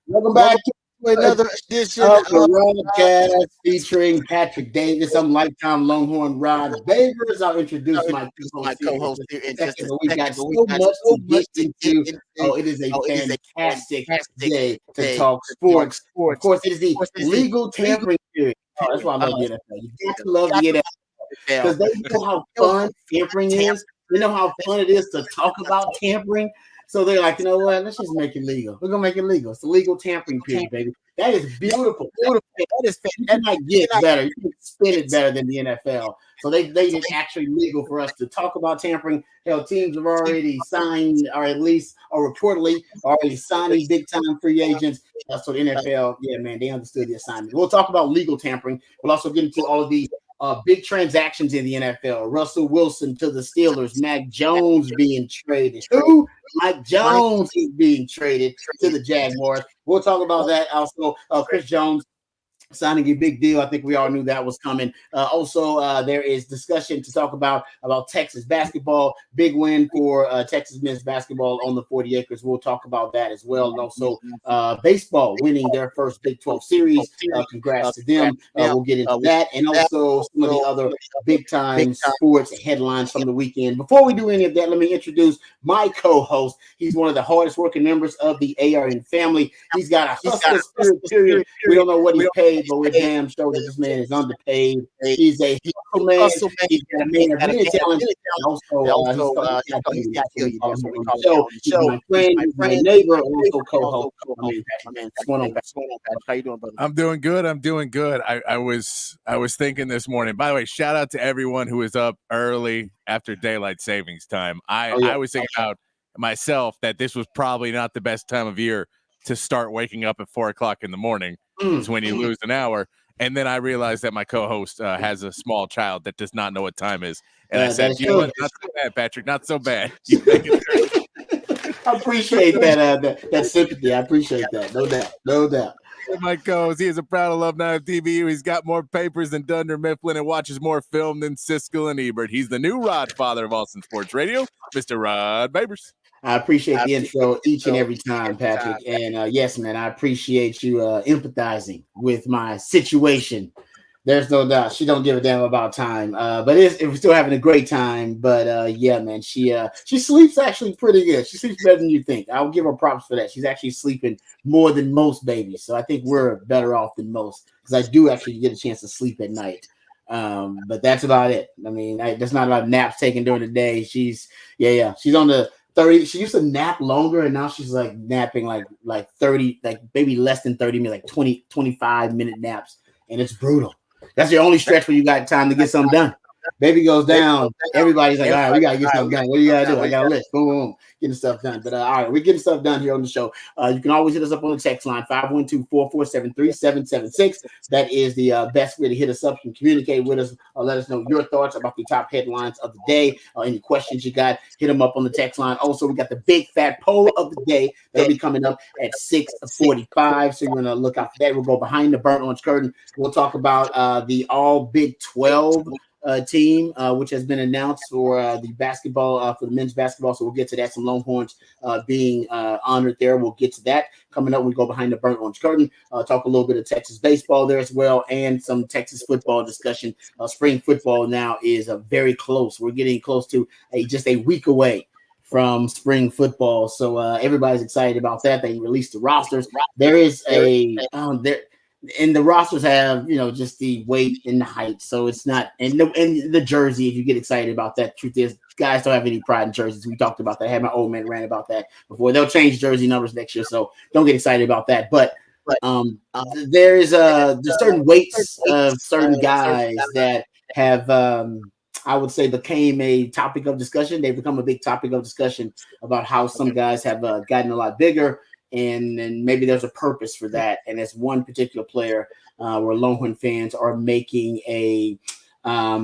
Welcome back to another edition of the Rodcast featuring Patrick Davis. I'm lifetime Longhorn Rod Babers. I'll introduce my co-host here in just a second. We got so much to get into. It is a fantastic day to talk sports. Of course, it is the legal tampering period. Oh, that's why I love the NFL. You got to love the NFL because they know how fun tampering is. They know how fun it is to talk about tampering. So they're like, you know what? Let's just make it legal. We're gonna make it legal. It's a legal tampering period, baby. That is beautiful. That is fantastic. That might get better. You can spin it better than the NFL. So they made it actually legal for us to talk about tampering. Hell, teams have already signed, or at least, or reportedly, already signing big time free agents. So the NFL, yeah, man, they understood the assignment. We'll talk about legal tampering. We'll also get into all of the big transactions in the NFL. Russell Wilson to the Steelers. Mac Jones being traded. Who? Mike Jones is being traded to the Jaguars. We'll talk about that. Also, Chris Jones signing a big deal. I think we all knew that was coming. Also, there is discussion to talk about Texas basketball. Big win for Texas men's basketball on the 40 acres. We'll talk about that as well. And also, baseball winning their first Big 12 series. Congrats to them. We'll get into that. And also some of the other big-time sports headlines from the weekend. Before we do any of that, let me introduce my co-host. He's one of the hardest working members of the ARN family. He's got a hustler spirit, period. We don't know what he's paid, but we're damn sure that this man is underpaid. He's a hustle man. He's got a man of many talents. He's my friend, my neighbor, also co-host. What's going on, Patrick? How you doing, brother? I'm doing good. I was thinking this morning. By the way, shout out to everyone who is up early after daylight savings time. I was thinking about myself that this was probably not the best time of year to start waking up at 4:00 in the morning. Is when you lose an hour. And then I realized that my co-host has a small child that does not know what time is. And I said, you know what? Not so bad, Patrick. Not so bad. You make it I appreciate that sympathy. I appreciate that. No doubt. My co-host, he is a proud alumni of TVU. He's got more papers than Dunder Mifflin and watches more film than Siskel and Ebert. He's the new Rod father of Austin Sports Radio, Mr. Rod Babers. I appreciate the intro each and every time, Patrick. And yes, man, I appreciate you empathizing with my situation. There's no doubt she don't give a damn about time. But we're still having a great time. But yeah, man, she sleeps actually pretty good. She sleeps better than you think. I'll give her props for that. She's actually sleeping more than most babies. So I think we're better off than most because I do actually get a chance to sleep at night. But that's about it. I mean, there's not a lot of naps taken during the day. She's on the 30. She used to nap longer, and now she's like napping like 30, like maybe less than 30 minutes, like 20, 25-minute naps, and it's brutal. That's your only stretch where you got time to get something done. Baby goes down, everybody's like, all right, we gotta get something done. What do you gotta do? I got a list. Boom, boom, getting stuff done. But all right, we're getting stuff done here on the show. You can always hit us up on the text line 512-447-3776. That is the best way to hit us up. You can communicate with us or let us know your thoughts about the top headlines of the day or any questions you got. Hit them up on the text line. Also, we got the big fat poll of the day that'll be coming up at 6:45. So you're gonna look out for that. We'll go behind the burnt orange curtain. We'll talk about the all Big 12 team, which has been announced for the basketball, for the men's basketball. So we'll get to that. Some Longhorns being honored there. We'll get to that coming up when we go behind the burnt orange curtain. Talk a little bit of Texas baseball there as well, and some Texas football discussion. Spring football now is very close. We're getting close to just a week away from spring football. So everybody's excited about that. They released the rosters. There is and the rosters have, just the weight and the height. So it's not, and the jersey, if you get excited about that, truth is, guys don't have any pride in jerseys. We talked about that. I had my old man rant about that before. They'll change jersey numbers next year, so don't get excited about that. But there's certain weights of certain guys that have, I would say, became a topic of discussion. They've become a big topic of discussion about how some guys have gotten a lot bigger, and maybe there's a purpose for that. And as one particular player where Longhorn fans are making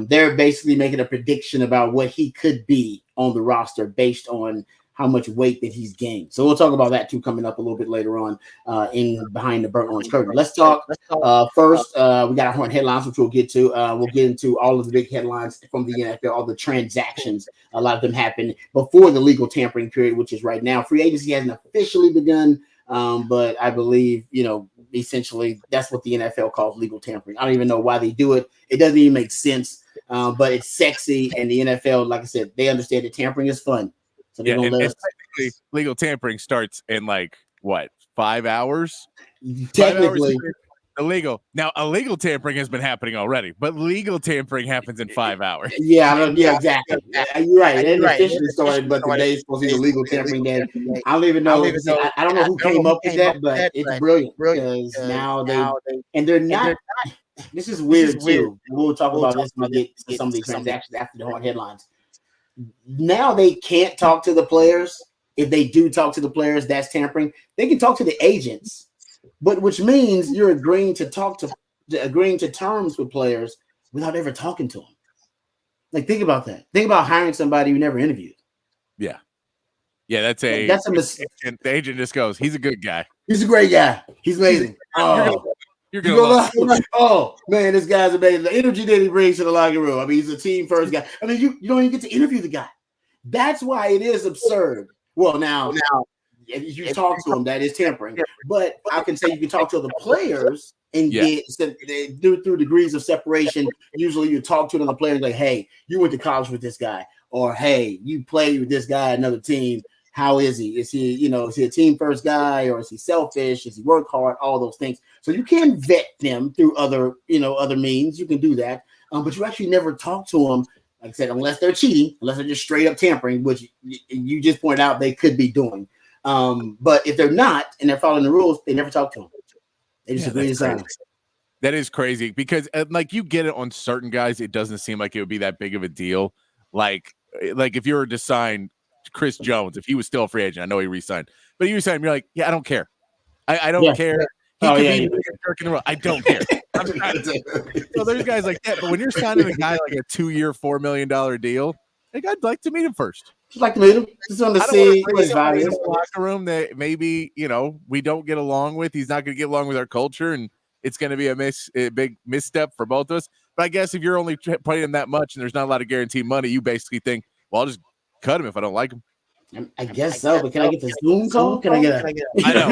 they're basically making a prediction about what he could be on the roster based on how much weight that he's gained. So we'll talk about that too coming up a little bit later on in Behind the Burnt Orange Curtain. Let's talk first. We got our Horn headlines, which we'll get to. We'll get into all of the big headlines from the NFL, all the transactions. A lot of them happened before the legal tampering period, which is right now. Free agency hasn't officially begun, but I believe, essentially that's what the NFL calls legal tampering. I don't even know why they do it. It doesn't even make sense, but it's sexy. And the NFL, like I said, they understand that tampering is fun. So yeah, and technically, legal tampering starts in 5 hours? Technically. 5 hours illegal. Now, illegal tampering has been happening already, but legal tampering happens in 5 hours. Yeah, exactly. You're right. It didn't officially started, but today is supposed to be the legal tampering day. I don't even know. I don't know who came up with that, but it's brilliant because now they're not. This is weird too. We'll talk about this when we get to some of these transactions after the Horn headlines. Now they can't talk to the players. If they do talk to the players, that's tampering. They can talk to the agents, but which means you're agreeing to terms with players without ever talking to them. Think about that. Think about hiring somebody you never interviewed. Yeah, that's a mistake. The agent just goes, "He's a good guy. He's a great guy. He's amazing." You're gonna love him. Oh man, this guy's amazing. The energy that he brings to the locker room. I mean, he's a team first guy. I mean, you don't even get to interview the guy. That's why it is absurd. Well, now if you talk to him, that is tampering. But I can say you can talk to the players and get through degrees of separation. Usually, you talk to another player like, "Hey, you went to college with this guy," or "Hey, you played with this guy at another team. How is he? Is he a team first guy, or is he selfish? Does he work hard?" All those things. So you can vet them through other means. You can do that, but you actually never talk to them. Like I said, unless they're cheating, unless they're just straight up tampering, which you just pointed out they could be doing. But if they're not and they're following the rules, they never talk to them. They just agree to sign. That is crazy because you get it on certain guys, it doesn't seem like it would be that big of a deal. Like if you were to sign Chris Jones, if he was still a free agent, I know he re-signed, but you signed him, you're like, yeah, I don't care. I don't care. He could be a jerk in the world. I don't care. So there's guys like that, but when you're signing a guy like a 2-year, $4 million deal, I'd like to meet him first. Just like to meet him. Just want to see what his value is. In the locker room that maybe we don't get along with. He's not going to get along with our culture, and it's going to be a big misstep for both of us. But I guess if you're only playing him that much and there's not a lot of guaranteed money, you basically think, well, I'll just cut him if I don't like him. I guess so, but can I get the Zoom call? Can I get I know.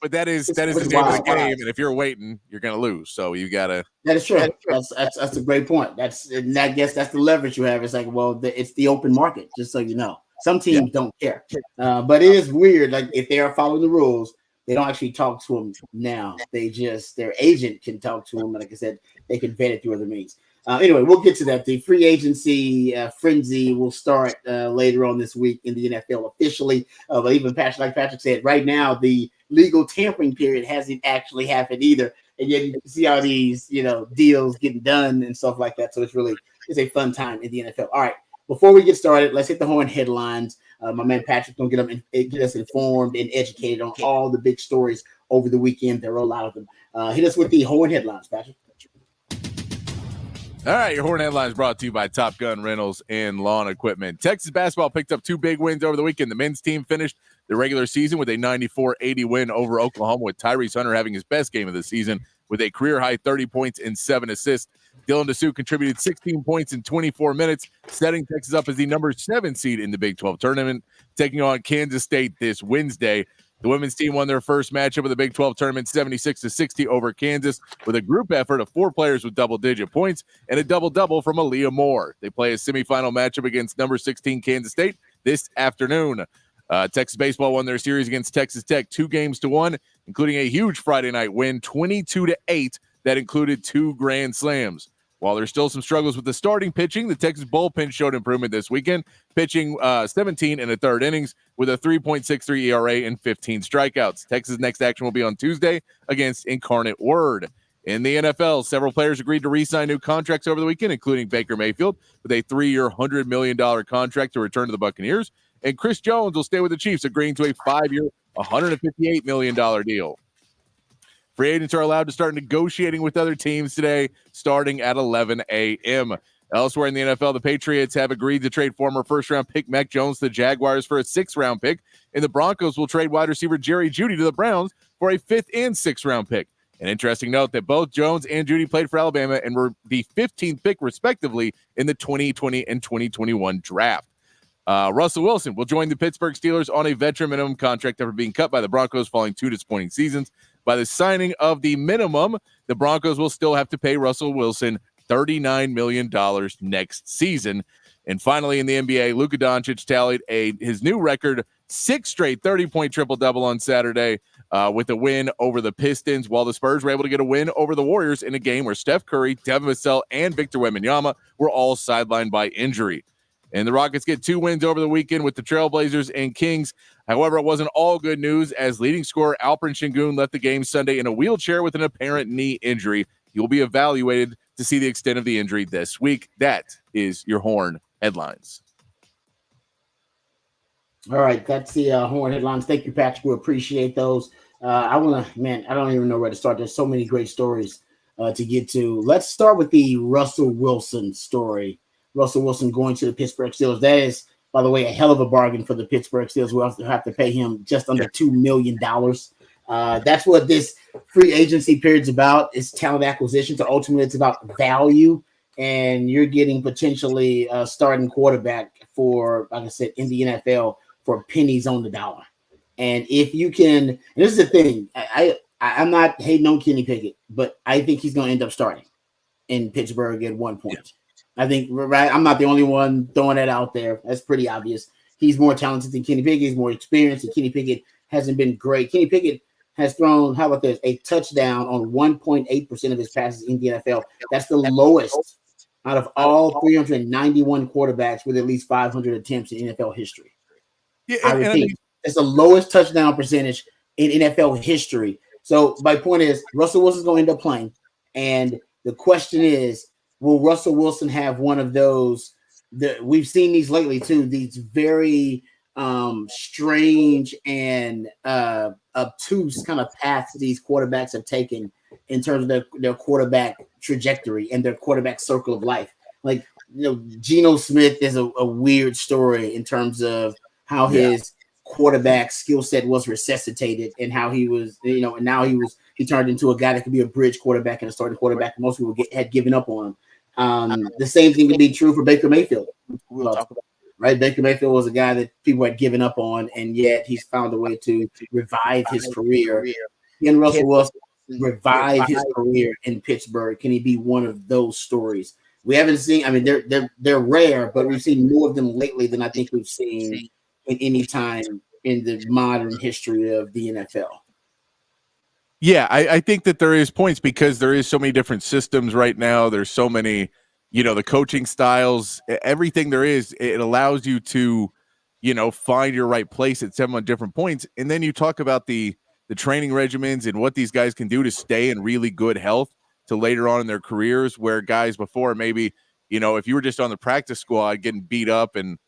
that is the name of the game, and if you're waiting, you're going to lose. So you got to. That is true. That's a great point. I guess that's the leverage you have. It's like, well, it's the open market, just so you know. Some teams don't care, but it is weird. Like if they are following the rules, they don't actually talk to them now. Their agent can talk to them. Like I said, they can vet it through other means. Anyway, we'll get to that. The free agency frenzy will start later on this week in the NFL officially. But even like Patrick said, right now the legal tampering period hasn't actually happened either. And yet you can see all these, deals getting done and stuff like that. So it's a fun time in the NFL. All right, before we get started, let's hit the Horn headlines. My man Patrick gonna get us informed and educated on all the big stories over the weekend. There are a lot of them. Hit us with the Horn headlines, Patrick. All right, your Horn headlines brought to you by Top Gun Rentals and Lawn Equipment. Texas basketball picked up 2 big wins over the weekend. The men's team finished the regular season with a 94-80 win over Oklahoma, with Tyrese Hunter having his best game of the season with a career-high 30 points and 7 assists. Dylan DeSue contributed 16 points in 24 minutes, setting Texas up as the number 7 seed in the Big 12 tournament, taking on Kansas State this Wednesday. The women's team won their first matchup of the Big 12 tournament 76-60 over Kansas with a group effort of 4 players with double-digit points and a double-double from Aaliyah Moore. They play a semifinal matchup against number 16 Kansas State this afternoon. Texas baseball won their series against Texas Tech 2-1. including a huge Friday night win, 22-8, that included 2 grand slams. While there's still some struggles with the starting pitching, the Texas bullpen showed improvement this weekend, pitching 17 in the third innings with a 3.63 ERA and 15 strikeouts. Texas' next action will be on Tuesday against Incarnate Word. In the NFL, several players agreed to re-sign new contracts over the weekend, including Baker Mayfield with a 3-year, $100 million contract to return to the Buccaneers, and Chris Jones will stay with the Chiefs, agreeing to a 5-year, $158 million deal. Free agents are allowed to start negotiating with other teams today, starting at 11 a.m. Elsewhere in the NFL, the Patriots have agreed to trade former first-round pick Mac Jones to the Jaguars for a 6th-round pick, and the Broncos will trade wide receiver Jerry Jeudy to the Browns for a 5th and 6th-round pick. An interesting note that both Jones and Jeudy played for Alabama and were the 15th pick, respectively, in the 2020 and 2021 draft. Russell Wilson will join the Pittsburgh Steelers on a veteran minimum contract after being cut by the Broncos following 2 disappointing seasons. By the signing of the minimum, the Broncos will still have to pay Russell Wilson $39 million next season. And finally, in the NBA, Luka Doncic tallied his new record, 6 straight 30-point triple-double on Saturday with a win over the Pistons, while the Spurs were able to get a win over the Warriors in a game where Steph Curry, Devin Vassell, and Victor Wembanyama were all sidelined by injury. And the Rockets get 2 wins over the weekend with the Trailblazers and Kings. However, it wasn't all good news as leading scorer Alperen Sengun left the game Sunday in a wheelchair with an apparent knee injury. He will be evaluated to see the extent of the injury this week. That is your Horn headlines. All right, that's the Horn headlines. Thank you, Patrick. We appreciate those. I don't even know where to start. There's so many great stories to get to. Let's start with the Russell Wilson story. Russell Wilson going to the Pittsburgh Steelers. That is, by the way, a hell of a bargain for the Pittsburgh Steelers. We also have to pay him just under $2 million. That's what this free agency period is about. It's talent acquisition. So ultimately, it's about value. And you're getting potentially a starting quarterback for, like I said, in the NFL for pennies on the dollar. And if you can, and this is the thing, I'm not hating on Kenny Pickett, but I think he's going to end up starting in Pittsburgh at one point. Yeah. I think, right, I'm not the only one throwing that out there. That's pretty obvious. He's more talented than Kenny Pickett. He's more experienced, and Kenny Pickett hasn't been great. Kenny Pickett has thrown, how about this, a touchdown on 1.8% of his passes in the NFL. That's the lowest out of all 391 quarterbacks with at least 500 attempts in NFL history. Yeah, I repeat, it's the lowest touchdown percentage in NFL history. So my point is, Russell Wilson's going to end up playing, and the question is, will Russell Wilson have one of those? We've seen these lately too. These very strange and obtuse kind of paths these quarterbacks have taken in terms of their quarterback trajectory and their quarterback circle of life. Like, Geno Smith is a weird story in terms of how his quarterback skill set was resuscitated and how he was, and now he turned into a guy that could be a bridge quarterback and a starting quarterback. Most people had given up on him. The same thing would be true for Baker Mayfield. We'll talk about, right? Baker Mayfield was a guy that people had given up on, and yet he's found a way to revive his career. Can Russell Wilson revive his career in Pittsburgh? Can he be one of those stories? We haven't seen. I mean, they're rare, but we've seen more of them lately than I think we've seen in any time in the modern history of the NFL. Yeah, I think that there is points because there is so many different systems right now. There's so many, the coaching styles, everything there is, it allows you to, find your right place at 7 different points. And then you talk about the training regimens and what these guys can do to stay in really good health to later on in their careers, where guys before maybe, if you were just on the practice squad getting beat up and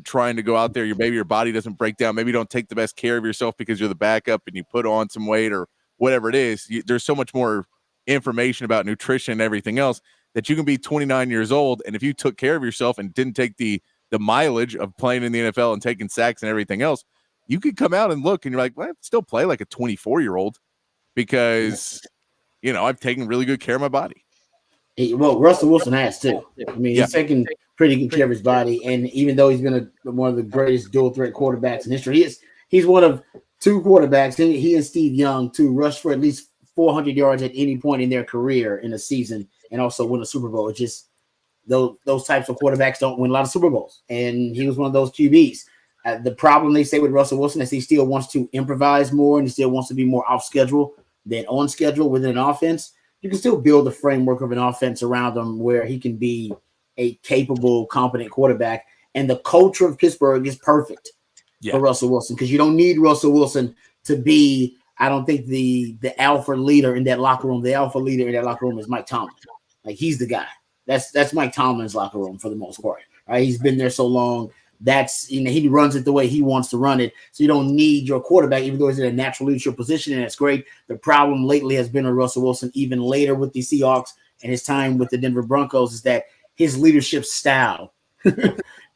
trying to go out there, maybe your body doesn't break down. Maybe you don't take the best care of yourself because you're the backup and you put on some weight or whatever it is. There's so much more information about nutrition and everything else that you can be 29 years old. And if you took care of yourself and didn't take the mileage of playing in the NFL and taking sacks and everything else, you could come out and look and you're like, well, I still play like a 24-year-old because, I've taken really good care of my body. Well, Russell Wilson has too. I mean, he's taking pretty good care of his body, and even though he's been one of the greatest dual threat quarterbacks in history, he's one of 2 quarterbacks. He and Steve Young to rush for at least 400 yards at any point in their career in a season, and also win a Super Bowl. It's just those types of quarterbacks don't win a lot of Super Bowls, and he was one of those QBs. The problem they say with Russell Wilson is he still wants to improvise more and he still wants to be more off schedule than on schedule within an offense. You can still build the framework of an offense around him where he can be a capable, competent quarterback. And the culture of Pittsburgh is perfect for Russell Wilson because you don't need Russell Wilson to be, I don't think, the alpha leader in that locker room. The alpha leader in that locker room is Mike Tomlin. Like, he's the guy. That's Mike Tomlin's locker room for the most part. Right? He's been there so long. That's, he runs it the way he wants to run it. So you don't need your quarterback, even though he's in a natural leadership position, and that's great. The problem lately has been with Russell Wilson, even later with the Seahawks and his time with the Denver Broncos, is that his leadership style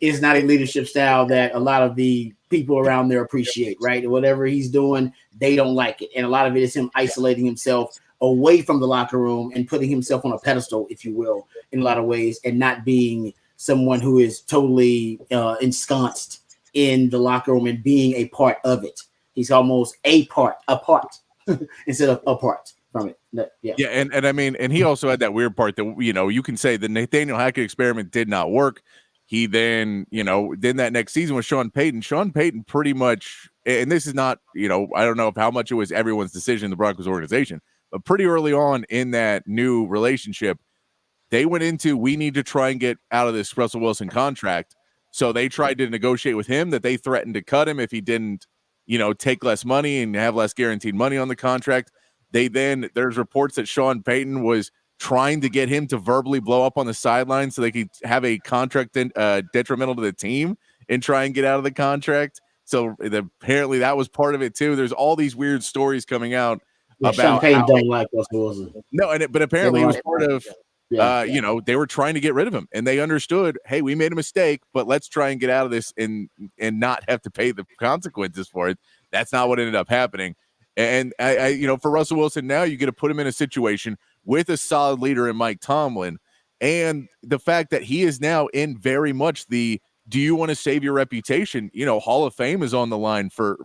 is not a leadership style that a lot of the people around there appreciate, right? Whatever he's doing, they don't like it. And a lot of it is him isolating himself away from the locker room and putting himself on a pedestal, if you will, in a lot of ways, and not being someone who is totally ensconced in the locker room and being a part of it. He's almost apart instead of apart from it. Yeah, and I mean, and he also had that weird part that, you can say the Nathaniel Hackett experiment did not work. He then, then that next season with Sean Payton pretty much, and this is not, I don't know how much it was everyone's decision in the Broncos organization, but pretty early on in that new relationship, they went into, we need to try and get out of this Russell Wilson contract. So they tried to negotiate with him that they threatened to cut him if he didn't, take less money and have less guaranteed money on the contract. There's reports that Sean Payton was trying to get him to verbally blow up on the sideline so they could have a contract detrimental to the team and try and get out of the contract. So apparently that was part of it too. There's all these weird stories coming out about Sean Payton don't like Russell Wilson. No, but apparently it was part of they were trying to get rid of him, and they understood, hey, we made a mistake, but let's try and get out of this and not have to pay the consequences for it. That's not what ended up happening. And I for Russell Wilson now, you get to put him in a situation with a solid leader in Mike Tomlin, and the fact that he is now in very much the, do you want to save your reputation? Hall of Fame is on the line for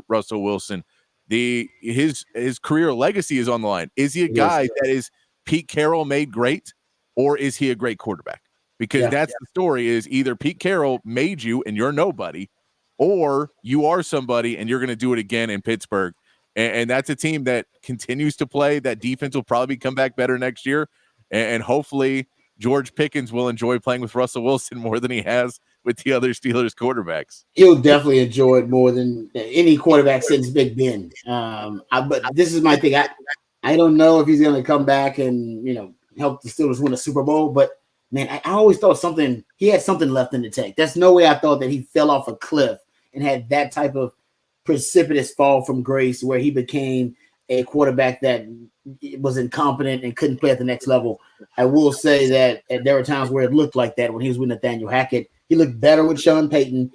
Russell Wilson. His career legacy is on the line. Is he a guy that is Pete Carroll made great, or is he a great quarterback? Because that's the story, is either Pete Carroll made you and you're nobody, or you are somebody and you're going to do it again in Pittsburgh. And that's a team that continues to play. That defense will probably come back better next year. And hopefully George Pickens will enjoy playing with Russell Wilson more than he has with the other Steelers quarterbacks. He'll definitely enjoy it more than any quarterback since Big Ben. But this is my thing. I don't know if he's going to come back and, help the Steelers win a Super Bowl. But, man, I always thought he had something left in the tank. There's no way I thought that he fell off a cliff and had that type of precipitous fall from grace where he became a quarterback that was incompetent and couldn't play at the next level. I will say that there were times where it looked like that when he was with Nathaniel Hackett. He looked better with Sean Payton.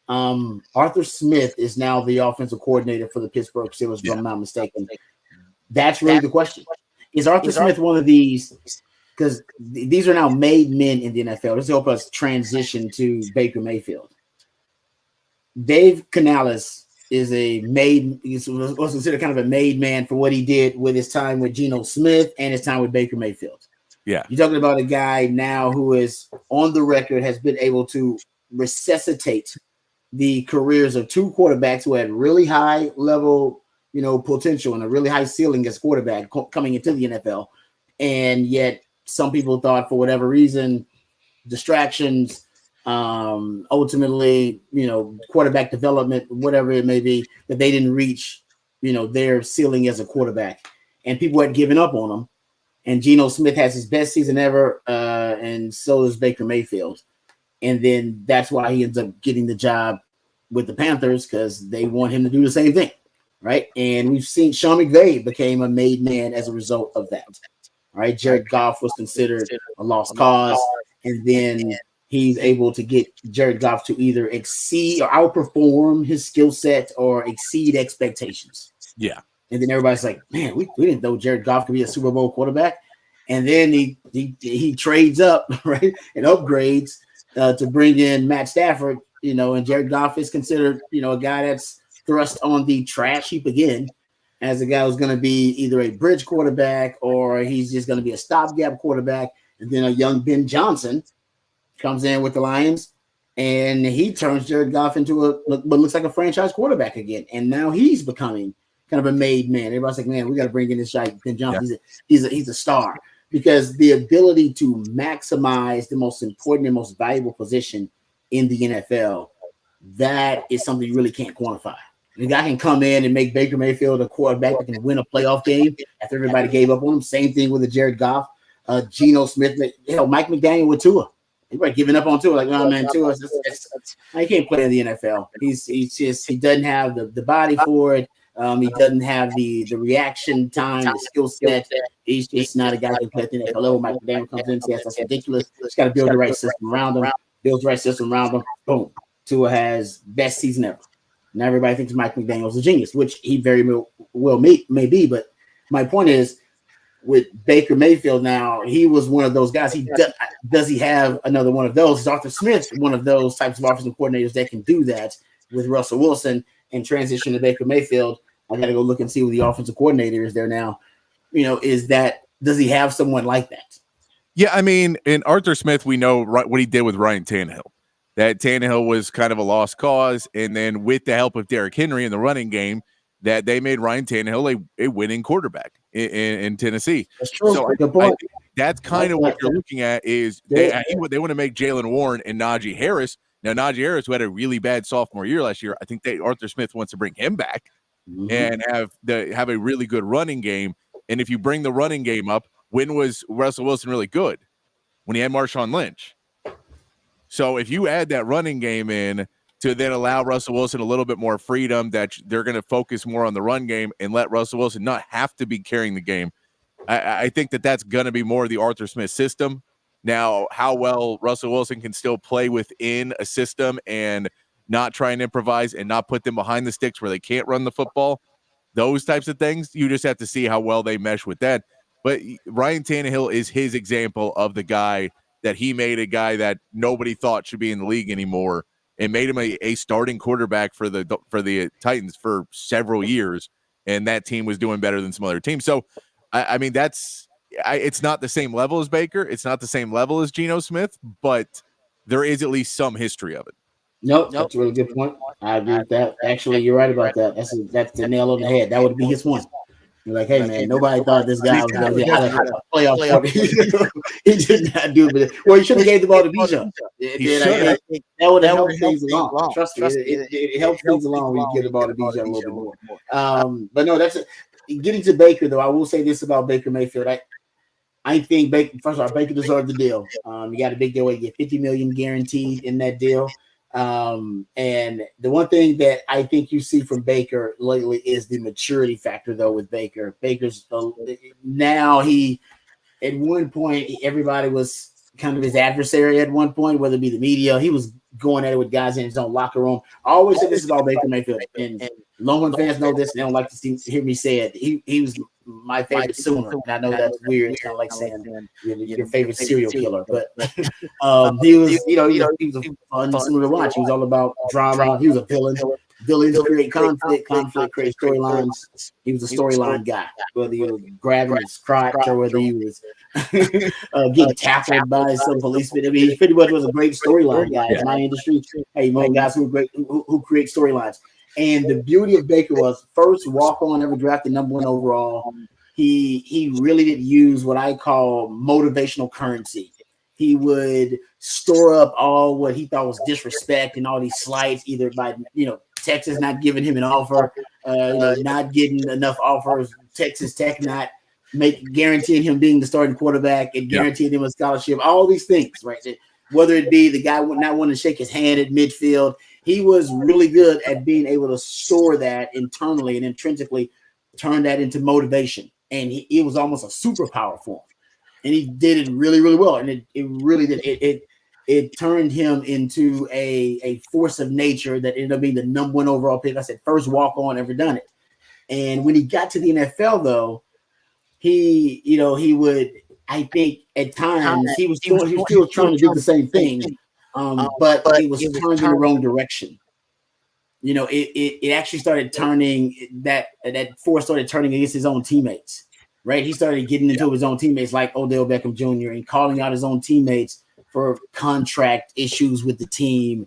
Arthur Smith is now the offensive coordinator for the Pittsburgh Steelers, if I'm not mistaken. That's really the question. Is Arthur Smith one of these? Because these are now made men in the NFL. This help us transition to Baker Mayfield. Dave Canales is was considered kind of a made man for what he did with his time with Geno Smith and his time with Baker Mayfield. Yeah. You're talking about a guy now who is on the record, has been able to resuscitate the careers of two quarterbacks who had really high level, potential and a really high ceiling as quarterback coming into the NFL. And yet some people thought, for whatever reason, distractions, ultimately, quarterback development, whatever it may be, that they didn't reach, their ceiling as a quarterback, and people had given up on them. And Geno Smith has his best season ever, and so does Baker Mayfield. And then that's why he ends up getting the job with the Panthers, because they want him to do the same thing, right? And we've seen Sean McVay became a made man as a result of that. All right, Jared Goff was considered a lost cause, and then he's able to get Jared Goff to either exceed or outperform his skill set or exceed expectations. Yeah. And then everybody's like, man, we didn't know Jared Goff could be a Super Bowl quarterback. And then he trades up, right, and upgrades to bring in Matt Stafford, and Jared Goff is considered, a guy that's thrust on the trash heap again as a guy who's going to be either a bridge quarterback or he's just going to be a stopgap quarterback. And then a young Ben Johnson comes in with the Lions, And he turns Jared Goff into what looks like a franchise quarterback again. And now he's becoming kind of a made man. Everybody's like, man, we got to bring in this guy, Ben Johnson. Yeah. He's a star, because the ability to maximize the most important and most valuable position in the NFL, that is something you really can't quantify. The guy can come in and make Baker Mayfield a quarterback that can win a playoff game after everybody gave up on him. Same thing with the Jared Goff, Geno Smith, Mike McDaniel with Tua. Everybody giving up on Tua, like, oh man, Tua, he can't play in the NFL. He doesn't have the body for it. He doesn't have the reaction time, the skill set. He's just not a guy who can play at the next level. Mike McDaniel comes in and says that's ridiculous. He's got to build the right system around him. Builds the right system around him. Boom. Tua has best season ever. Now everybody thinks Mike McDaniel's a genius, which he very well may be. But my point is, with Baker Mayfield now, he was one of those guys. Does he have another one of those? Is Arthur Smith one of those types of offensive coordinators that can do that with Russell Wilson and transition to Baker Mayfield? I got to go look and see who the offensive coordinator is there now. Does he have someone like that? Yeah, I mean, in Arthur Smith, we know what he did with Ryan Tannehill. That Tannehill was kind of a lost cause, and then with the help of Derrick Henry in the running game, that they made Ryan Tannehill a winning quarterback in Tennessee. That's true. So that's kind of what you're looking at is they want to make Jaylen Warren and Najee Harris. Now, Najee Harris, who had a really bad sophomore year last year, I think Arthur Smith wants to bring him back and have a really good running game. And if you bring the running game up, when was Russell Wilson really good? When he had Marshawn Lynch. So if you add that running game in to then allow Russell Wilson a little bit more freedom, that they're going to focus more on the run game and let Russell Wilson not have to be carrying the game, I think that's going to be more of the Arthur Smith system. Now, how well Russell Wilson can still play within a system and not try and improvise and not put them behind the sticks where they can't run the football, those types of things, you just have to see how well they mesh with that. But Ryan Tannehill is his example of the guy that he made a guy that nobody thought should be in the league anymore and made him a starting quarterback for the Titans for several years, and that team was doing better than some other teams. So, I mean, it's not the same level as Baker. It's not the same level as Geno Smith, but there is at least some history of it. Nope, that's a really good point. I agree with that. Actually, you're right about that. That's the nail on the head. That would be his one. You're like, hey man, nobody thought this guy was going to be out of playoff. He did not do it. Well, he should have gave the ball to Bijan. That would have helped things along. Trust me, it helps things along when you give the ball to Bijan a little bit more. But no, getting to Baker though. I will say this about Baker Mayfield. I think Baker. First of all, Baker deserved the deal. You got a big deal where you get $50 million guaranteed in that deal. And the one thing that I think you see from Baker lately is the maturity factor, though, with Baker. Baker's now at one point, everybody was kind of his adversary at one point, whether it be the media. He was going at it with guys in his own locker room. I always say this about Baker Mayfield, and Longhorn fans know this, and they don't like to hear me say it. He was my favorite Sooner, and I know that's weird. It's kind of like saying your favorite serial killer, but he was, he was a fun Sooner to watch. He was all about drama. He was a villain. Villains create conflict creates storylines. He was a storyline guy, whether he was grabbing his crotch or whether he was getting tackled by some policeman. I mean, he pretty much was a great storyline guy in my industry. Hey, more guys who are great, who create storylines. And the beauty of Baker was first walk-on ever drafted #1 overall. He really did use what I call motivational currency. He would store up all what he thought was disrespect and all these slights, either by Texas not giving him an offer, not getting enough offers, Texas Tech not guaranteeing him being the starting quarterback and guaranteeing him a scholarship, all these things, right? Whether it be the guy would not want to shake his hand at midfield, he was really good at being able to store that internally and intrinsically turn that into motivation. And it was almost a superpower for him. And he did it really, really well. And it really did. It turned him into a force of nature that ended up being the #1 overall pick. I said, first walk-on ever done it. And when he got to the NFL, though, he would, I think at times he was still trying to do the same thing, but it was turned in the wrong direction. It actually started turning, that force started turning against his own teammates, right? He started getting into his own teammates like Odell Beckham Jr. and calling out his own teammates for contract issues with the team.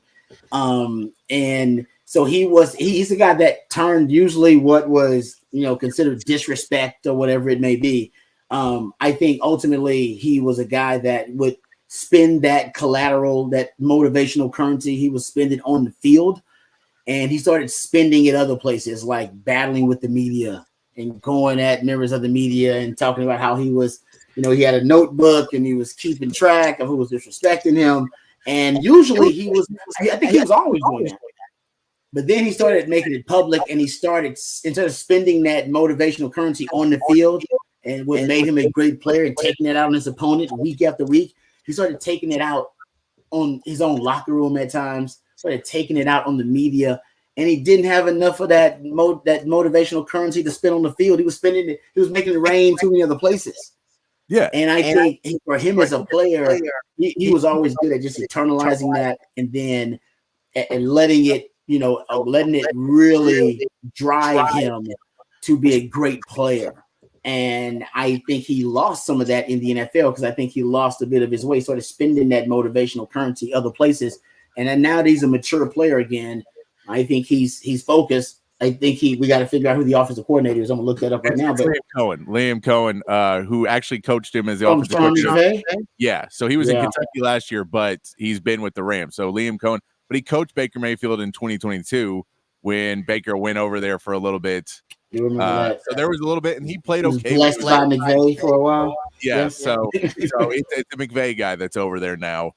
And so he's the guy that turned usually what was, considered disrespect or whatever it may be. I think ultimately he was a guy that would spend that collateral, that motivational currency he was spending on the field. And he started spending it other places, like battling with the media and going at members of the media and talking about how he was, he had a notebook and he was keeping track of who was disrespecting him. And usually I think he was always doing that. But then he started making it public, and he started, instead of spending that motivational currency on the field and what made him a great player and taking it out on his opponent week after week, he started taking it out on his own locker room at times, started taking it out on the media, and he didn't have enough of that motivational currency to spend on the field. He was spending it, he was making it rain too many other places. Yeah. And I think for him as a player, he was always good at just internalizing that and then letting it, letting it really drive him to be a great player. And I think he lost some of that in the NFL because I think he lost a bit of his way, started spending that motivational currency other places. And then now that he's a mature player again, I think he's focused. I think we got to figure out who the offensive coordinator is. I'm gonna look that up right now. But Liam Cohen, who actually coached him as the offensive coordinator. Yeah, so he was in Kentucky last year, but he's been with the Rams. So Liam Cohen, but he coached Baker Mayfield in 2022 when Baker went over there for a little bit. So there was a little bit, and he played okay. Blessed by McVay for a while. Yeah, so it's the McVay guy that's over there now.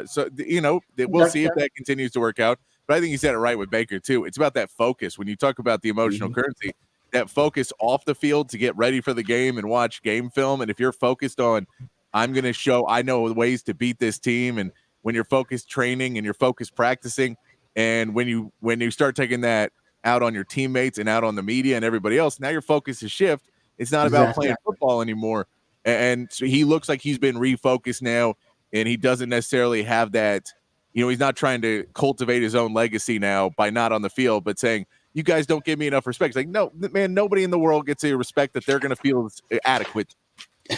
So we'll see if that continues to work out. But I think you said it right with Baker too. It's about that focus. When you talk about the emotional currency, that focus off the field to get ready for the game and watch game film. And if you're focused on, I'm going to show I know ways to beat this team, and when you're focused training and you're focused practicing, and when you start taking that out on your teammates and out on the media and everybody else, now your focus is shift. It's not about playing football anymore. And so he looks like he's been refocused now, and he doesn't necessarily have that. He's not trying to cultivate his own legacy now by not on the field, but saying, you guys don't give me enough respect. It's like, no, man, nobody in the world gets a respect that they're going to feel adequate.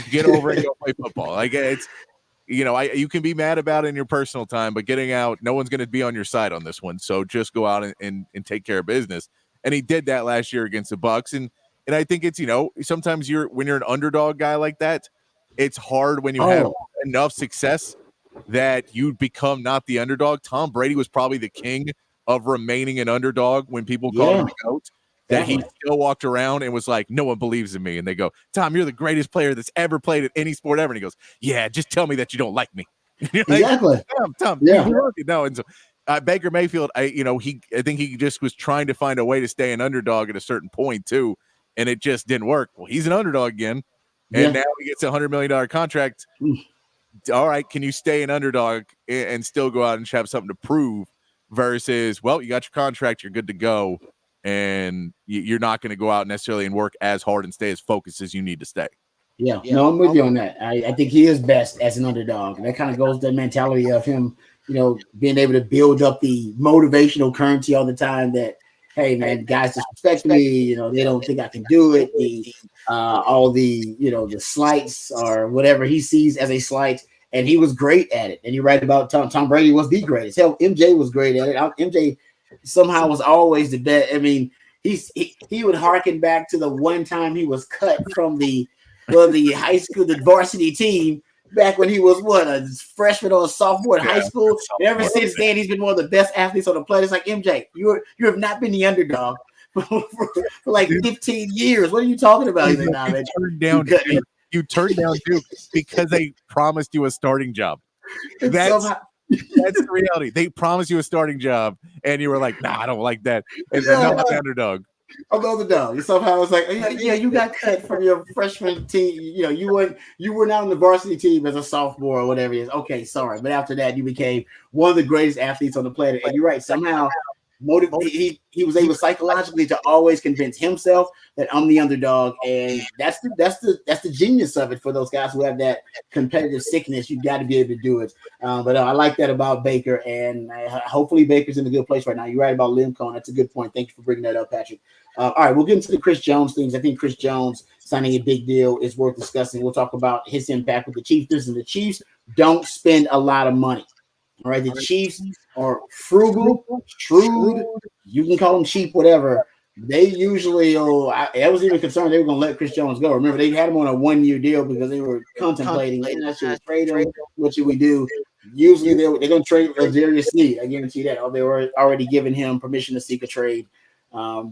Get over and go play football. Like it's, you can be mad about it in your personal time, but getting out, no one's going to be on your side on this one. So just go out and take care of business. And he did that last year against the Bucs. And I think it's, sometimes when you're an underdog guy like that, it's hard when you have enough success that you become not the underdog. Tom Brady was probably the king of remaining an underdog when people called him the GOAT. That he still walked around and was like, no one believes in me. And they go, Tom, you're the greatest player that's ever played at any sport ever. And he goes, yeah, just tell me that you don't like me. Exactly. Tom, no. And so Baker Mayfield, I think he just was trying to find a way to stay an underdog at a certain point too, and it just didn't work. Well, he's an underdog again, and now he gets a $100 million contract. All right, can you stay an underdog and still go out and have something to prove versus, well, you got your contract, you're good to go, and you're not going to go out necessarily and work as hard and stay as focused as you need to stay. Yeah, no, I'm with you on that. I think he is best as an underdog. And that kind of goes to the mentality of him, being able to build up the motivational currency all the time that, hey, man, guys disrespect me. They don't think I can do it. The slights or whatever he sees as a slight. And he was great at it. And you're right about Tom Brady was the greatest. Hell, MJ was great at it. MJ somehow was always the best. I mean, he would harken back to the one time he was cut from the high school, the varsity team, back when he was a freshman or a sophomore in high school. And ever since then, he's been one of the best athletes on the planet. It's like, MJ, you have not been the underdog for like 15 years. What are you talking about? He's like, nah, man, you turned down Duke because they promised you a starting job. That's the reality. They promised you a starting job, and you were like, nah, I don't like that. And now I'm the underdog. I'm the underdog. Somehow it's like, yeah, you got cut from your freshman team. You were not on the varsity team as a sophomore or whatever it is. Okay, sorry. But after that, you became one of the greatest athletes on the planet. And you're right. Somehow he was able psychologically to always convince himself that I'm the underdog, and that's the genius of it for those guys who have that competitive sickness. You've got to be able to do it. But I like that about Baker, and hopefully Baker's in a good place right now. You're right about Lincoln. That's a good point. Thank you for bringing that up, Patrick. All right, we'll get into the Chris Jones things. I think Chris Jones signing a big deal is worth discussing. We'll talk about his impact with the Chiefs. Listen, the Chiefs don't spend a lot of money. All right, the Chiefs are frugal, shrewd. You can call them cheap, whatever. They usually, I was even concerned they were going to let Chris Jones go. Remember, they had him on a 1-year deal because they were contemplating, man, should we trade him? What should we do? Usually they're going to trade Darius Sneed. I guarantee that. They were already giving him permission to seek a trade.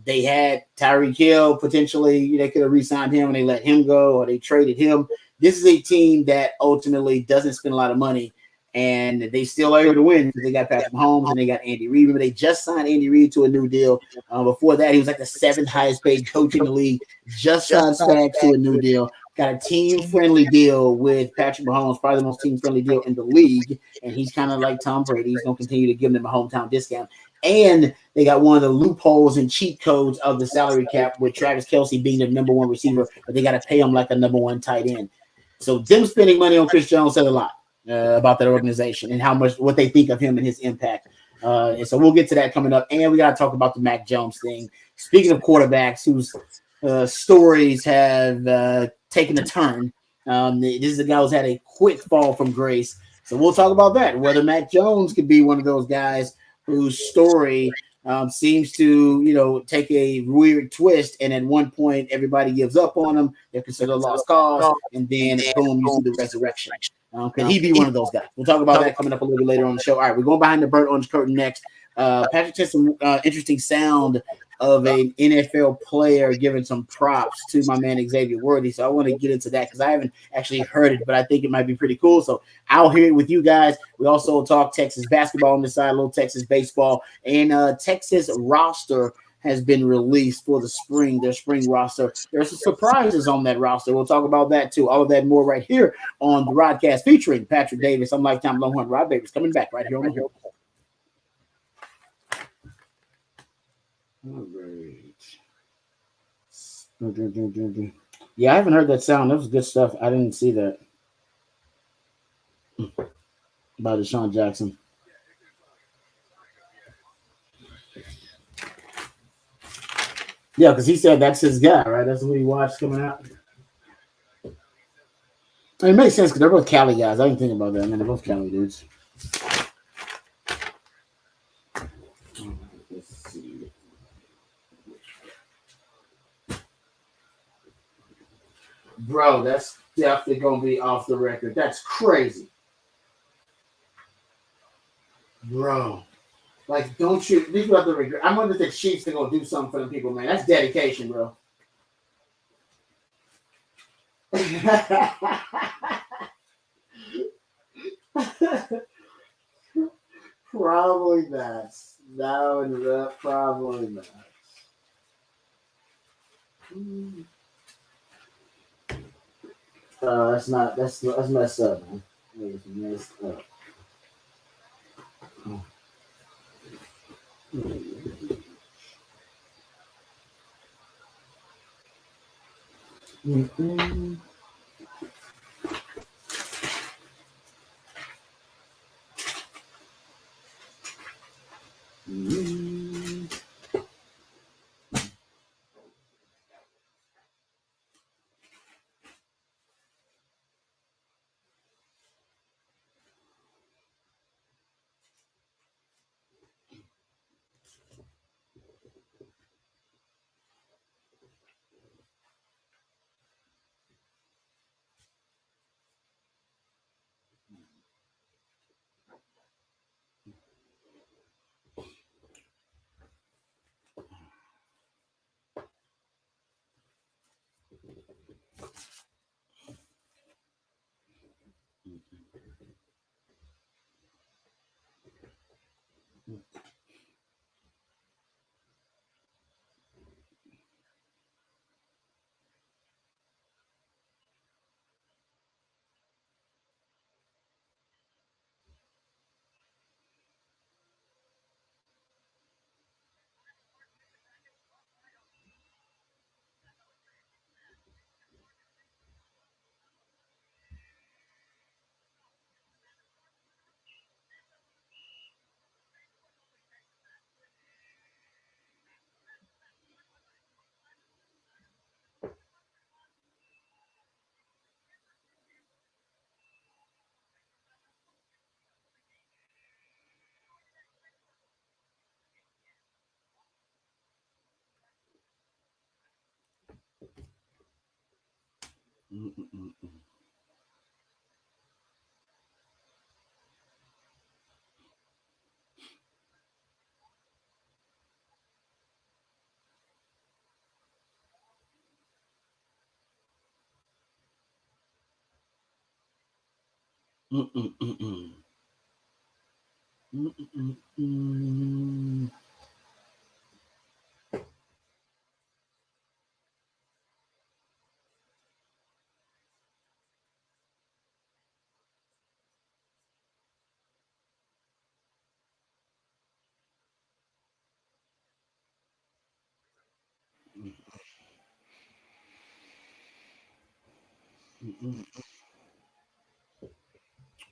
They had Tyreek Hill potentially. They could have re-signed him and they let him go, or they traded him. This is a team that ultimately doesn't spend a lot of money, and they still are able to win because they got Patrick Mahomes and they got Andy Reid. Remember, they just signed Andy Reid to a new deal. Before that, he was like the 7th highest paid coach in the league. Just signed Spags to a new deal. Got a team-friendly deal with Patrick Mahomes, probably the most team-friendly deal in the league. And he's kind of like Tom Brady. He's going to continue to give them a hometown discount. And they got one of the loopholes and cheat codes of the salary cap with Travis Kelce being the number 1 receiver, but they got to pay him like a number 1 tight end. So them spending money on Chris Jones said a lot about that organization and what they think of him and his impact. And so we'll get to that coming up. And we got to talk about the Mac Jones thing. Speaking of quarterbacks whose stories have taken a turn, this is a guy who's had a quick fall from grace. So we'll talk about that, whether Mac Jones could be one of those guys whose story seems to, take a weird twist. And at one point, everybody gives up on him. They're considered a lost cause. And then, boom, you see the resurrection. Could he be one of those guys? We'll talk about that coming up a little bit later on the show. All right, we're going behind the burnt orange curtain next. Patrick has some interesting sound of an NFL player giving some props to my man Xavier Worthy. So I want to get into that because I haven't actually heard it, but I think it might be pretty cool. So I'll hear it with you guys. We also talk Texas basketball on the side, a little Texas baseball, and Texas roster has been released for the spring, their spring roster. There's some surprises on that roster. We'll talk about that too. All of that more right here on the Rodcast featuring Patrick Davis. I'm Lifetime Longhorn Rod Davis coming back right here on the Hill. All right. Yeah, I haven't heard that sound. That was good stuff. I didn't see that by Deshaun Jackson. Yeah, because he said that's his guy, right? That's what he watched coming out. It makes sense because they're both Cali guys. I didn't think about that. Man, they're both Cali dudes. Let's see. Bro, that's definitely going to be off the record. That's crazy. Bro. Like, don't you? These are the regret. I wonder if the Chiefs are going to do something for them people, man. That's dedication, bro. Probably not. No, probably not. That's not. That's messed up, man. That's messed up. Mm-hmm. Mm-hmm.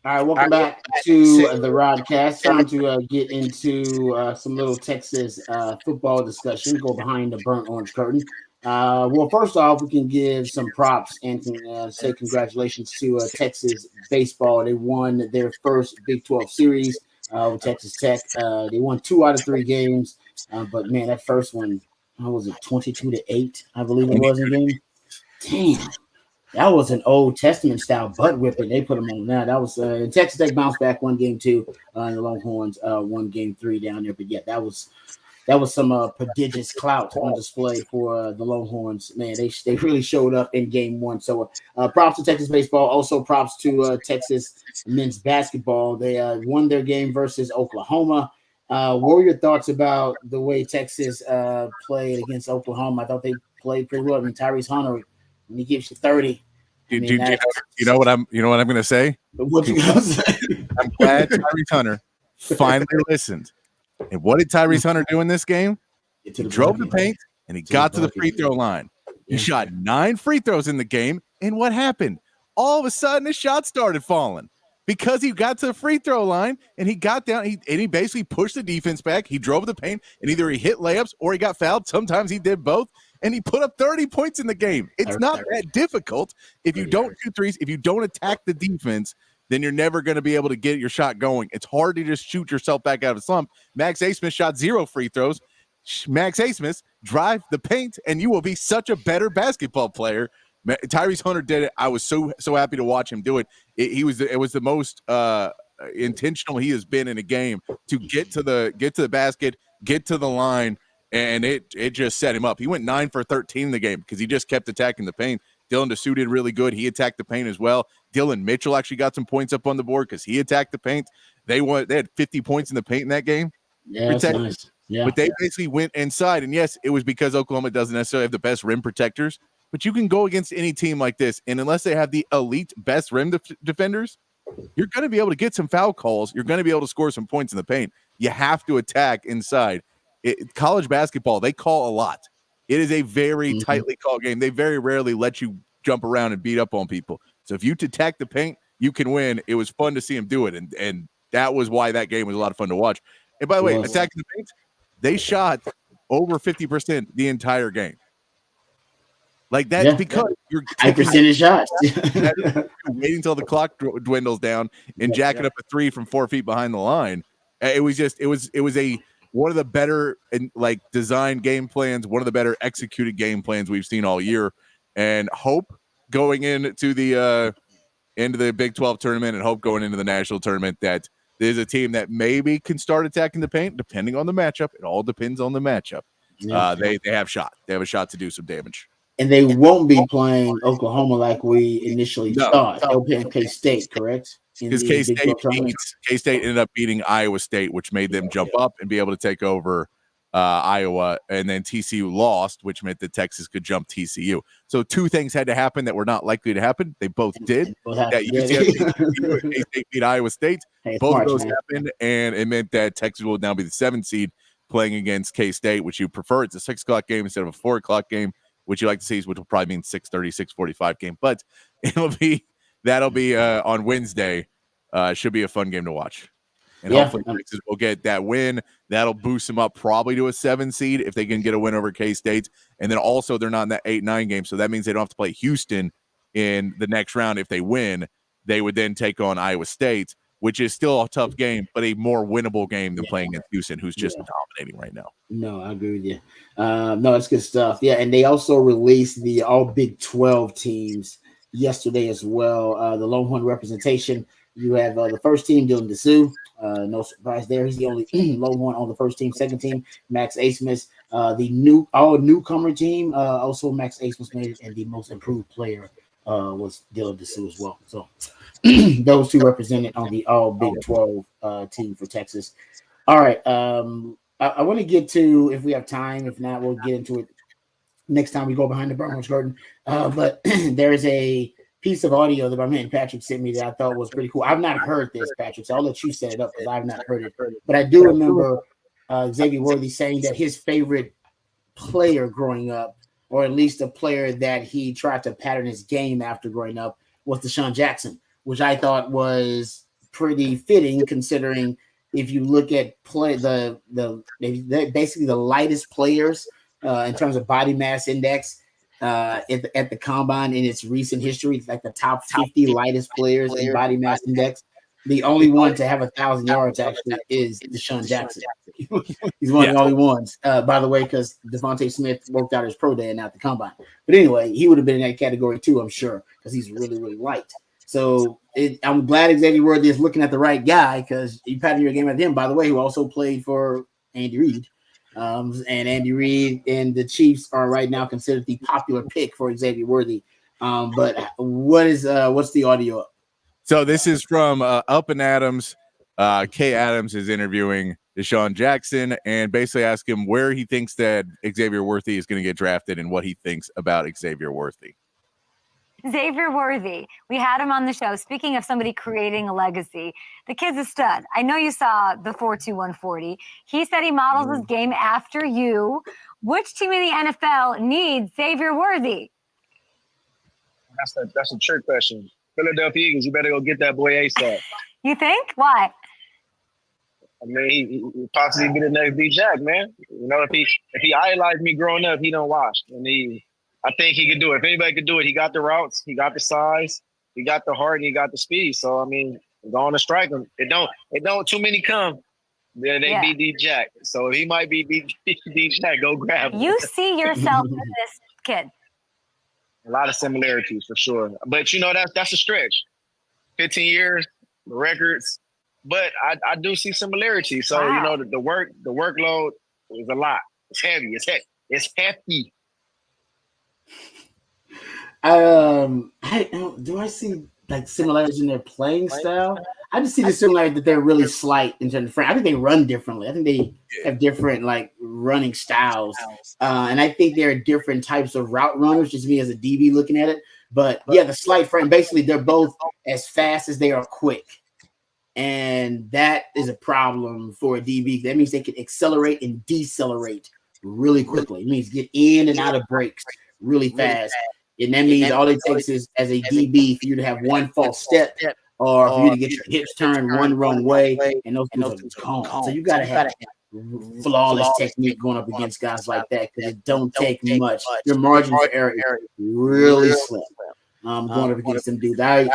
All right, welcome back to the Rodcast. Time to get into some little Texas football discussion. Go behind the burnt orange curtain. Well, first off, we can give some props and say congratulations to Texas baseball. They won their first Big 12 series with Texas Tech. They won 2 out of 3 games, but man, that first one, how was it, 22-8? I believe it was in game. Damn. That was an Old Testament style butt whipping. They put them on that. That was Texas Tech bounced back 1 game 2, and the Longhorns won game 3 down there. But yeah, that was some prodigious clout on display for the Longhorns. Man, they really showed up in game 1. So props to Texas baseball. Also props to Texas men's basketball. They won their game versus Oklahoma. What were your thoughts about the way Texas played against Oklahoma? I thought they played pretty well. I mean, Tyrese Hunter, when he gives you 30. You know what I'm going to say? What you gonna say? I'm glad Tyrese Hunter finally listened. And what did Tyrese Hunter do in this game? He drove the paint and he got to the free throw line. He shot 9 free throws in the game. And what happened? All of a sudden, his shot started falling because he got to the free throw line and he got down. He basically pushed the defense back. He drove the paint and either he hit layups or he got fouled. Sometimes he did both. And he put up 30 points in the game. It's not that difficult. If you don't shoot threes, if you don't attack the defense, then you're never going to be able to get your shot going. It's hard to just shoot yourself back out of a slump. Max Asmith shot 0 free throws. Max Asmith, drive the paint, and you will be such a better basketball player. Tyrese Hunter did it. I was so happy to watch him do it. It was the most intentional he has been in a game to get to the basket, get to the line. And it just set him up. He went 9 for 13 in the game because he just kept attacking the paint. Dylan DeSue did really good. He attacked the paint as well. Dylan Mitchell actually got some points up on the board because he attacked the paint. They had 50 points in the paint in that game. Yeah, that's nice. Yeah. But they basically went inside. And yes, it was because Oklahoma doesn't necessarily have the best rim protectors. But you can go against any team like this. And unless they have the elite best rim defenders, you're going to be able to get some foul calls. You're going to be able to score some points in the paint. You have to attack inside. College basketball, they call a lot. It is a very tightly called game. They very rarely let you jump around and beat up on people. So if you attack the paint, you can win. It was fun to see him do it, and that was why that game was a lot of fun to watch. And by the way, attacking the paint, they shot over 50% the entire game. Like that's because you're high percentage shots. Waiting until the clock dwindles down and jacking up a 3 from 4 feet behind the line. It was one of the better designed game plans, one of the better executed game plans we've seen all year. And hope going into the Big 12 tournament and hope going into the national tournament that there's a team that maybe can start attacking the paint depending on the matchup. It all depends on the matchup. They have shot. They have a shot to do some damage. And they won't be playing Oklahoma like we initially thought. They'll play K-State, correct? Because K-State ended up beating Iowa State, which made them jump up and be able to take over Iowa. And then TCU lost, which meant that Texas could jump TCU. So 2 things had to happen that were not likely to happen. They both did. K-State beat Iowa State. Both of those happened, and it meant that Texas will now be the 7th seed playing against K-State, which you prefer. It's a 6 o'clock game instead of a 4 o'clock game, which you like to see, which will probably mean 6:30, 6:45 game. But that'll be on Wednesday. Should be a fun game to watch. And hopefully Texas will get that win. That'll boost them up probably to a 7 seed if they can get a win over K-State. And then also they're not in that 8-9 game. So that means they don't have to play Houston in the next round. If they win, they would then take on Iowa State, which is still a tough game, but a more winnable game than playing against Houston, who's just dominating right now. No, I agree with you. No, it's good stuff. Yeah, and they also released the all Big 12 teams yesterday as well. The Longhorn representation. You have the first team, Dylan Dessou. No surprise there. He's the only Longhorn on the first team. Second team, Max Asmus. The newcomer team, also Max Asmus made it, and the most improved player was Dylan Dessou as well. So those two represented on the All Big 12 team for Texas. All right. I want to get to, if we have time. If not, we'll get into it next time we go behind the Burns curtain. But there is a piece of audio that my man Patrick sent me that I thought was pretty cool. I've not heard this, Patrick, so I'll let you set it up because I've not heard it. But I do remember Xavier Worthy saying that his favorite player growing up, or at least a player that he tried to pattern his game after growing up, was Deshaun Jackson, which I thought was pretty fitting considering if you look at basically the lightest players in terms of body mass index at the combine in its recent history. It's like the top 50 lightest players in body mass index. The only one to have 1,000 yards actually is Deshaun Jackson. He's one of the only ones, by the way, because Devontae Smith worked out his pro day and not the combine. But anyway, he would have been in that category too, I'm sure, because he's really, really light. So I'm glad Xavier Worthy is looking at the right guy because you patterned your game at him, by the way, who also played for Andy Reid. And Andy Reid and the Chiefs are right now considered the popular pick for Xavier Worthy. But what's the audio? So this is from Up and Adams. Kay Adams is interviewing Deshaun Jackson and basically ask him where he thinks that Xavier Worthy is going to get drafted and what he thinks about Xavier Worthy. Xavier Worthy, we had him on the show. Speaking of somebody creating a legacy, the kid's a stud. I know you saw the 4.2140. He said he models his game after you. Which team in the NFL needs Xavier Worthy? That's a trick question. Philadelphia Eagles, you better go get that boy ASAP. You think? Why? I mean, he possibly be the next D-Jack, man. You know, if he idolized me growing up, he don't watch. And I think he could do it. If anybody could do it, he got the routes, he got the size, he got the heart, and he got the speed. So I mean, go on to strike him. It don't too many come. Then they beat D-Jack. So he might be D-Jack. Go grab him. You see yourself in this kid. A lot of similarities for sure. But you know, that's a stretch. 15 years, the records. But I do see similarities. So you know, the workload is a lot. It's heavy. It's hefty. Do I see like similarities in their playing style? I just see the similarity that they're really slight in terms of frame. I think they run differently. I think they have different like running styles, and I think there are different types of route runners. Just me as a DB looking at it, but yeah, the slight frame. Basically, they're both as fast as they are quick, and that is a problem for a DB. That means they can accelerate and decelerate really quickly. It means get in and out of breaks really fast. And that means all it takes is, as a DB, for you to have one false step or for you to get your hips turned one wrong way, and those are gone. So you got to have flawless technique going up against guys like that because it don't take much. Your margin for error is really slim. Going up against them dudes. I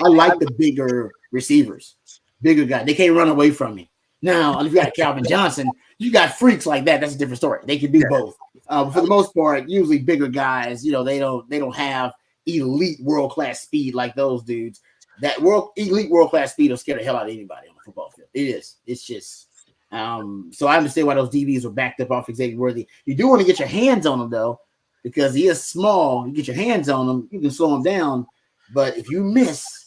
like the bigger receivers, bigger guys. They can't run away from me. Now, if you got Calvin Johnson, you got freaks like that. That's a different story. They can do both. For the most part, usually bigger guys, you know, they don't have elite world-class speed like those dudes. That elite world-class speed will scare the hell out of anybody on the football field. It is. It's just so I understand why those DBs were backed up off Xavier Worthy. You do want to get your hands on him though, because he is small. You get your hands on him, you can slow him down. But if you miss,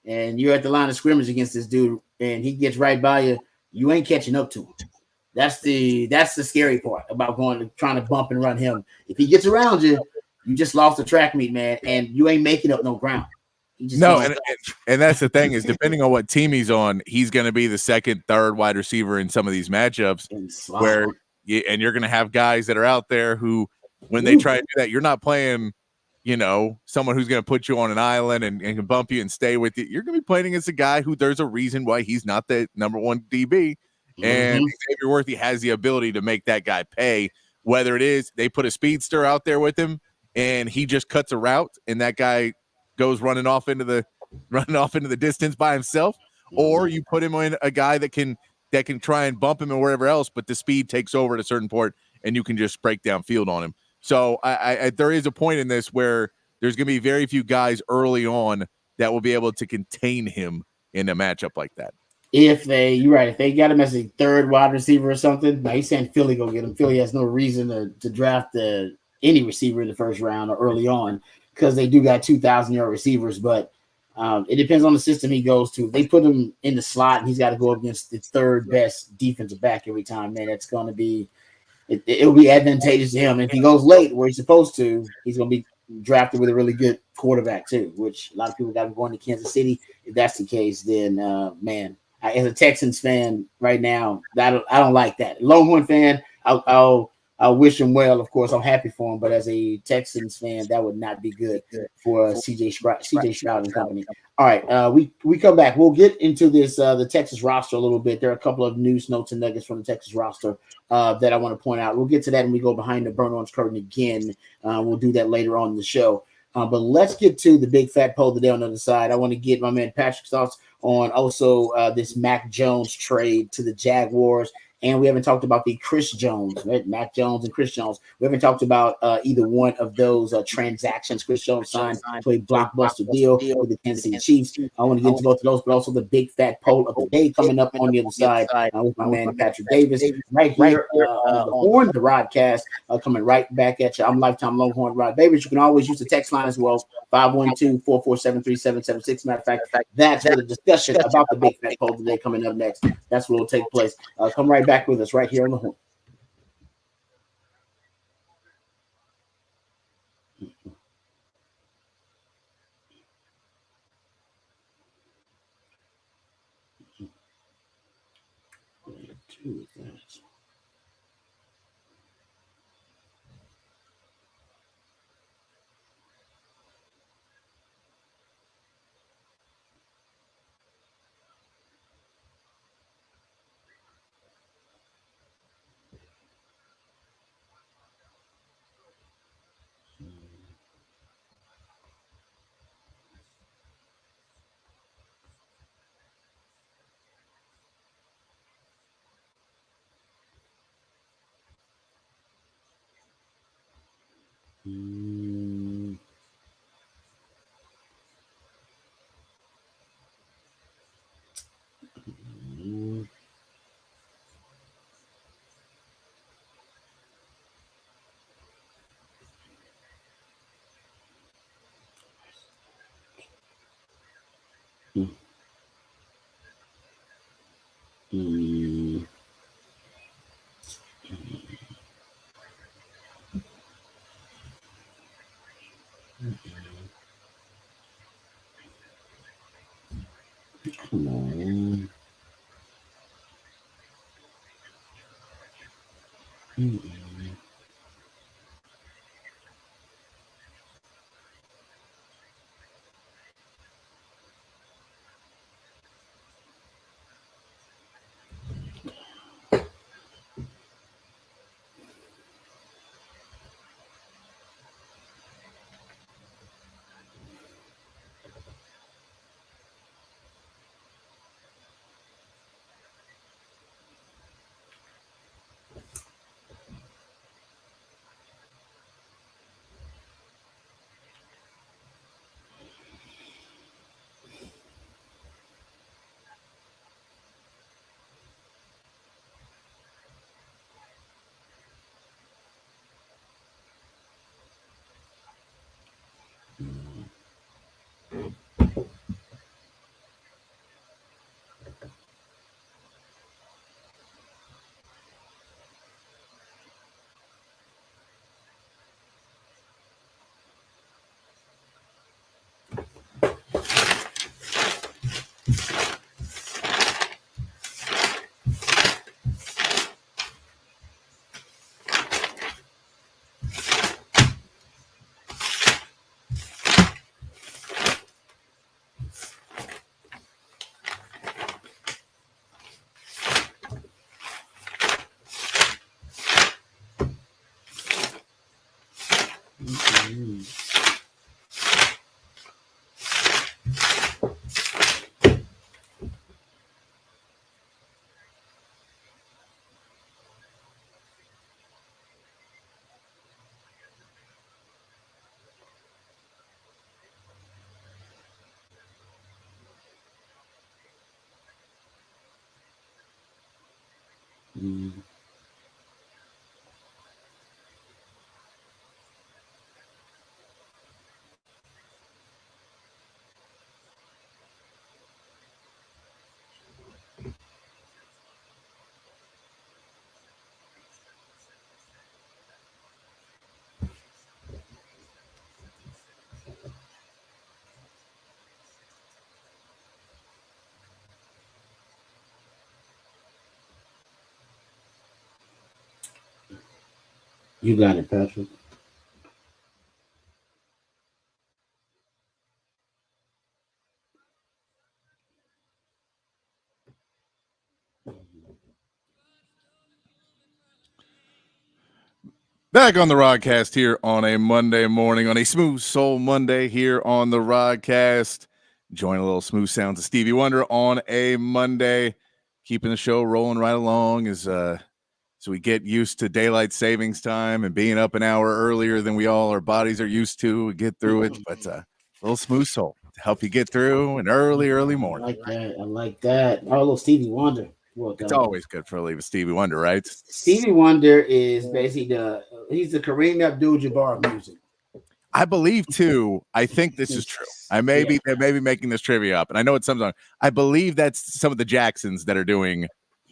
and you're at the line of scrimmage against this dude and he gets right by you, you ain't catching up to him. That's the scary part about trying to bump and run him. If he gets around you, you just lost the track meet, man, and you ain't making up no ground. And that's the thing is, depending on what team he's on, he's going to be the second, third wide receiver in some of these matchups and you're going to have guys that are out there who, when they try to do that, you're not playing, you know, someone who's going to put you on an island and can bump you and stay with you. You're going to be playing against a guy who there's a reason why he's not the number one DB. And Xavier Worthy has the ability to make that guy pay, whether it is they put a speedster out there with him and he just cuts a route and that guy goes running off into the distance by himself, or you put him in a guy that can try and bump him or wherever else, but the speed takes over at a certain point and you can just break down field on him. So I there is a point in this where there's going to be very few guys early on that will be able to contain him in a matchup like that. You're right. If they got him as a third wide receiver or something, now he's saying Philly go get him. Philly has no reason to draft any receiver in the first round or early on because they do got 2,000-yard receivers. But it depends on the system he goes to. If they put him in the slot and he's got to go up against the third best defensive back every time, man, it's going to be it'll be advantageous to him. If he goes late where he's supposed to, he's going to be drafted with a really good quarterback too, which a lot of people got him going to Kansas City. If that's the case, then man, as a Texans fan right now, I don't like that. Longhorn fan, I'll wish him well. Of course, I'm happy for him, but as a Texans fan, that would not be good for CJ Stroud and company. All right, we come back. We'll get into this the Texas roster a little bit. There are a couple of news notes and nuggets from the Texas roster that I want to point out. We'll get to that when we go behind the burnt orange curtain again. We'll do that later on in the show. But let's get to the big fat poll today on the other side. I want to get my man Patrick's thoughts on also this Mac Jones trade to the Jaguars. And we haven't talked about the Chris Jones, right? Mac Jones and Chris Jones. We haven't talked about either one of those transactions. Chris Jones signed to a blockbuster deal with the Kansas City Chiefs. I want to get into both of those, but also the big fat poll of the day coming up on the other side with my man Patrick Davis right here on the Horn, the Rodcast, coming right back at you. I'm Lifetime Longhorn Rod Davis. You can always use the text line as well, 512-447-3776. Matter of fact, that's where the discussion about the big fat poll today coming up next. That's where will take place. Come right back with us right here on the Horn. Come on. You got it, Patrick. Back on the Rodcast here on a Monday morning, on a Smooth Soul Monday here on the Rodcast. Enjoying a little smooth sounds of Stevie Wonder on a Monday, keeping the show rolling right along as we get used to daylight savings time and being up an hour earlier than our bodies are used to. We get through it, but a little smooth soul to help you get through an early morning. I like that. Oh, a little Stevie Wonder. Well, it's always good for a little Stevie Wonder, right? Stevie Wonder is basically he's the Kareem Abdul-Jabbar of music. I believe too. I think this is true. They may be making this trivia up, and I know it's some song. I believe that's some of the Jacksons that are doing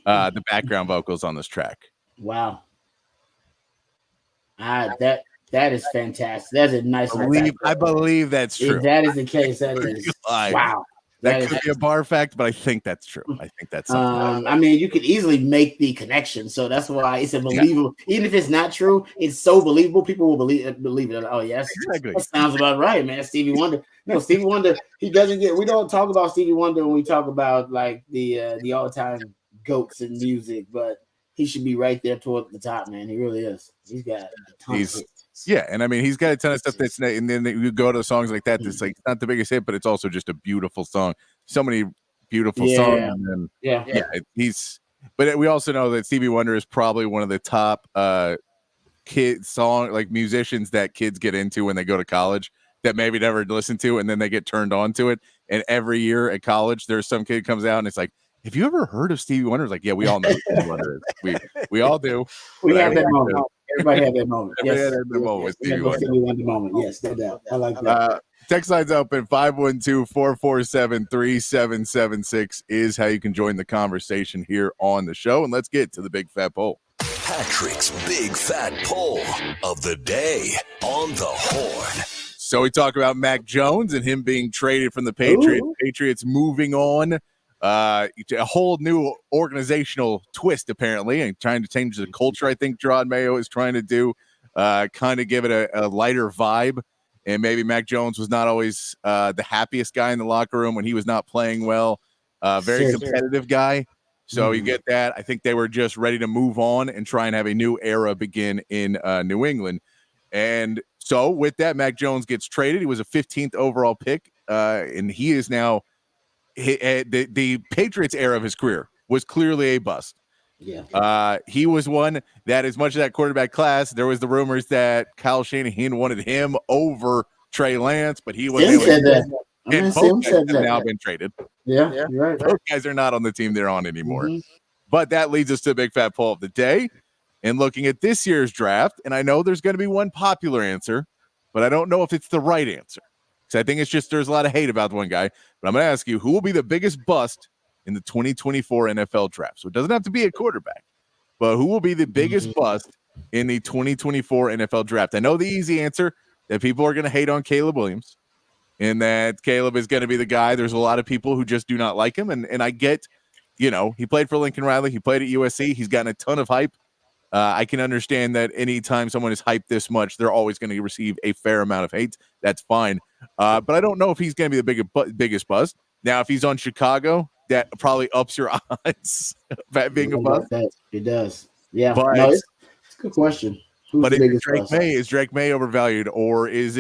the background vocals on this track. Wow. That is fantastic. That's a nice. I believe that's true. If that is the case, that is wow. That could be a bar fact, but I think that's true. I think that's something. I mean, you could easily make the connection, so that's why it's a believable. Yeah. Even if it's not true, it's so believable. People will believe it. Oh yes, exactly. That sounds about right, man. Stevie Wonder. No, Stevie Wonder. He doesn't get. We don't talk about Stevie Wonder when we talk about like the all-time goats in music, but he should be right there toward the top, man. He really is. He's got a ton of hits. Yeah, and I mean, he's got a ton of stuff that's, and then you go to songs like that. That's like not the biggest hit, but it's also just a beautiful song. So many beautiful songs. And but we also know that Stevie Wonder is probably one of the top musicians that kids get into when they go to college that maybe never listen to, and then they get turned on to it. And every year at college, there's some kid comes out and it's like, have you ever heard of Stevie Wonder? It's like, yeah, we all know who Stevie Wonder is. We all do. We have that moment. Everybody had that moment. Yes. Stevie Wonder moment. Yes, no doubt. I like that. Text line's open. 512-447-3776 is how you can join the conversation here on the show. And let's get to the big fat poll. Patrick's big fat poll of the day on the Horn. So we talk about Mac Jones and him being traded from the Patriots. Ooh. Patriots moving on. A whole new organizational twist, apparently, and trying to change the culture. I think Gerard Mayo is trying to do, kind of give it a lighter vibe. And maybe Mac Jones was not always the happiest guy in the locker room when he was not playing well. Very competitive guy. So you get that. I think they were just ready to move on and try and have a new era begin in New England. And so with that, Mac Jones gets traded. He was a 15th overall pick, and he is now the Patriots era of his career was clearly a bust. Yeah. He was one that, as much as that quarterback class, there was the rumors that Kyle Shanahan wanted him over Trey Lance, but he wasn't. And both guys have now been traded. Yeah, you're right. Both guys are not on the team they're on anymore. Mm-hmm. But that leads us to the big fat poll of the day. And looking at this year's draft, and I know there's going to be one popular answer, but I don't know if it's the right answer. So I think it's just there's a lot of hate about one guy. But I'm going to ask you, who will be the biggest bust in the 2024 NFL draft? So it doesn't have to be a quarterback, but who will be the biggest bust in the 2024 NFL draft? I know the easy answer that people are going to hate on Caleb Williams, and that Caleb is going to be the guy. There's a lot of people who just do not like him. And I get, he played for Lincoln Riley. He played at USC. He's gotten a ton of hype. I can understand that anytime someone is hyped this much, they're always going to receive a fair amount of hate. That's fine. But I don't know if he's going to be the biggest buzz. Now, if he's on Chicago, that probably ups your odds of being a buzz. It does. Yeah. But it's a good question. But is Drake May overvalued, or is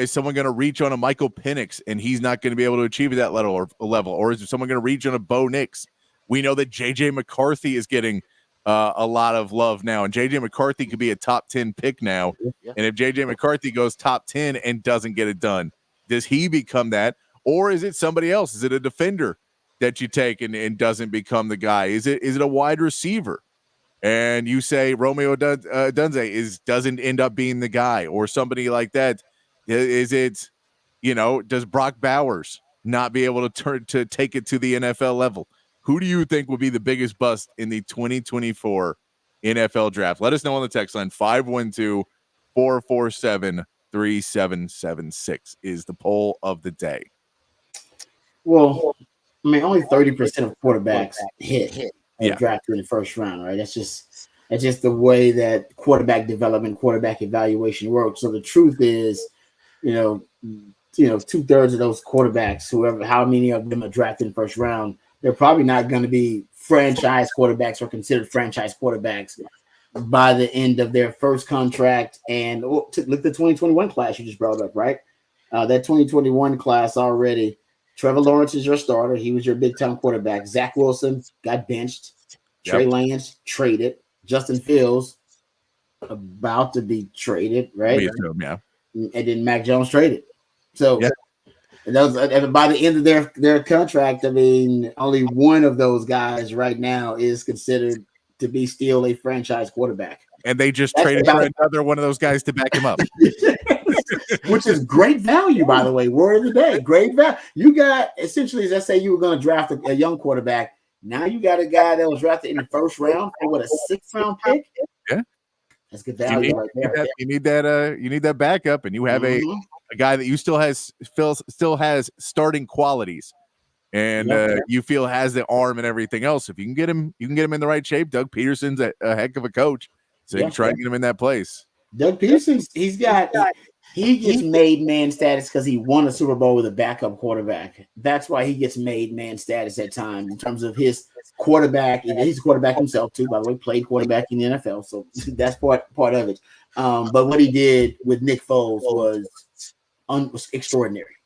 someone going to reach on a Michael Penix and he's not going to be able to achieve that level, or is someone going to reach on a Bo Nix? We know that JJ McCarthy is getting a lot of love now, and JJ McCarthy could be a top 10 pick now. Yeah. And if JJ McCarthy goes top 10 and doesn't get it done, does he become that, or is it somebody else? Is it a defender that you take and doesn't become the guy? Is it a wide receiver and you say Romeo Dunze doesn't end up being the guy, or somebody like that, is it, does Brock Bowers not be able to take it to the NFL level? Who do you think would be the biggest bust in the 2024 NFL draft? Let us know on the text line. 512-447-3776 is the poll of the day. Well, I mean, only 30% of quarterbacks hit drafted in the first round, right? That's just the way that quarterback development, quarterback evaluation works. So the truth is, 2/3 of those quarterbacks, how many of them are drafted in the first round, they're probably not going to be franchise quarterbacks or considered franchise quarterbacks by the end of their first contract. And look at the 2021 class you just brought up, right? That 2021 class already. Trevor Lawrence is your starter. He was your big-time quarterback. Zach Wilson got benched. Trey Lance traded. Justin Fields about to be traded, right? We assume, yeah. And then Mac Jones traded. So those, by the end of their contract, I mean, only one of those guys right now is considered to be still a franchise quarterback. And they just traded for another one of those guys to back him up. Which is great value, by the way. Word of the day. Great value. You got, essentially, let's say you were going to draft a young quarterback. Now you got a guy that was drafted in the first round for a 6th-round pick. Yeah. That's good value right there. You need that backup, and you have a guy that you still has starting qualities, and you feel has the arm and everything else. If you can get him in the right shape. Doug Peterson's a heck of a coach, so you can try and get him in that place. Doug Peterson, he gets made man status because he won a Super Bowl with a backup quarterback. That's why he gets made man status at times in terms of his quarterback. He's a quarterback himself too, by the way, played quarterback in the NFL. So that's part of it. But what he did with Nick Foles was extraordinary.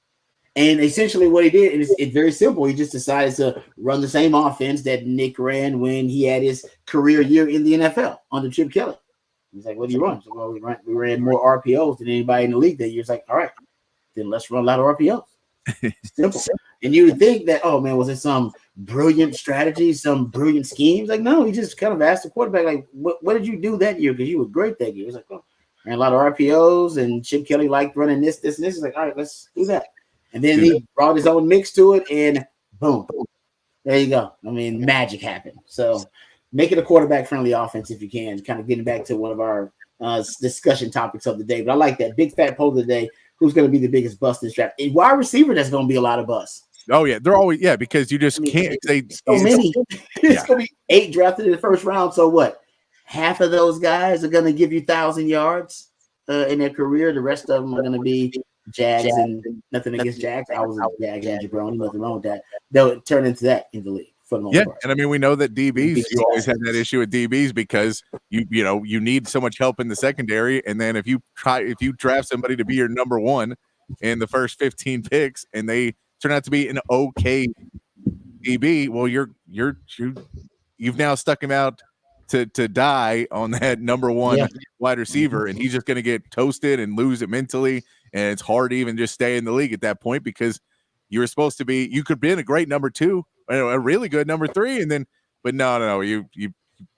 And essentially what he did, and it's very simple. He just decided to run the same offense that Nick ran when he had his career year in the NFL under Chip Kelly. He's like, what do you run? So, well, we ran more RPOs than anybody in the league that year. It's like, all right, then let's run a lot of RPOs. Simple. And you would think that, oh man, was it some brilliant strategy, some brilliant schemes? Like, no, he just kind of asked the quarterback, like, what did you do that year? Because you were great that year. He's like, oh, ran a lot of RPOs, and Chip Kelly liked running this, and this. He's like, all right, let's do that. And then he brought his own mix to it, and boom, there you go. I mean, magic happened. So make it a quarterback-friendly offense if you can. Kind of getting back to one of our discussion topics of the day. But I like that. Big fat poll of the day. Who's going to be the biggest bust in this draft? A wide receiver, that's going to be a lot of busts. Oh, yeah. They're always, because you just can't say so many. It's going to be 8 drafted in the first round. So what? Half of those guys are going to give you 1,000 yards in their career. The rest of them are going to be Jags, and nothing against Jags. I was a Jags and Jabroni. Nothing wrong with that. They'll turn into that in the league. And I mean, we know that DBs, you always had that issue with DBs because you need so much help in the secondary, and then if you draft somebody to be your number one in the first 15 picks and they turn out to be an okay DB, well, you've now stuck him out to die on that number one wide receiver, and he's just going to get toasted and lose it mentally, and it's hard to even just stay in the league at that point because you could have been a great number 2. A really good number 3, but no, you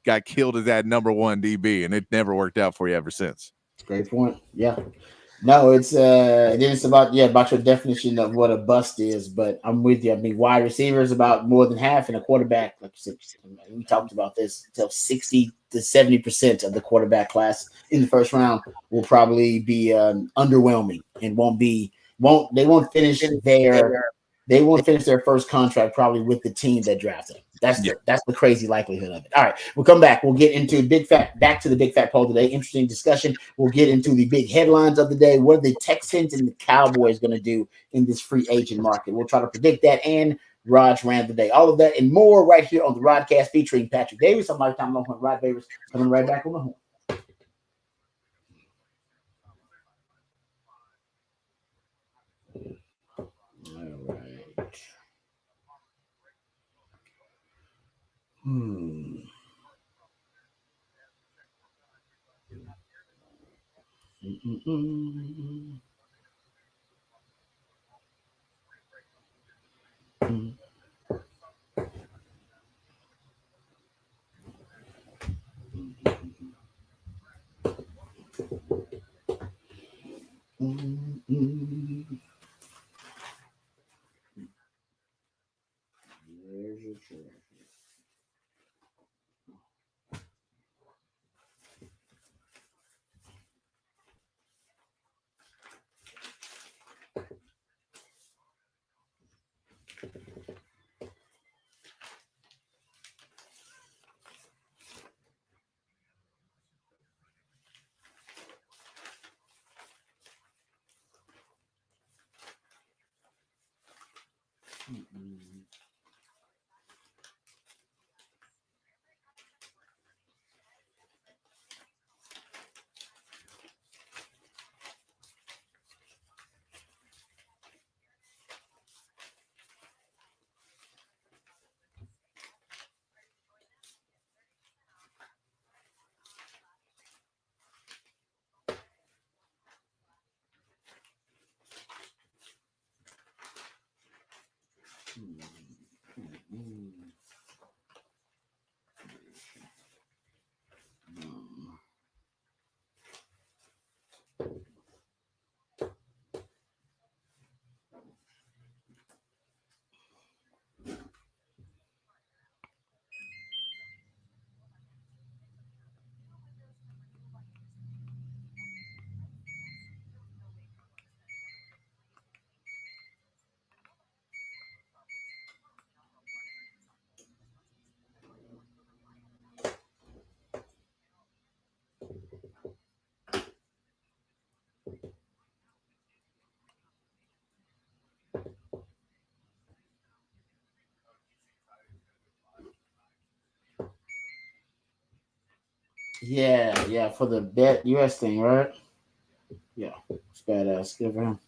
got killed as that number 1 DB, and it never worked out for you ever since. Great point. Yeah, no, it's about your definition of what a bust is. But I'm with you. I mean, wide receiver is about more than half, and a quarterback, like you said, we talked about this. So 60 to 70% of the quarterback class in the first round will probably be underwhelming and won't finish They won't finish their first contract probably with the team that drafted them. That's the crazy likelihood of it. All right, we'll come back. We'll get into back to the big fat poll today. Interesting discussion. We'll get into the big headlines of the day. What are the Texans and the Cowboys going to do in this free agent market? We'll try to predict that and Rod's rant of the day. All of that and more right here on the Rodcast featuring Patrick Davis. I'm Lifetime Longhorn Rod Davis coming right back on the horn. All right. There's your treasure. Yeah, for the bet US thing, right? Yeah, it's badass. Give him.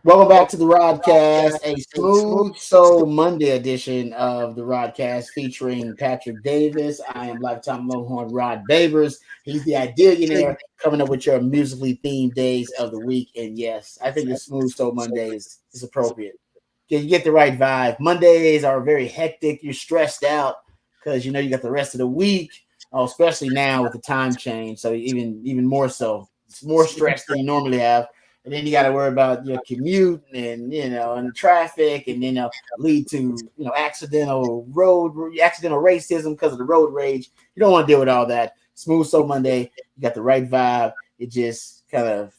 Welcome back to the Rodcast, a Smooth Soul Monday edition of the Rodcast featuring Patrick Davis. I am lifetime Longhorn Rod Babers. He's the Idealionaire coming up with your musically themed days of the week. And yes, I think the Smooth Soul Monday is appropriate. You get the right vibe. Mondays are very hectic. You're stressed out because you got the rest of the week, especially now with the time change. So even more so, it's more stress than you normally have. And then you got to worry about your commute and and traffic, and then lead to accidental racism because of the road rage. You don't want to deal with all that. Smooth Soul Monday, you got the right vibe. It just kind of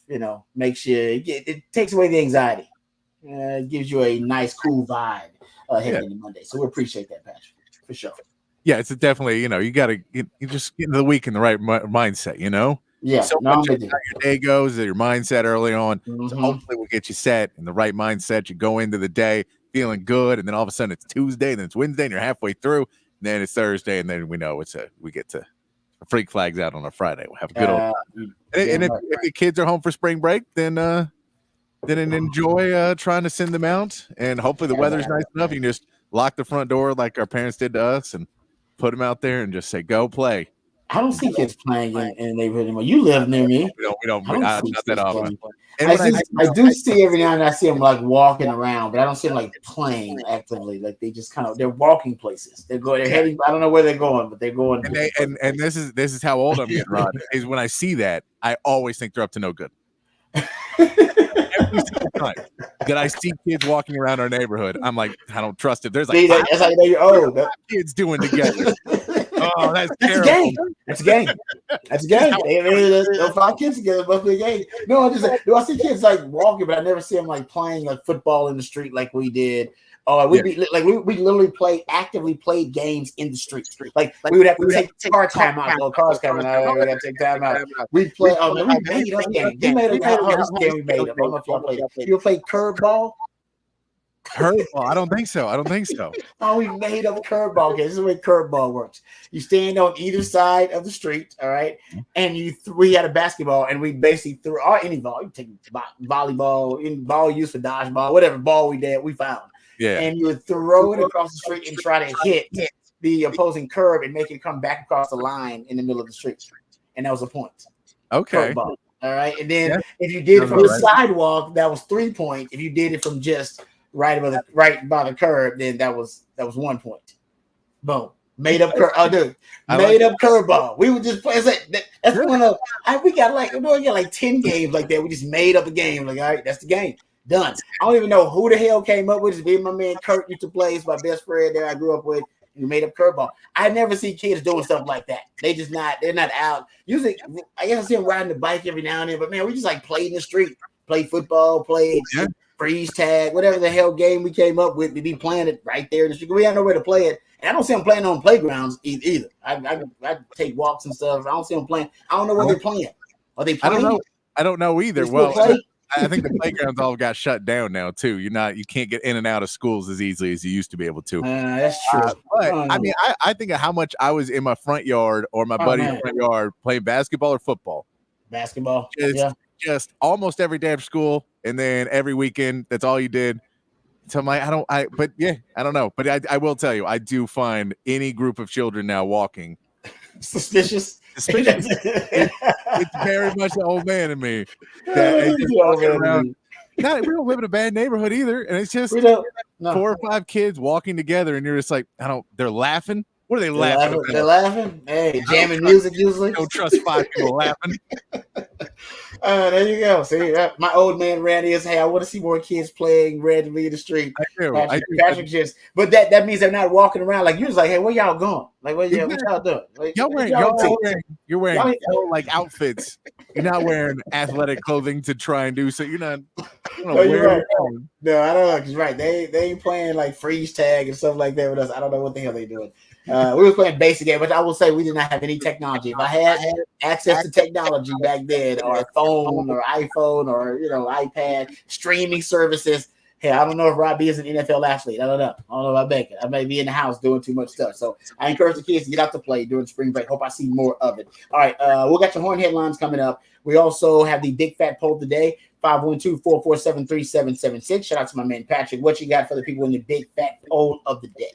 makes you. It takes away the anxiety. It gives you a nice, cool vibe heading into Monday. So we appreciate that, Patrick, for sure. Yeah, it's definitely you got to you just get into the week in the right mindset. Yeah, so much of how your day goes, your mindset early on. Mm-hmm. So hopefully we'll get you set in the right mindset. You go into the day feeling good, and then all of a sudden it's Tuesday, and then it's Wednesday, and you're halfway through, and then it's Thursday, and then we know we get to freak flags out on a Friday. We'll have a good old time. And if the kids are home for spring break, then enjoy trying to send them out, and hopefully the weather's nice enough. You can just lock the front door like our parents did to us, and put them out there and just say, "Go play." I don't see kids playing in the neighborhood anymore. You live near me. We don't not that often. I do see every now and then I see them like walking around, but I don't see them like playing actively. Like they just they're walking places. They're heading. I don't know where they're going, but they're going. And this is how old I'm getting, Rod. Is when I see that, I always think they're up to no good. Every single time that I see kids walking around our neighborhood, I'm like, I don't trust it. There's like that's how you know you're old. Kids doing together. Oh, that's terrible. That's a game. That's a game. Those 5 kids together must be a game. No, I see kids like walking, but I never see them like playing like football in the street like we did. We literally actively played games in the street. Like we would have to take car time out. No cars coming out. We got to take time out. We play. Oh man, we made up games. We made up this game. We made up. I don't know if y'all played. You play curveball? Curveball? I don't think so. Oh, we made up curveball games. This is the way curveball works. You stand on either side of the street, all right, and we had a basketball, and we basically threw any ball. You take volleyball, any ball used for dodgeball, whatever ball we found. Yeah. And you would throw it across the street and try to hit the opposing curve and make it come back across the line in the middle of the street. And that was a point. Okay. Curveball. All right. And then if you did it from the sidewalk, that was 3 points. If you did it from just right by the curb, then that was 1 point. Boom. Made up curveball. We would just play. That's one of we got like 10 games like that. We just made up a game. Like, all right, that's the game. Done. I don't even know who the hell came up with it. Me and my man Kurt used to play. It's my best friend there I grew up with. We made up curveball. I never see kids doing stuff like that. They're not out. Usually, I guess I see them riding the bike every now and then. But man, we just like play in the street, play football, play freeze tag, whatever the hell game we came up with. We be playing it right there in the street. We had nowhere to play it. And I don't see them playing on playgrounds either. I take walks and stuff. I don't see them playing. I don't know what they're playing. Are they playing? I don't know either. Well, I think the playgrounds all got shut down now too. You can't get in and out of schools as easily as you used to be able to. That's true. But I mean, I think of how much I was in my front yard or my buddy's front yard playing basketball or football. Basketball. Just almost every day after school, and then every weekend. That's all you did. So I'm like, I don't know. But I will tell you, I do find any group of children now walking suspicious. It's very much the old man in me. That we don't live in a bad neighborhood either, and it's just 4 or 5 kids walking together, and you're just like, they're laughing. What are they laughing about? They're laughing. Hey, jamming music usually. Don't trust 5 people laughing. There you go. See, my old man Randy is, hey, I want to see more kids playing randomly in the street. I do. Patrick just, but that means they're not walking around like you was like, hey, where y'all going? Like, what y'all doing? Like, you're wearing like outfits. You're not wearing athletic clothing to try and do so. You're not. You're right. No, I don't know. Cause right, they ain't playing like freeze tag and stuff like that with us. I don't know what the hell they doing. We were playing basic game, but I will say we did not have any technology. If I had access to technology back then, or a phone, or iPhone, or iPad, streaming services, hey, I don't know if Robbie is an NFL athlete. I don't know about Becca. I may be in the house doing too much stuff. So I encourage the kids to get out to play during spring break. Hope I see more of it. All right, we got your horn headlines coming up. We also have the big fat poll today. 512-447-3776. Shout out to my man Patrick. What you got for the people in the big fat poll of the day?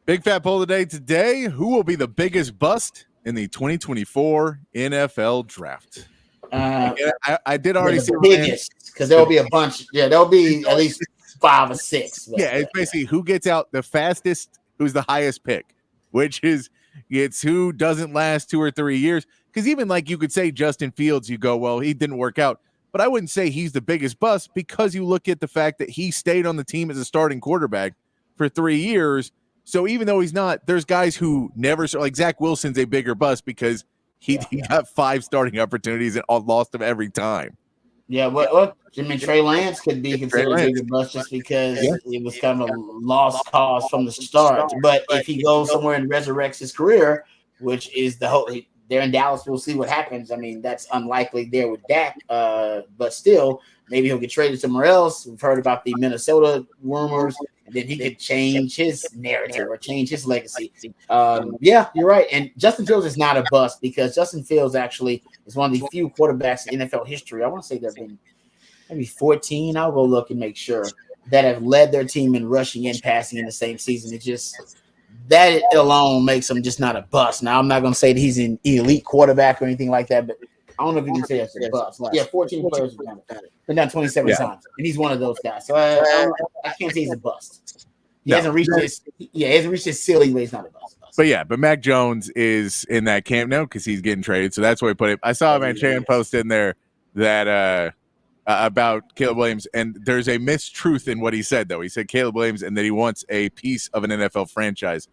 Big fat poll of the day today. Who will be the biggest bust in the 2024 NFL draft? I did already say the biggest, because there will be a bunch. Yeah, there'll be at least 5 or 6. Yeah, it's basically who gets out the fastest, who's the highest pick, which is it's who doesn't last 2 or 3 years. Because even like you could say Justin Fields, you go, well, he didn't work out. But I wouldn't say he's the biggest bust because you look at the fact that he stayed on the team as a starting quarterback for 3 years. So even though he's not, there's guys who never, like Zach Wilson's a bigger bust because he got 5 starting opportunities and lost them every time. Yeah, well, I mean, Trey Lance could be considered a bigger bust just because it was kind of a lost cause from the start. But if he goes somewhere and resurrects his career, which is the whole, they're in Dallas, we'll see what happens. I mean, that's unlikely there with Dak, but still, maybe he'll get traded somewhere else. We've heard about the Minnesota rumors, and then he could change his narrative or change his legacy. Yeah, you're right. And Justin Fields is not a bust because Justin Fields actually is one of the few quarterbacks in NFL history. I want to say there have been maybe 14. I'll go look and make sure that have led their team in rushing and passing in the same season. It just that alone makes him just not a bust. Now, I'm not going to say that he's an elite quarterback or anything like that, but I don't know if you can say that's a bust. Yeah, 14 players have done it. Been done 27 times, and he's one of those guys. So I can't say he's a bust. He hasn't reached his ceiling, but he's not a bust. But Mac Jones is in that camp now because he's getting traded. So that's why I put it. I saw Van Chan post in there that about Caleb Williams, and there's a mistruth in what he said, though. He said Caleb Williams and that he wants a piece of an NFL franchise.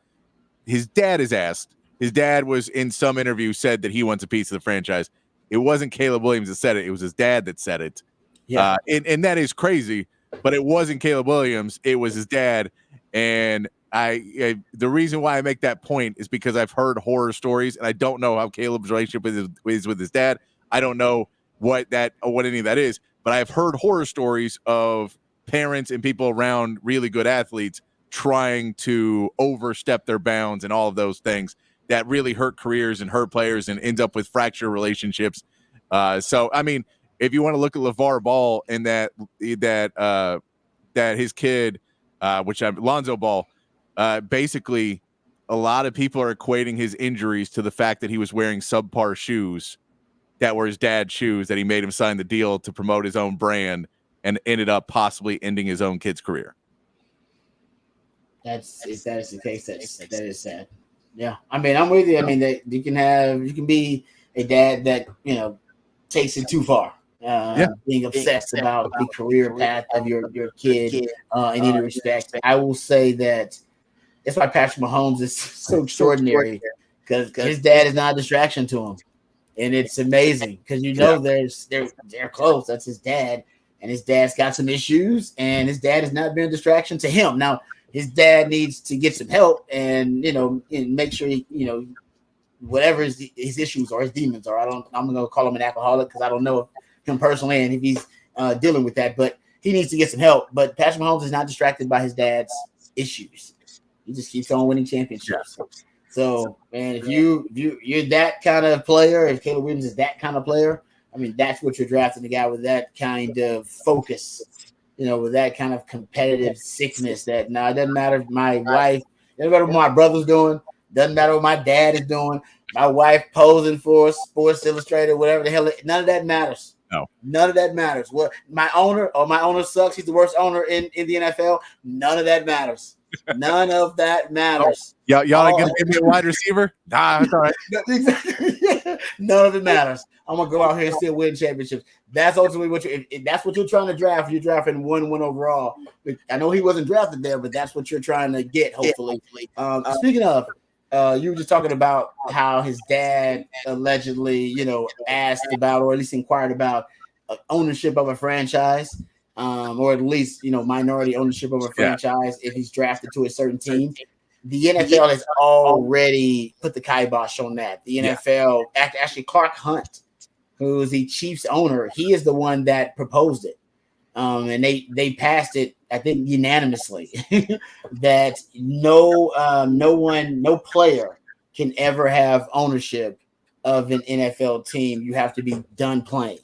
His dad is asked. His dad was in some interview said that he wants a piece of the franchise. It wasn't Caleb Williams that said it. It was his dad that said it. Yeah. And that is crazy, but it wasn't Caleb Williams. It was his dad. And the reason why I make that point is because I've heard horror stories, and I don't know how Caleb's relationship is with his dad. I don't know what any of that is, but I've heard horror stories of parents and people around really good athletes trying to overstep their bounds and all of those things that really hurt careers and hurt players and ends up with fractured relationships. So, I mean, if you want to look at LeVar Ball and that his kid, Lonzo Ball, basically a lot of people are equating his injuries to the fact that he was wearing subpar shoes that were his dad's shoes, that he made him sign the deal to promote his own brand and ended up possibly ending his own kid's career. If that is the case, that is sad. Yeah. I mean, I'm with you. I mean, that you can be a dad that, takes it too far. Being obsessed about the career path of your kid in any respect. I will say that that's why Patrick Mahomes is so extraordinary, because his dad is not a distraction to him. And it's amazing because they're close. That's his dad, and his dad's got some issues, and his dad has not been a distraction to him. Now, his dad needs to get some help and and make sure whatever his issues or his demons are. I'm gonna call him an alcoholic because I don't know him personally and if he's dealing with that, but he needs to get some help. But Patrick Mahomes is not distracted by his dad's issues. He just keeps on winning championships. So, man, if you're that kind of player, if Caleb Williams is that kind of player, I mean, that's what you're drafting, the guy with that kind of focus, with that kind of competitive sickness that, it doesn't matter if my wife, doesn't matter what my brother's doing, doesn't matter what my dad is doing, my wife posing for Sports Illustrated, whatever the hell, none of that matters. No. None of that matters. What my owner sucks, he's the worst owner in the NFL, none of that matters. None of that matters. Y'all are gonna give me a wide receiver? Nah, it's all right. None of it matters. I'm gonna go out here and still win championships. That's ultimately what if that's what you're trying to draft. You're drafting 1-1 overall. I know he wasn't drafted there, but that's what you're trying to get. Hopefully. Speaking of, you were just talking about how his dad allegedly, asked about or at least inquired about ownership of a franchise. Or at least, minority ownership of a franchise if he's drafted to a certain team. The NFL has already put the kibosh on that. The NFL, actually Clark Hunt, who is the Chiefs owner, he is the one that proposed it. And they passed it, I think, unanimously that no player can ever have ownership of an NFL team. You have to be done playing.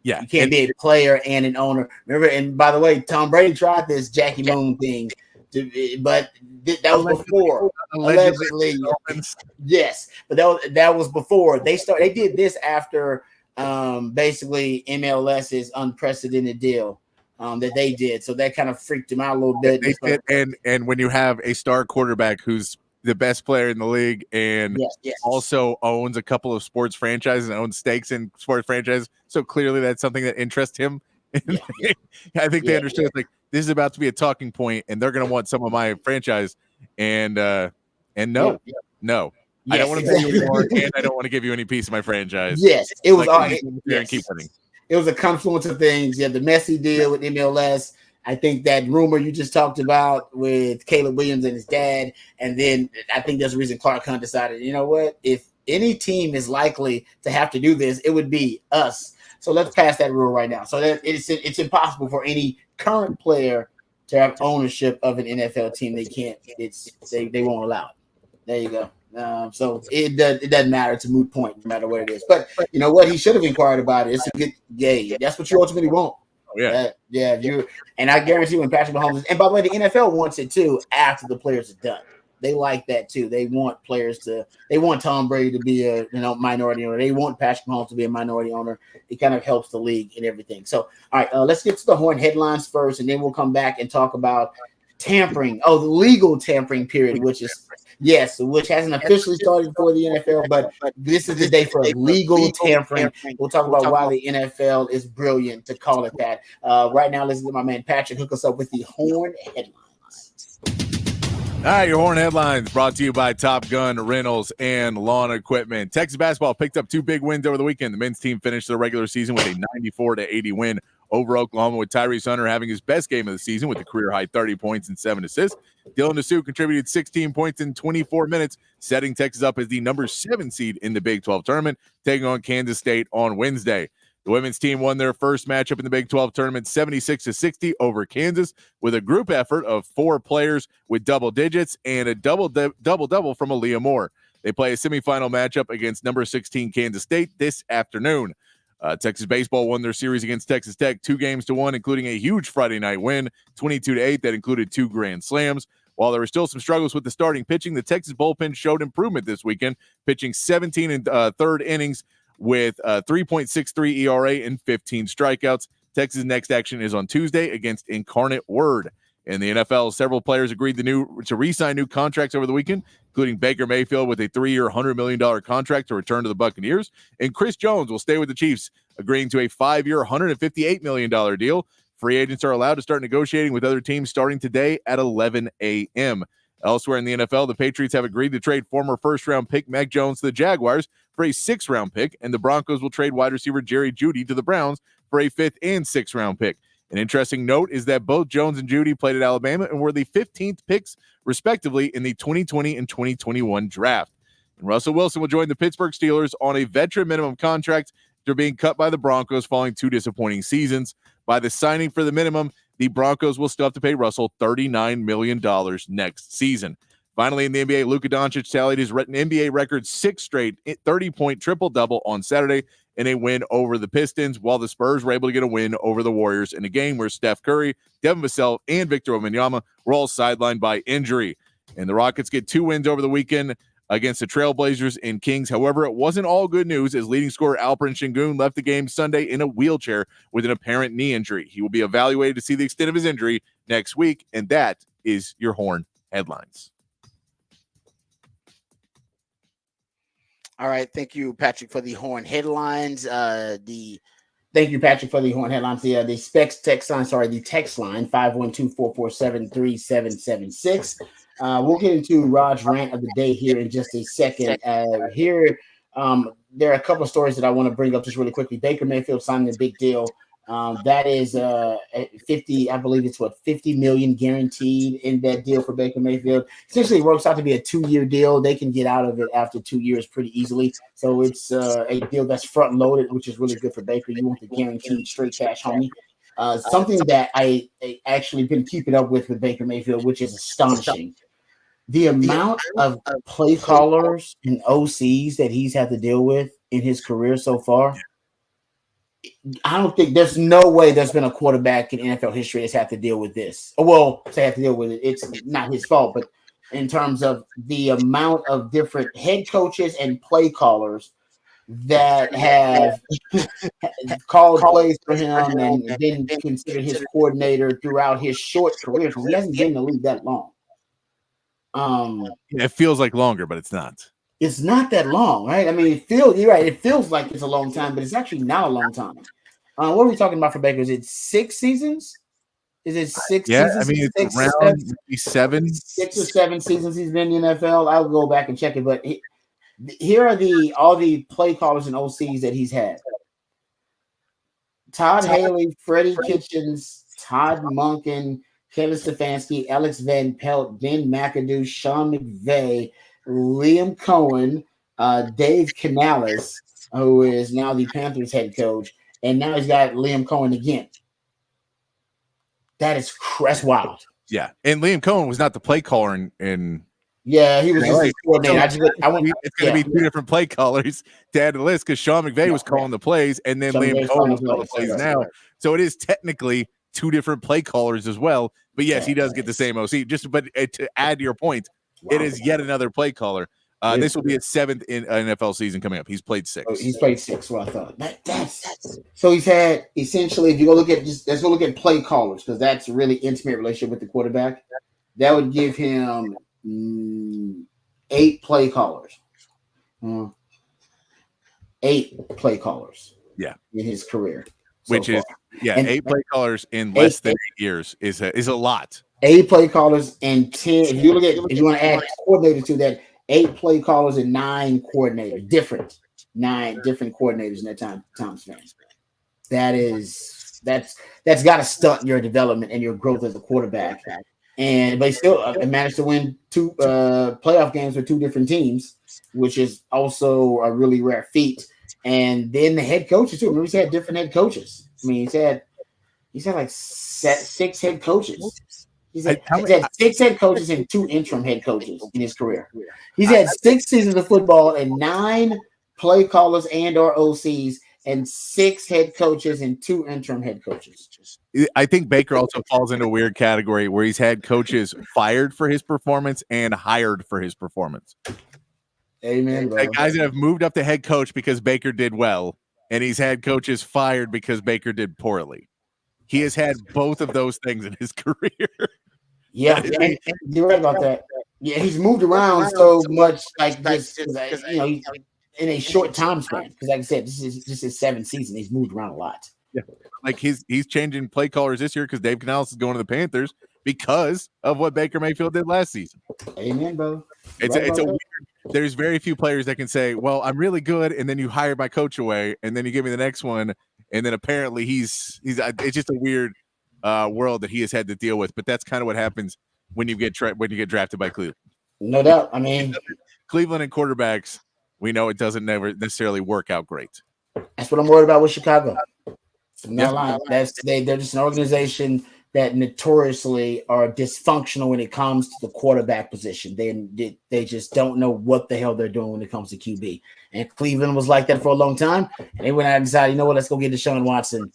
Yeah. You can't be a player and an owner. Remember, and by the way, Tom Brady tried this Jackie Moon thing, but that was before. Allegedly. Yes, but that was before. They did this after basically MLS's unprecedented deal that they did. So that kind of freaked him out a little bit. And when you have a star quarterback who's the best player in the league and also owns a couple of sports franchises and owns stakes in sports franchises, so clearly that's something that interests him. I think they understood like this is about to be a talking point, and they're going to want some of my franchise. And no. I don't want to pay you anymore, and I don't want to give you any piece of my franchise. Yes, it was keep winning. It was a confluence of things. You had the messy deal with MLS. I think that rumor you just talked about with Caleb Williams and his dad, and then I think there's a reason Clark Hunt decided, you know what, if any team is likely to have to do this, it would be us. So let's pass that rule right now. So that it's impossible for any current player to have ownership of an NFL team. They can't. They won't allow it. There you go. So it doesn't matter. It's a moot point, no matter what it is. But you know what? He should have inquired about it. It's a good game. That's what you ultimately want. And I guarantee when Patrick Mahomes, and by the way, the NFL wants it too after the players are done. They like that too. They want they want Tom Brady to be a minority owner. They want Patrick Mahomes to be a minority owner. It kind of helps the league and everything. So, all right, let's get to the Horn headlines first, and then we'll come back and talk about tampering. Oh, the legal tampering period, which hasn't officially started for the NFL, but this is the day for legal tampering. We'll talk about why the NFL is brilliant to call it that. Right now, let's get my man Patrick hook us up with the Horn headlines. All right, your Horn headlines brought to you by Top Gun Rentals and Lawn Equipment. Texas basketball picked up 2 big wins over the weekend. The men's team finished their regular season with a 94-80 win over Oklahoma, with Tyrese Hunter having his best game of the season with a career-high 30 points and 7 assists. Dylan Nassau contributed 16 points in 24 minutes, setting Texas up as the number 7 seed in the Big 12 tournament, taking on Kansas State on Wednesday. The women's team won their first matchup in the Big 12 tournament 76-60 over Kansas with a group effort of 4 players with double digits and a double-double from Aaliyah Moore. They play a semifinal matchup against number 16 Kansas State this afternoon. Texas baseball won their series against Texas Tech 2-1, including a huge Friday night win, 22-8, that included 2 grand slams. While there were still some struggles with the starting pitching, the Texas bullpen showed improvement this weekend, pitching 17 and third innings with 3.63 ERA and 15 strikeouts. Texas' next action is on Tuesday against Incarnate Word. In the NFL, several players agreed to re-sign new contracts over the weekend, including Baker Mayfield with a 3-year, $100 million contract to return to the Buccaneers, and Chris Jones will stay with the Chiefs, agreeing to a 5-year, $158 million deal. Free agents are allowed to start negotiating with other teams starting today at 11 a.m. Elsewhere in the NFL, the Patriots have agreed to trade former first-round pick Mac Jones to the Jaguars for a 6th-round pick, and the Broncos will trade wide receiver Jerry Jeudy to the Browns for a 5th and 6th-round pick. An interesting note is that both Jones and Jeudy played at Alabama and were the 15th picks, respectively, in the 2020 and 2021 draft. And Russell Wilson will join the Pittsburgh Steelers on a veteran minimum contract after being cut by the Broncos following 2 disappointing seasons. By the signing for the minimum, the Broncos will still have to pay Russell $39 million next season. Finally, in the NBA, Luka Doncic tallied his NBA record 6 straight 30-point triple-double on Saturday in a win over the Pistons, while the Spurs were able to get a win over the Warriors in a game where Steph Curry, Devin Vassell, and Victor Wembanyama were all sidelined by injury. And the Rockets get 2 wins over the weekend against the Trailblazers and Kings. However, it wasn't all good news as leading scorer Alperen Sengun left the game Sunday in a wheelchair with an apparent knee injury. He will be evaluated to see the extent of his injury next week, and that is your Horn headlines. All right, thank you, Patrick, for the Horn headlines. Thank you, Patrick, for the Horn headlines. The text line 512-447-3776. We'll get into Rod's rant of the day here in just a second. There are a couple of stories that I want to bring up just really quickly. Baker Mayfield signing a big deal. That is 50, I believe it's $50 million guaranteed in that deal for Baker Mayfield. Essentially, it works out to be a 2-year deal. They can get out of it after 2 years pretty easily. So it's a deal that's front loaded, which is really good for Baker. You want the guaranteed straight cash, homie. Something that I actually been keeping up with Baker Mayfield, which is astonishing. The amount of play callers and OCs that he's had to deal with in his career so far. I don't think there's no way there's been a quarterback in NFL history that's had to deal with this. Well, say have to deal with it. It's not his fault, but in terms of the amount of different head coaches and play callers that have called plays for him and been considered his coordinator throughout his short career, because he hasn't been in the league that long. It feels like longer, but it's not. It's not that long, right? I mean, you're right. It feels like it's a long time, but it's actually not a long time. What are we talking about for Baker? Is it 6 seasons? Is it 6 yeah, seasons? I mean, it's around maybe 7. 6 or 7 seasons he's been in the NFL. I'll go back and check it, but here are all the play callers and OCs that he's had. Todd Haley, Freddie Kitchens, Todd Monken, Kevin Stefanski, Alex Van Pelt, Ben McAdoo, Sean McVay, Liam Cohen, Dave Canales, who is now the Panthers head coach, and now he's got Liam Cohen again. That's wild. Yeah, and Liam Cohen was not the play caller in yeah, he was just right. coordinator. It's going to be 2 different play callers to add to the list because Sean McVay was calling the plays, and then Liam Cohen is calling the plays now. So it is technically 2 different play callers as well. But yes, he does get the same OC. But to add to your point, it is yet another play caller. This will be his 7th in NFL season coming up. He's played 6. Oh, he's played 6. What I thought. That's so he's had essentially. If you go look at let's go look at play callers, because that's a really intimate relationship with the quarterback. That would give him 8 play callers. 8 play callers. Yeah, in his career, which is 8 play callers in less than 8 years is a lot. 8 play callers and 10. If you want to add coordinators to that, 8 play callers and 9 coordinators, 9 different coordinators in that time span. That's got to stunt your development and your growth as a quarterback. But he still managed to win 2 playoff games with 2 different teams, which is also a really rare feat. And then the head coaches too. Remember, he's had different head coaches. I mean, he's had like 6 head coaches. He's had 6 head coaches and 2 interim head coaches in his career. He's had 6 seasons of football and 9 play callers and/or OCs and 6 head coaches and 2 interim head coaches. I think Baker also falls into a weird category where he's had coaches fired for his performance and hired for his performance. Amen, bro. Like guys that have moved up to head coach because Baker did well, and he's had coaches fired because Baker did poorly. He has had both of those things in his career. Yeah, and you're right about that. Yeah, he's moved around so much, like this, in a short time span. Because, like I said, this is his 7th season. He's moved around a lot. Yeah, like he's changing play callers this year because Dave Canales is going to the Panthers because of what Baker Mayfield did last season. Amen, bro. It's a weird. There's very few players that can say, "Well, I'm really good," and then you hire my coach away, and then you give me the next one, and then apparently he's. It's just a weird world that he has had to deal with. But that's kind of what happens when you get drafted by Cleveland. No doubt. I mean, Cleveland and quarterbacks, we know it doesn't never necessarily work out great. That's what I'm worried about with Chicago. I'm not lying. They're just an organization that notoriously are dysfunctional when it comes to the quarterback position. They just don't know what the hell they're doing when it comes to QB. And Cleveland was like that for a long time. And they went out and decided, you know what, let's go get Deshaun Watson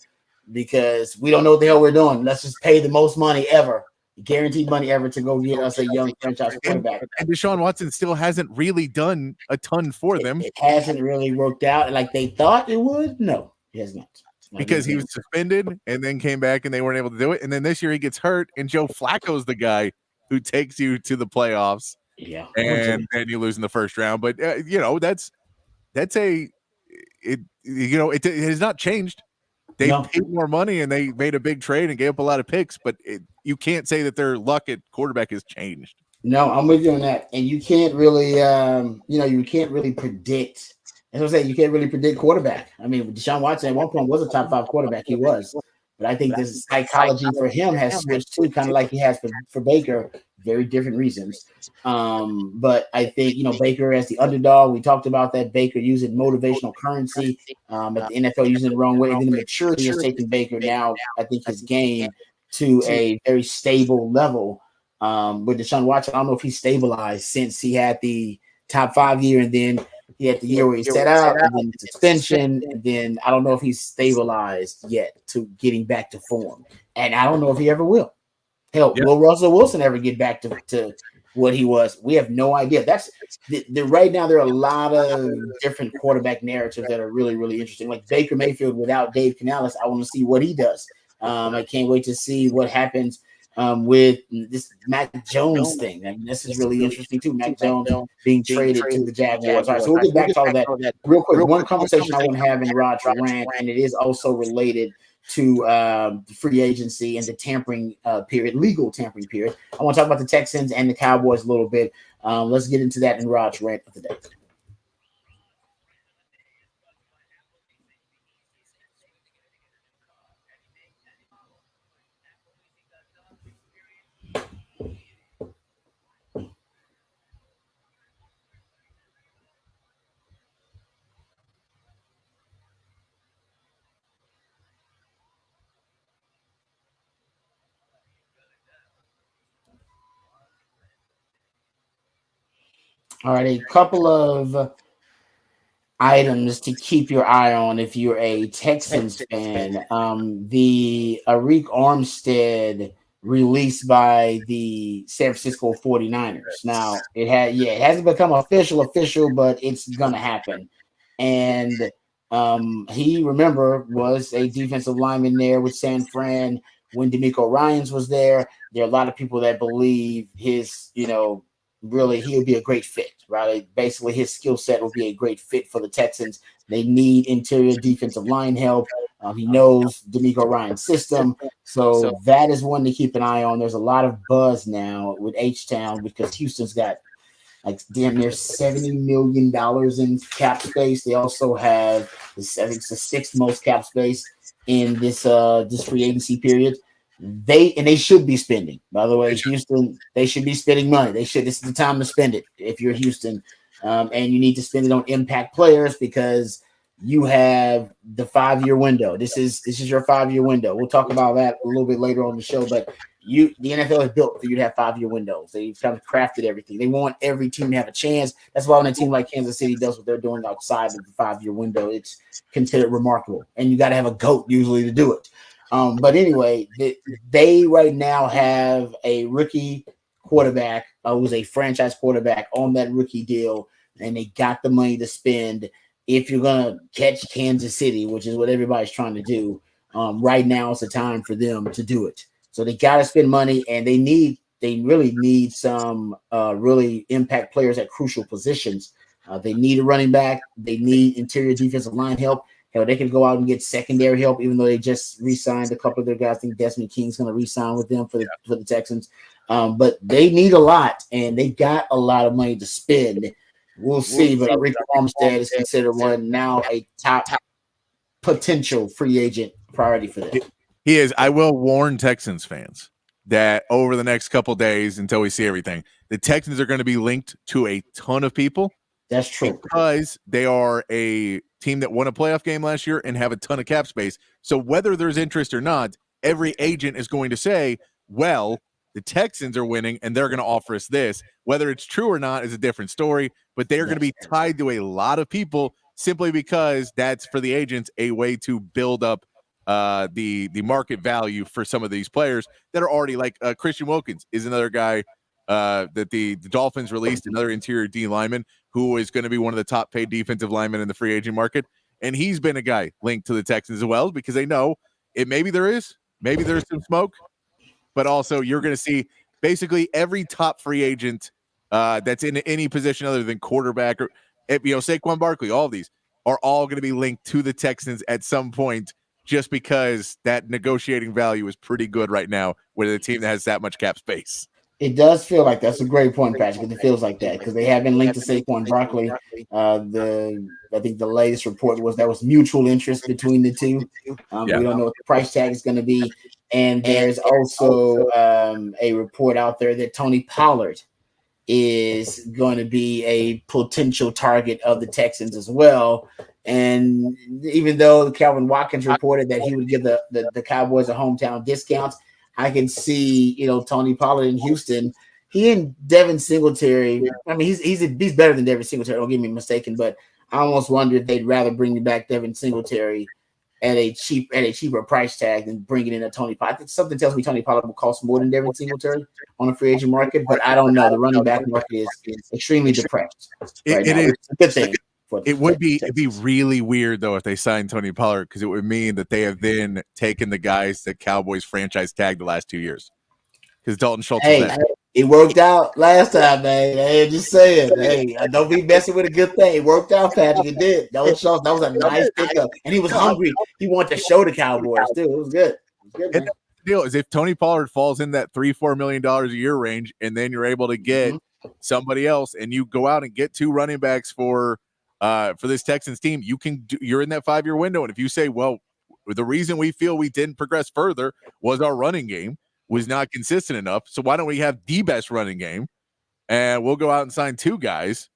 because we don't know what the hell we're doing. Let's just pay the most money ever, guaranteed money ever, to go get us a young franchise quarterback. And Deshaun Watson still hasn't really done a ton for them. It hasn't really worked out like they thought it would. No, it has not. Because he was suspended and then came back and they weren't able to do it. And then this year he gets hurt and Joe Flacco's the guy who takes you to the playoffs. Yeah. And then you lose in the first round. But, it has not changed. They paid more money and they made a big trade and gave up a lot of picks. But you can't say that their luck at quarterback has changed. No, I'm with you on that. And you can't really, you can't really predict. As I say, you can't really predict quarterback. I mean, Deshaun Watson at one point was a top 5 quarterback. He was. But I think this psychology for him has switched too, kind of like he has for Baker. Very different reasons. But I think, Baker as the underdog, we talked about that. Baker using motivational currency, at the NFL using it the wrong way. And then the maturity has taken Baker now, I think, his game to a very stable level. With Deshaun Watson, I don't know if he's stabilized since he had the top 5 year and then He had the year where he sat out, and then suspension, and then I don't know if he's stabilized yet to getting back to form, and I don't know if he ever will. Hell, will Russell Wilson ever get back to what he was? We have no idea. That's right now. There are a lot of different quarterback narratives that are really, really interesting. Like Baker Mayfield without Dave Canales, I want to see what he does. I can't wait to see what happens with this Mac Jones thing. I mean, this is really interesting too. Mac Jones being traded to the Jaguars. All right, so we'll get back to all that real quick. One conversation I want to have in Rod's rant, and it is also related to the free agency and the tampering period, legal tampering period. I want to talk about the Texans and the Cowboys a little bit. Let's get into that in Rod's rant of the day. All right, a couple of items to keep your eye on if you're a Texans fan. The Arik Armstead released by the San Francisco 49ers. Now, it hasn't become official, but it's gonna happen. And he, remember, was a defensive lineman there with San Fran when DeMeco Ryans was there. There are a lot of people that believe his, really he would be a great fit, right? Basically, his skill set would be a great fit for the Texans. They need interior defensive line help. He knows DeMeco Ryans' system. So that is one to keep an eye on. There's a lot of buzz now with H-Town because Houston's got like damn near $70 million in cap space. They also have the sixth most cap space in this free agency period. They should be spending. By the way, Houston, they should be spending money. This is the time to spend it if you're Houston, and you need to spend it on impact players because you have the 5-year window. This is your 5-year window. We'll talk about that a little bit later on the show, but the NFL is built for you to have 5-year windows. They've kind of crafted everything. They want every team to have a chance. That's why when a team like Kansas City does what they're doing outside of the 5-year window, it's considered remarkable. And you got to have a GOAT usually to do it. But anyway, they right now have a rookie quarterback who's a franchise quarterback on that rookie deal, and they got the money to spend. If you're going to catch Kansas City, which is what everybody's trying to do, right now is the time for them to do it. So they got to spend money, and they really need some really impact players at crucial positions. They need a running back. They need interior defensive line help. Hell, they can go out and get secondary help, even though they just re-signed a couple of their guys. I think Desmond King's going to re-sign with them for the Texans. But they need a lot, and they got a lot of money to spend. We'll see, but Rick Armstead is considered a top potential free agent priority for them. He is. I will warn Texans fans that over the next couple days until we see everything, the Texans are going to be linked to a ton of people. That's true. Because they are a team that won a playoff game last year and have a ton of cap space. So whether there's interest or not, every agent is going to say, well, the Texans are winning and they're going to offer us this. Whether it's true or not is a different story, but they are going to be tied to a lot of people simply because that's, for the agents, a way to build up the market value for some of these players that are already like Christian Wilkins is another guy that the Dolphins released, another interior D lineman who is going to be one of the top paid defensive linemen in the free agent market. And he's been a guy linked to the Texans as well because they know it. Maybe there's some smoke, but also you're going to see basically every top free agent that's in any position other than quarterback or, Saquon Barkley, all of these are all going to be linked to the Texans at some point just because that negotiating value is pretty good right now with a team that has that much cap space. It does feel like that's a great point, Patrick. It feels like that because they have been linked to Saquon Barkley. I think the latest report was that was mutual interest between the two. We don't know what the price tag is going to be, and there's also a report out there that Tony Pollard is going to be a potential target of the Texans as well. And even though Calvin Watkins reported that he would give the Cowboys a hometown discount, I can see, Tony Pollard in Houston. he and Devin Singletary. I mean, he's better than Devin Singletary. Don't get me mistaken, but I almost wonder if they'd rather bring back Devin Singletary at a cheaper price tag than bringing in a Tony Pollard. I think something tells me Tony Pollard will cost more than Devin Singletary on a free agent market, but I don't know. The running back market is extremely depressed right now. It's a good thing. It'd be really weird though if they signed Tony Pollard, because it would mean that they have then taken the guys that Cowboys franchise tagged the last 2 years. Because Dalton Schultz was that. It worked out last time, man. Hey, just saying. Hey, don't be messing with a good thing. It worked out, Patrick. It did. Dalton Schultz, that was a nice pickup. And he was hungry. He wanted to show the Cowboys, too. It was good. And the deal is if Tony Pollard falls in that $3-4 million a year range, and then you're able to get somebody else, and you go out and get 2 running backs for this Texans team, you're in that 5-year window. And if you say, well, the reason we feel we didn't progress further was our running game was not consistent enough. So why don't we have the best running game, and we'll go out and sign 2 guys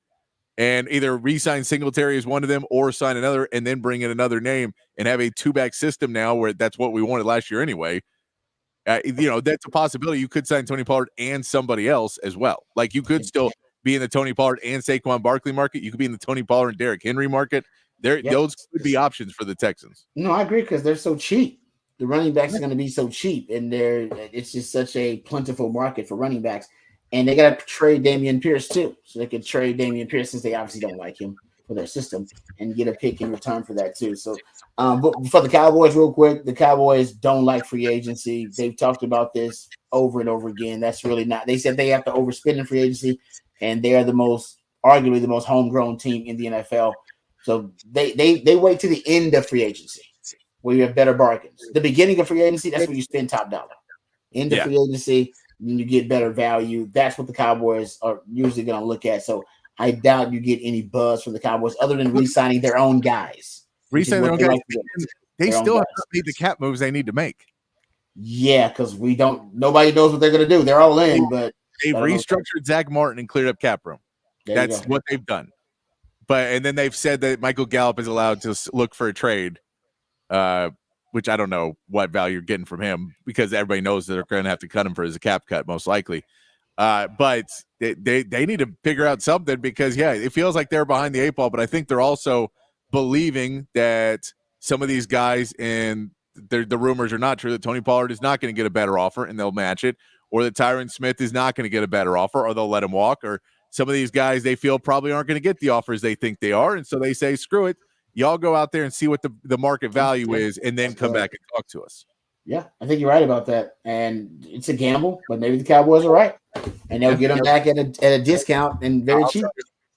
and either re-sign Singletary as one of them or sign another and then bring in another name and have a 2-back system now where that's what we wanted last year anyway. That's a possibility. You could sign Tony Pollard and somebody else as well. Like you could still be in the Tony Pollard and Saquon Barkley market. You could be in the Tony Pollard and Derrick Henry market. Those could be options for the Texans. No, I agree, because they're so cheap. The running backs are going to be so cheap, and it's just such a plentiful market for running backs. And they got to trade Dameon Pierce too, so they could trade Dameon Pierce, since they obviously don't like him for their system, and get a pick in return for that too. So, but for the Cowboys, real quick, the Cowboys don't like free agency. They've talked about this over and over again. That's really not. They said they have to overspend in free agency, and they are arguably the most homegrown team in the NFL. So they wait to the end of free agency, where you have better bargains. The beginning of free agency, that's when you spend top dollar. End of free agency, then you get better value. That's what the Cowboys are usually going to look at. So I doubt you get any buzz from the Cowboys other than re-signing their own guys. Re-signing their own guys. They still have not made the cap moves they need to make. Yeah, because nobody knows what they're going to do. They're all in, but they've restructured Zach Martin and cleared up cap room. That's what they've done. And then they've said that Michael Gallup is allowed to look for a trade, which I don't know what value you're getting from him, because everybody knows that they're going to have to cut him for his cap cut, most likely. But they need to figure out something, because, it feels like they're behind the 8 ball, but I think they're also believing that some of these guys, and the rumors are not true, that Tony Pollard is not going to get a better offer and they'll match it, or that Tyron Smith is not going to get a better offer or they'll let him walk, or some of these guys they feel probably aren't going to get the offers they think they are. And so they say, screw it. Y'all go out there and see what the market value is, and then come back and talk to us. Yeah, I think you're right about that. And it's a gamble, but maybe the Cowboys are right. And they'll get them back at a discount and very cheap.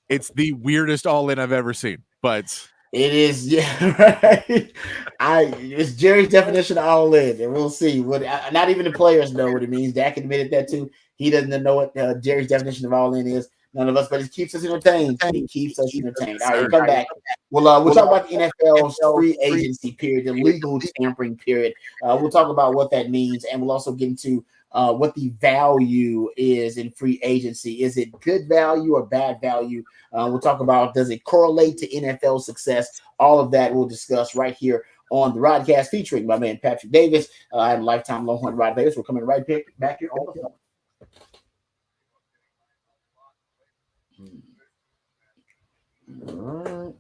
It's the weirdest all-in I've ever seen, but it is, right. It's Jerry's definition of all-in, and we'll see. Not even the players know what it means. Dak admitted that too. He doesn't know what Jerry's definition of all-in is. None of us, but it keeps us entertained. He keeps us entertained. All right, we'll come back. We'll talk about the NFL's free agency period, the legal tampering period. We'll talk about what that means, and we'll also get into what the value is in free agency. Is it good value or bad value? We'll talk about, does it correlate to NFL success? All of that we'll discuss right here on the Rodcast, featuring my man Patrick Davis. I'm lifetime Longhorn Rod Davis. We're coming right back here on the phone. All right.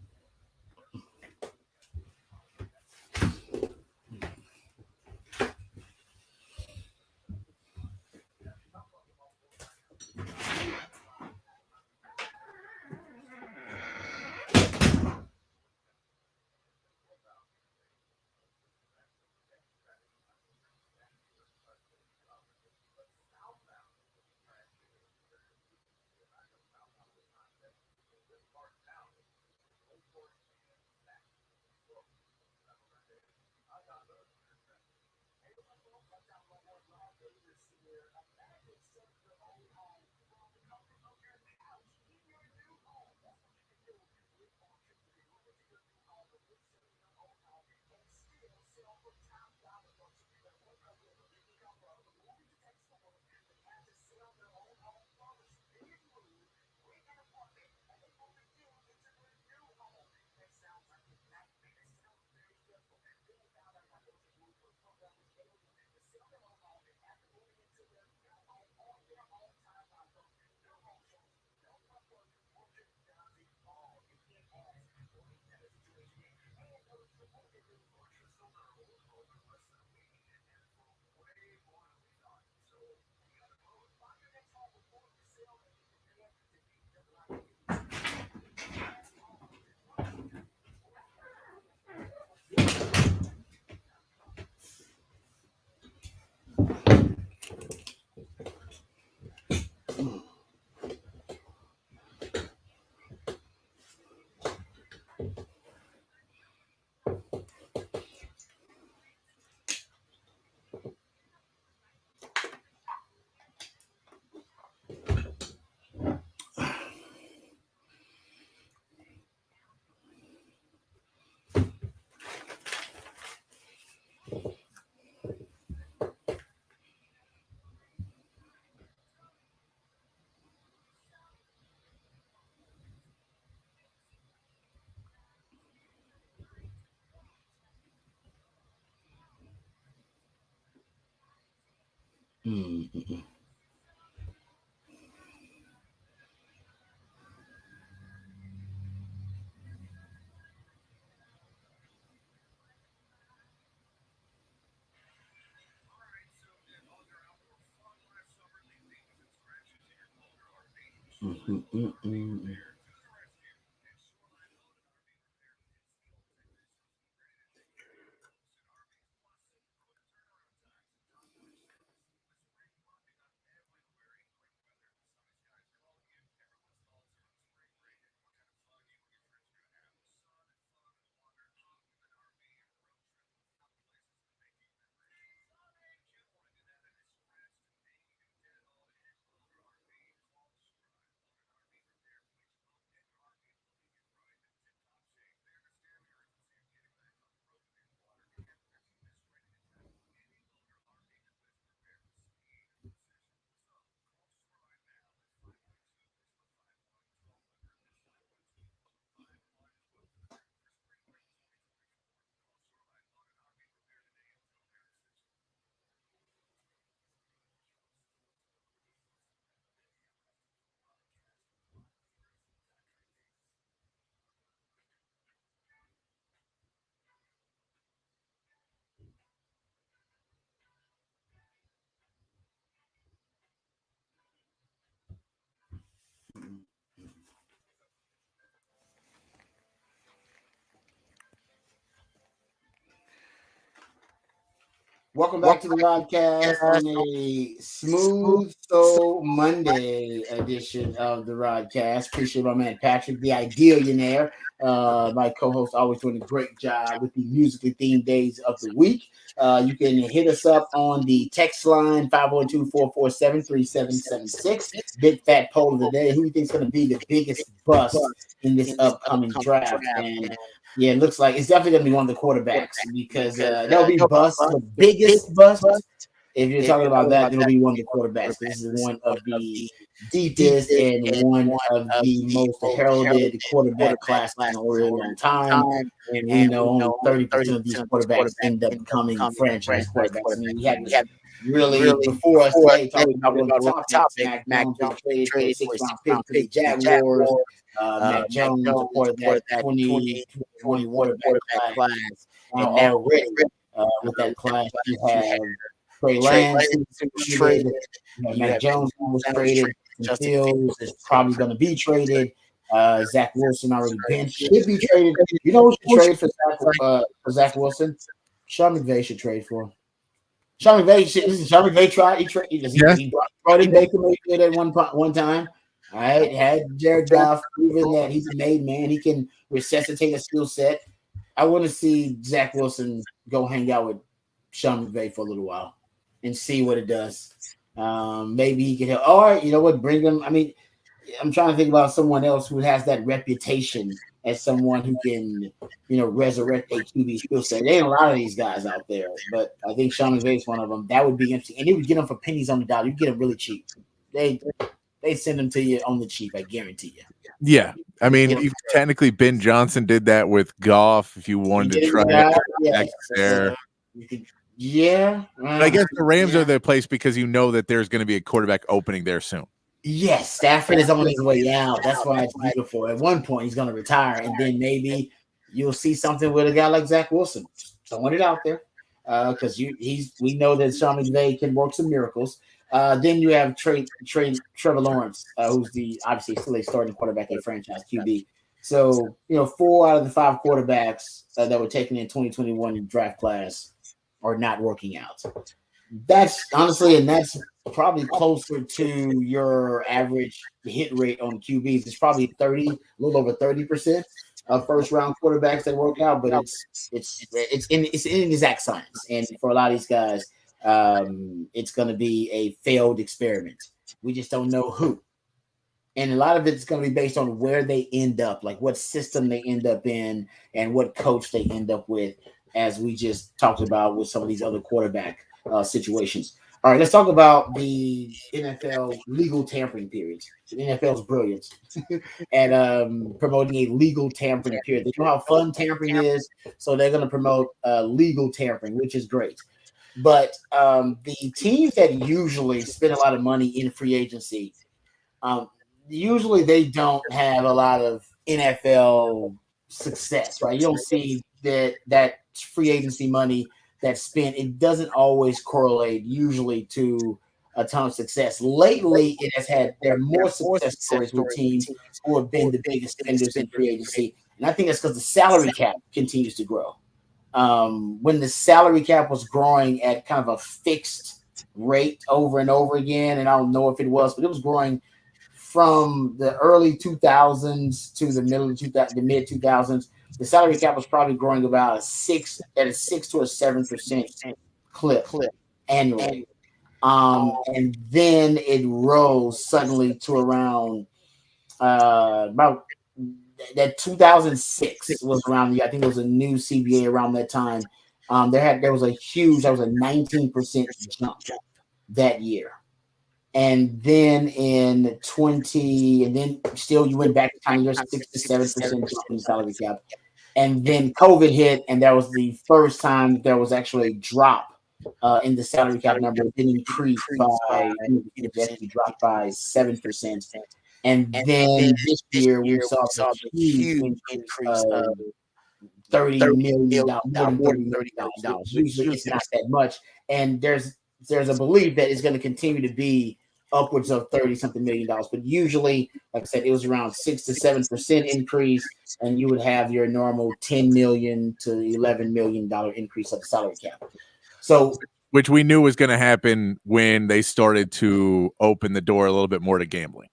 Mm-hmm. Mm-hmm. Welcome back to the Rodcast on a smooth soul Monday edition of the Rodcast. Appreciate my man Patrick, the Idealionaire. My co-host, always doing a great job with the musically themed days of the week. You can hit us up on the text line 512-447-3776. Big fat poll of the day. Who do you think is going to be the biggest bust in this upcoming draft? And yeah, it looks like it's definitely going to be one of the quarterbacks because there'll be bust, the biggest bust. If you're talking about that, it'll be one of the quarterbacks. This is one of the deepest and one of the most heralded quarterback classes in a really long time. And we know only 30% of these quarterbacks end up becoming franchise quarterbacks. I mean, we had this really before us today talking about one of the topics. Mac Jones was traded for a 6th-round pick to the Jaguars. Mac Jones, a part of that 2021 quarterback class. And already with that class, you have Trey Lance who was traded. Mac Jones who was traded. Justin Fields is probably going to be traded. Zach Wilson already been should be traded. You know who should trade for Zach Wilson? Sean McVay should trade for him. Sean McVay tried. He brought in Baker Mayfield at one time. All right, had Jared Goff proven that he's a made man. He can resuscitate a skill set. I want to see Zach Wilson go hang out with Sean McVay for a little while and see what it does. Maybe he can help. All right, you know what? Bring him. I mean, I'm trying to think about someone else who has that reputation as someone who can, resurrect a QB skill set. There ain't a lot of these guys out there, but I think Sean McVay is one of them. That would be interesting, and you would get them for pennies on the dollar. You get them really cheap. They send them to you on the cheap. I guarantee you. Yeah, I mean, technically Ben Johnson did that with Goff. If you wanted to try it, there. Yeah, but I guess the Rams are the place because you know that there's going to be a quarterback opening there soon. Yes, Stafford is on his way out. That's why it's beautiful. At one point, he's going to retire, and then maybe you'll see something with a guy like Zach Wilson. Throwing it out there because we know that Sean McVay can work some miracles. Then you have Trevor Lawrence, who's obviously still a starting quarterback, a franchise QB. So 4 out of the 5 quarterbacks that were taken in 2021 draft class are not working out. That's honestly, and that's probably closer to your average hit rate on QBs. It's probably a little over 30% of first round quarterbacks that work out, but it's in exact science. And for a lot of these guys, it's going to be a failed experiment. We just don't know who. And a lot of it's going to be based on where they end up, like what system they end up in and what coach they end up with, as we just talked about with some of these other quarterback situations. All right, let's talk about the NFL legal tampering periods. The NFL's brilliance at promoting a legal tampering period. They know how fun tampering is, so they're going to promote legal tampering, which is great. But the teams that usually spend a lot of money in free agency, usually they don't have a lot of NFL success, right? You don't see that free agency money that's spent. It doesn't always correlate usually to a ton of success. Lately, there are more success stories with teams who have been the biggest spenders in free agency, and I think that's because the salary cap continues to grow. When the salary cap was growing at kind of a fixed rate over and over again, and I don't know if it was, but it was growing from the early 2000s to the mid 2000s. The salary cap was probably growing about a 6 to 7% clip annually. And then it rose suddenly to around about that 2006 was around I think it was a new CBA around that time. There was a 19% jump that year. And then in 20, and then still you went back to kind of your 6 to 7% jump in the salary cap. And then COVID hit, and that was the first time there was actually a drop in the salary cap number. It didn't increase it actually dropped by 7%. And then this year we saw a huge increase of $30 million, more than $30 million. Usually it's not that much. And there's a belief that it's going to continue to be upwards of $30-something million. But usually, like I said, it was around 6 to 7% increase, and you would have your normal $10 million to $11 million increase of the salary cap. So, which we knew was going to happen when they started to open the door a little bit more to gambling.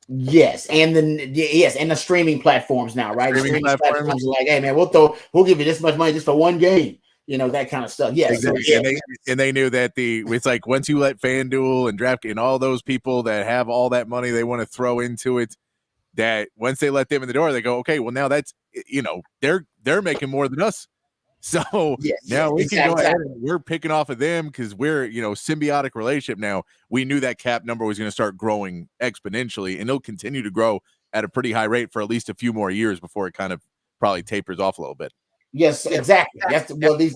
Yes, and the streaming platforms now, right? Streaming platforms are like, hey man, we'll give you this much money just for one game, that kind of stuff. Yes, exactly. And they knew that it's like once you let FanDuel and DraftKings and all those people that have all that money they want to throw into it, that once they let them in the door, they go, okay, well now that's they're making more than us. So now we can go ahead and we're picking off of them because we're, symbiotic relationship now. We knew that cap number was going to start growing exponentially, and it'll continue to grow at a pretty high rate for at least a few more years before it kind of probably tapers off a little bit. Yes, exactly. That's the belief,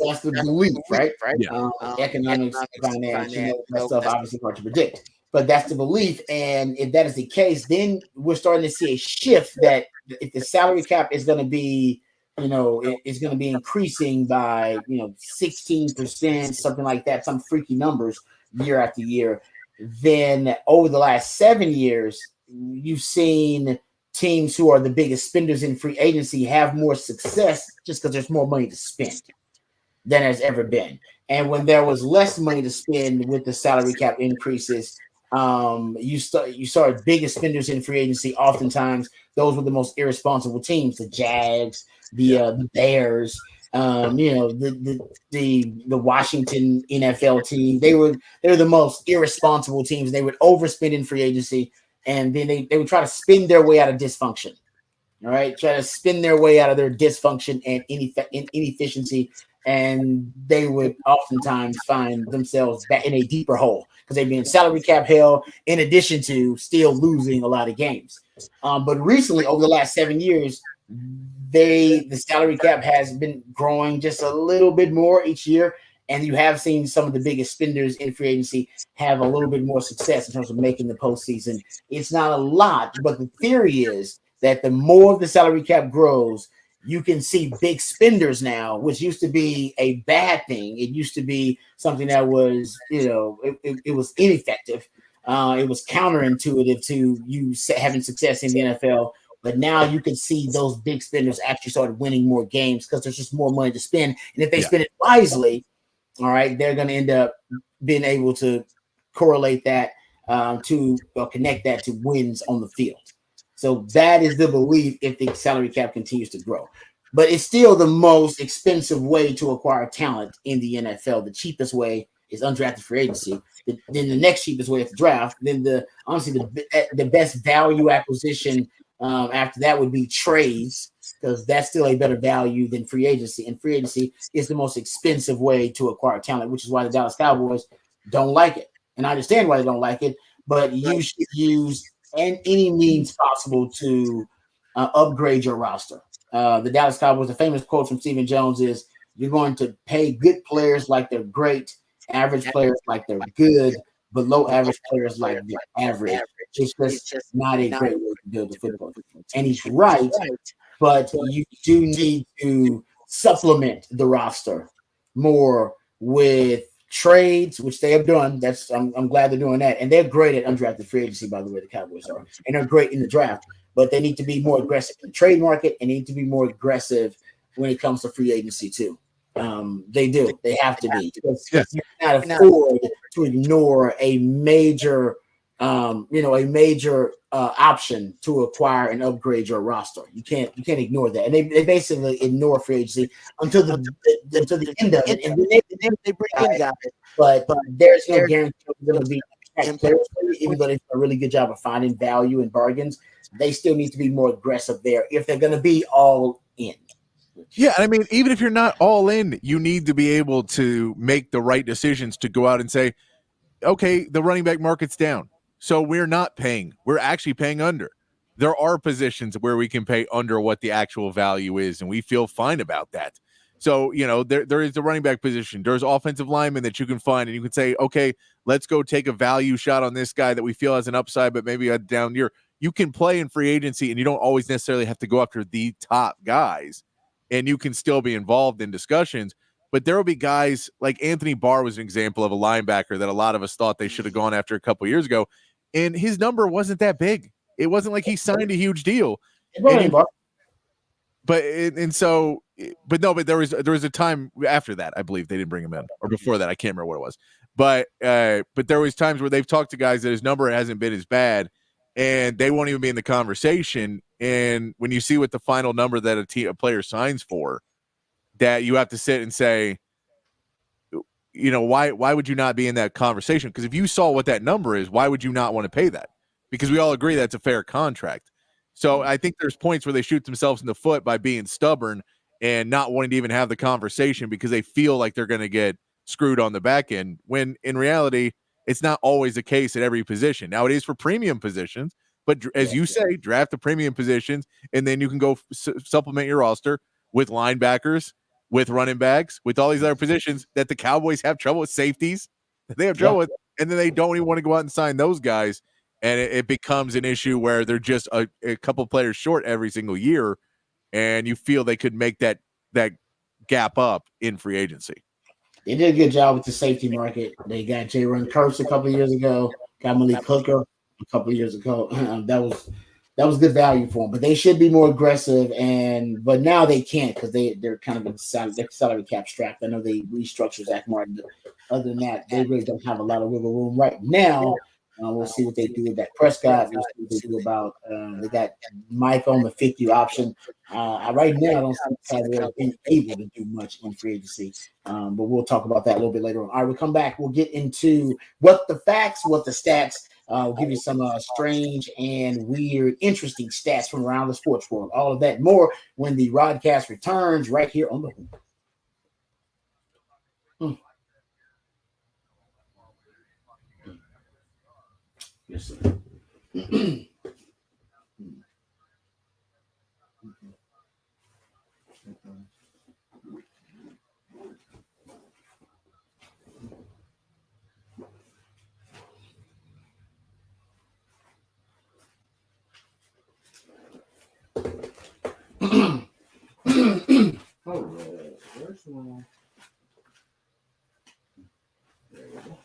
right? Yeah. Economics, finance, that stuff obviously hard to predict, but that's the belief. And if that is the case, then we're starting to see a shift that if the salary cap is going to be it's going to be increasing by, 16%, something like that, some freaky numbers year after year. Then over the last 7 years, you've seen teams who are the biggest spenders in free agency have more success just because there's more money to spend than there's ever been. And when there was less money to spend with the salary cap increases, you saw biggest spenders in free agency. Oftentimes, those were the most irresponsible teams, the Jags, the Bears, the Washington NFL team. They're the most irresponsible teams. They would overspend in free agency, and then they would try to spin their way out of dysfunction. All right, try to spin their way out of their dysfunction and inefficiency, and they would oftentimes find themselves back in a deeper hole because they'd be in salary cap hell in addition to still losing a lot of games. But recently, over the last 7 years, the salary cap has been growing just a little bit more each year, and you have seen some of the biggest spenders in free agency have a little bit more success in terms of making the postseason. It's not a lot, but the theory is that the more the salary cap grows, you can see big spenders now, which used to be a bad thing. It used to be something that was, it was ineffective. It was counterintuitive to you having success in the NFL. But now you can see those big spenders actually started winning more games because there's just more money to spend. And if they spend it wisely, all right, they're going to end up being able to correlate that connect that to wins on the field. So that is the belief if the salary cap continues to grow. But it's still the most expensive way to acquire talent in the NFL. The cheapest way is undrafted free agency. Then the next cheapest way is the draft. Then the best value acquisition after that would be trades, because that's still a better value than free agency. And free agency is the most expensive way to acquire talent, which is why the Dallas Cowboys don't like it. And I understand why they don't like it, but you should use any means possible to upgrade your roster. The Dallas Cowboys, the famous quote from Stephen Jones is, you're going to pay good players like they're great, average players like they're good, below average players like they're average. It's just not a great way to build a football team. And he's right, but you do need to supplement the roster more with trades, which they have done. I'm glad they're doing that. And they're great at undrafted free agency, by the way, the Cowboys are. And they're great in the draft. But they need to be more aggressive in the trade market and need to be more aggressive when it comes to free agency too. They do. They have to be. You cannot afford to ignore a major option to acquire and upgrade your roster. You can't ignore that. And they basically ignore free agency until the end of it. And then they bring in guys, but there's no guarantee they're going to be players, even though they do a really good job of finding value and bargains. They still need to be more aggressive there if they're going to be all in. Yeah, I mean, even if you're not all in, you need to be able to make the right decisions to go out and say, okay, the running back market's down, so we're not paying. We're actually paying under. There are positions where we can pay under what the actual value is, and we feel fine about that. So, there is the running back position. There's offensive linemen that you can find, and you can say, okay, let's go take a value shot on this guy that we feel has an upside, but maybe a down year. You can play in free agency, and you don't always necessarily have to go after the top guys, and you can still be involved in discussions. But there will be guys like Anthony Barr was an example of a linebacker that a lot of us thought they should have gone after a couple years ago, and his number wasn't that big. It wasn't like he signed a huge deal. But there was a time after that, I believe they didn't bring him in, or before that, I can't remember what it was. But there was times where they've talked to guys that his number hasn't been as bad, and they won't even be in the conversation. And when you see what the final number that a player signs for, that you have to sit and say, why would you not be in that conversation? Because if you saw what that number is, why would you not want to pay that? Because we all agree that's a fair contract. So I think there's points where they shoot themselves in the foot by being stubborn and not wanting to even have the conversation because they feel like they're going to get screwed on the back end, when in reality, it's not always the case at every position. Now, it is for premium positions, but as you say, draft the premium positions, and then you can go supplement your roster with linebackers, with running backs, with all these other positions that the Cowboys have trouble with, safeties that they have trouble with, and then they don't even want to go out and sign those guys, and it becomes an issue where they're just a couple players short every single year, and you feel they could make that gap up in free agency. They did a good job with the safety market. They got J-Run Kurtz a couple of years ago, got Malik Hooker a couple of years ago. That was good value for them, but they should be more aggressive. But now they can't because they're kind of in salary cap strapped. I know they restructured Zach Martin. Other than that, they really don't have a lot of wiggle room right now. We'll see what they do with that Prescott. We'll see what they do about they got Mike on the 50 option. Right now, I don't think they're able to do much in free agency, but we'll talk about that a little bit later on. All right, we'll come back. We'll get into what the facts, what the stats. We'll give you some strange and weird, interesting stats from around the sports world. All of that more when the Rodcast returns right here on the Hoop. Yes, sir. All right. Where's one? There we go.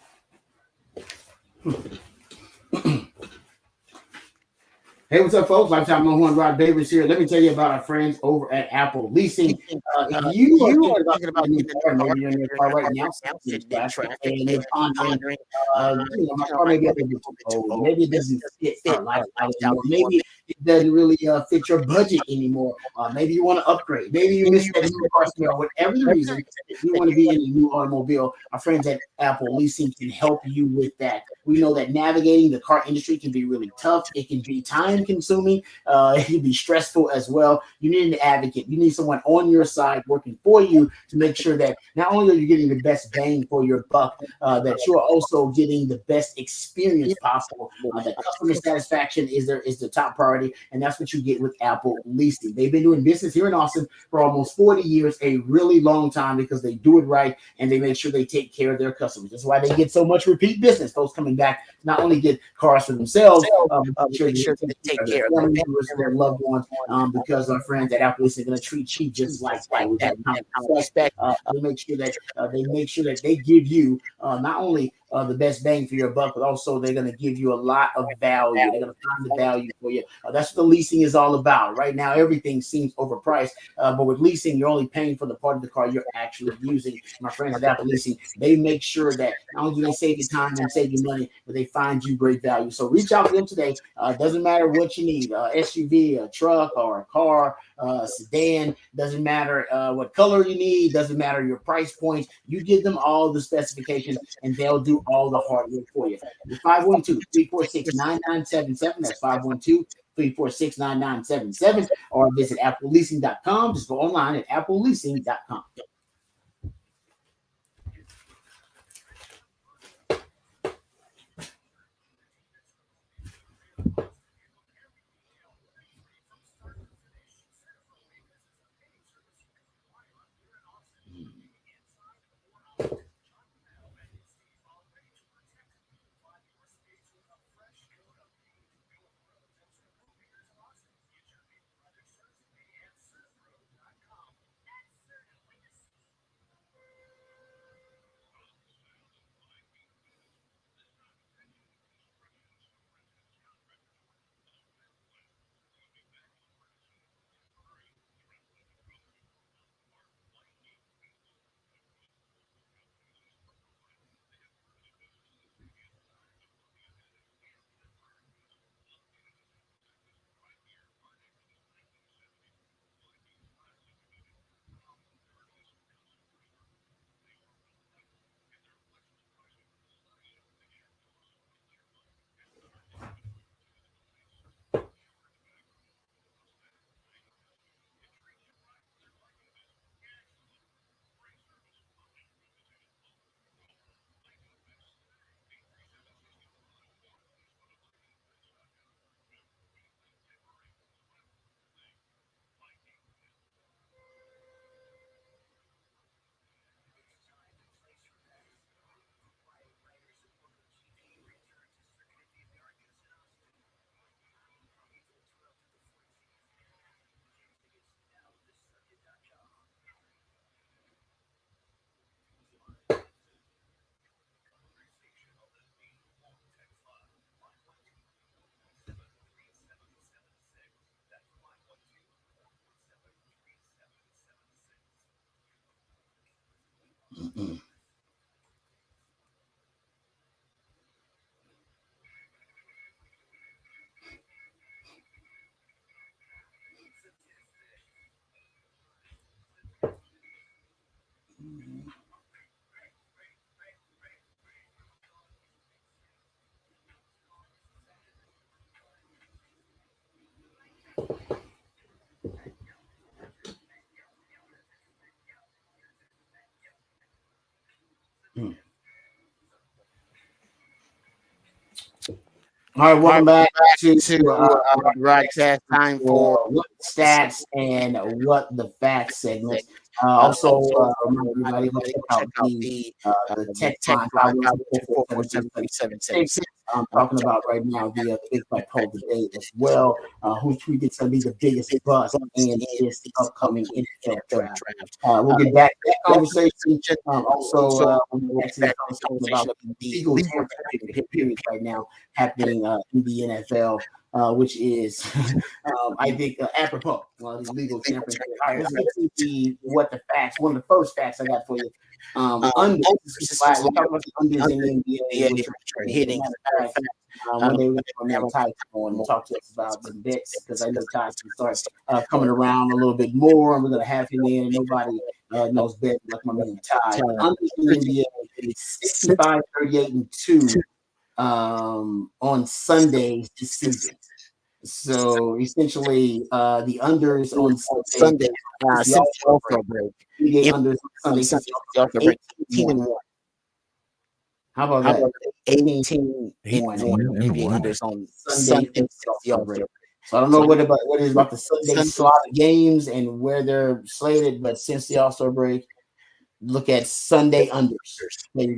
Hey, what's up, folks? Lifetime Longhorn Rod Davis here. Let me tell you about our friends over at Apple Leasing. If you are thinking about getting a car, maybe you're in your car right now, and you're pondering, my car maybe a bit too old. Maybe it doesn't fit our lifestyle anymore. Maybe it doesn't really fit your budget anymore. Maybe you want to upgrade. Maybe you miss that new car smell. Whatever the reason, if you want to be in a new automobile, our friends at Apple Leasing can help you with that. We know that navigating the car industry can be really tough. It can be time consuming. It can be stressful as well. You need an advocate. You need someone on your side working for you to make sure that not only are you getting the best bang for your buck, that you are also getting the best experience possible. That customer satisfaction is the top priority party, and that's what you get with Apple Leasing. They've been doing business here in Austin for almost 40 years, a really long time, because they do it right and they make sure they take care of their customers. That's why they get so much repeat business. Folks coming back not only get cars for themselves, but make sure they take care of their family members, their loved ones, because our friends at Apple Leasing are going to treat you just like that with that kind of respect. They make sure that they give you not only the best bang for your buck, but also they're going to give you a lot of value. They're going to find the value for you. That's what the leasing is all about. Right now, everything seems overpriced, but with leasing, you're only paying for the part of the car you're actually using. My friends at Apple Leasing, they make sure that not only do they save you time and save you money, but they find you great value. So reach out to them today. Doesn't matter what you need, SUV, a truck, or a car, sedan. Doesn't matter what color you need. Doesn't matter your price points. You give them all the specifications, and they'll do all the hard work for you. 512-346-9977. That's 512-346-9977. Or visit appleleasing.com. Just go online at appleleasing.com. All right, welcome back to Rodcast. Time for what stats and what the facts segment. Also, everybody will check out the tech time. I'm talking about right now the big fight poll today as well. Who tweeted to be the biggest bust in this upcoming NFL draft? We'll get back to that conversation. Also, we'll get back to talking about the Eagles period right now happening in the NFL, which is, I think, apropos. The legal tampering. All right, let's get to what the facts. One of the first facts I got for you. Unders. We're talking about the unders in the NBA, which are hitting. When they were on Ty and talk to us about some bets, because I know Ty's going to start coming around a little bit more, and we're going to have him in. And nobody knows bet like my man Ty. Unders in the NBA, 65, 38, and 2 on Sundays this season. So essentially, the unders on Sunday, since the All-Star break, unders on Sunday, 18-1. How about that? 18-1 unders on Sunday since the All-Star break. So I don't know what it is about the Sunday slot of games and where they're slated, but since the All-Star break, look at Sunday unders.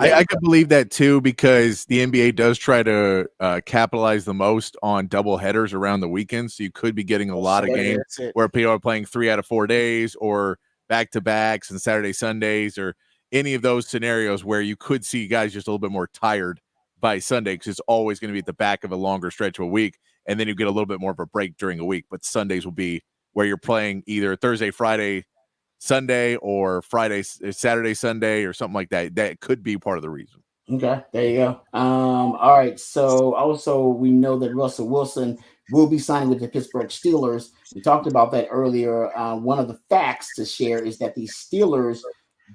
I could believe that too, because the NBA does try to capitalize the most on double headers around the weekend. So you could be getting a lot of games where people are playing 3 out of 4 days or back-to-backs and Saturday, Sundays, or any of those scenarios where you could see guys just a little bit more tired by Sunday, because it's always going to be at the back of a longer stretch of a week. And then you get a little bit more of a break during a week. But Sundays will be where you're playing either Thursday, Friday, Sunday, or Friday, Saturday, Sunday, or something like that. That could be part of the reason. Okay, there you go. All right. So also we know that Russell Wilson will be signing with the Pittsburgh Steelers. We talked about that earlier. One of the facts to share is that the Steelers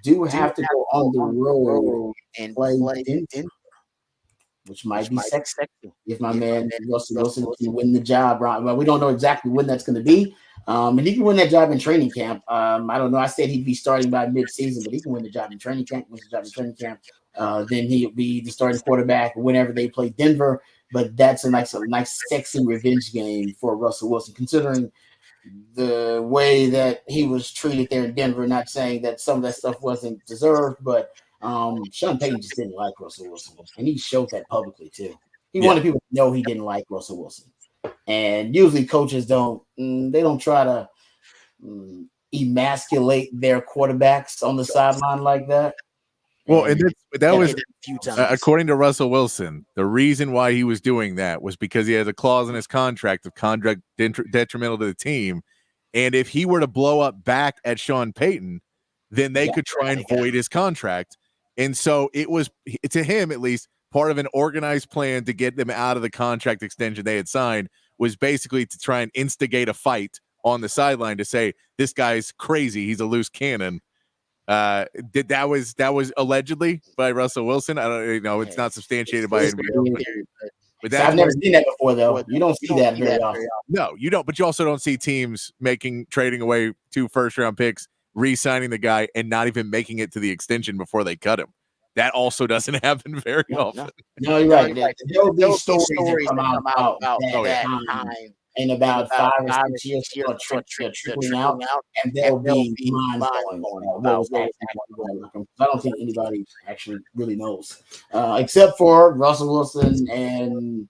do have to go on the road and play Denver, which might be sexy if my man Russell Wilson can win the job. Right? Well, we don't know exactly when that's going to be. And he can win that job in training camp. I don't know. I said he'd be starting by mid-season, but he can win the job in training camp. Wins the job in training camp. Then he'll be the starting quarterback whenever they play Denver. But that's a nice, sexy revenge game for Russell Wilson, considering the way that he was treated there in Denver. Not saying that some of that stuff wasn't deserved, but Sean Payton just didn't like Russell Wilson, and he showed that publicly too. He wanted people to know he didn't like Russell Wilson. And usually coaches don't try to emasculate their quarterbacks on the sideline like that. Well, and that was a few times. According to Russell Wilson, the reason why he was doing that was because he has a clause in his contract of conduct detrimental to the team. And if he were to blow up back at Sean Payton, then they could try and void his contract. And so it was, to him at least, part of an organized plan to get them out of the contract extension they had signed, was basically to try and instigate a fight on the sideline to say, this guy's crazy, he's a loose cannon. That was allegedly by Russell Wilson. I don't know. It's not substantiated by NBA. But I've never seen that before, though. You don't see that very often. No, you don't. But you also don't see teams trading away 2 first-round picks, re-signing the guy, and not even making it to the extension before they cut him. That also doesn't happen very often. No, you're right. There'll be stories that come out that time. In about 5 or 6 years, trickling out, and they'll be mind-blowing. I don't think anybody actually really knows, except for Russell Wilson and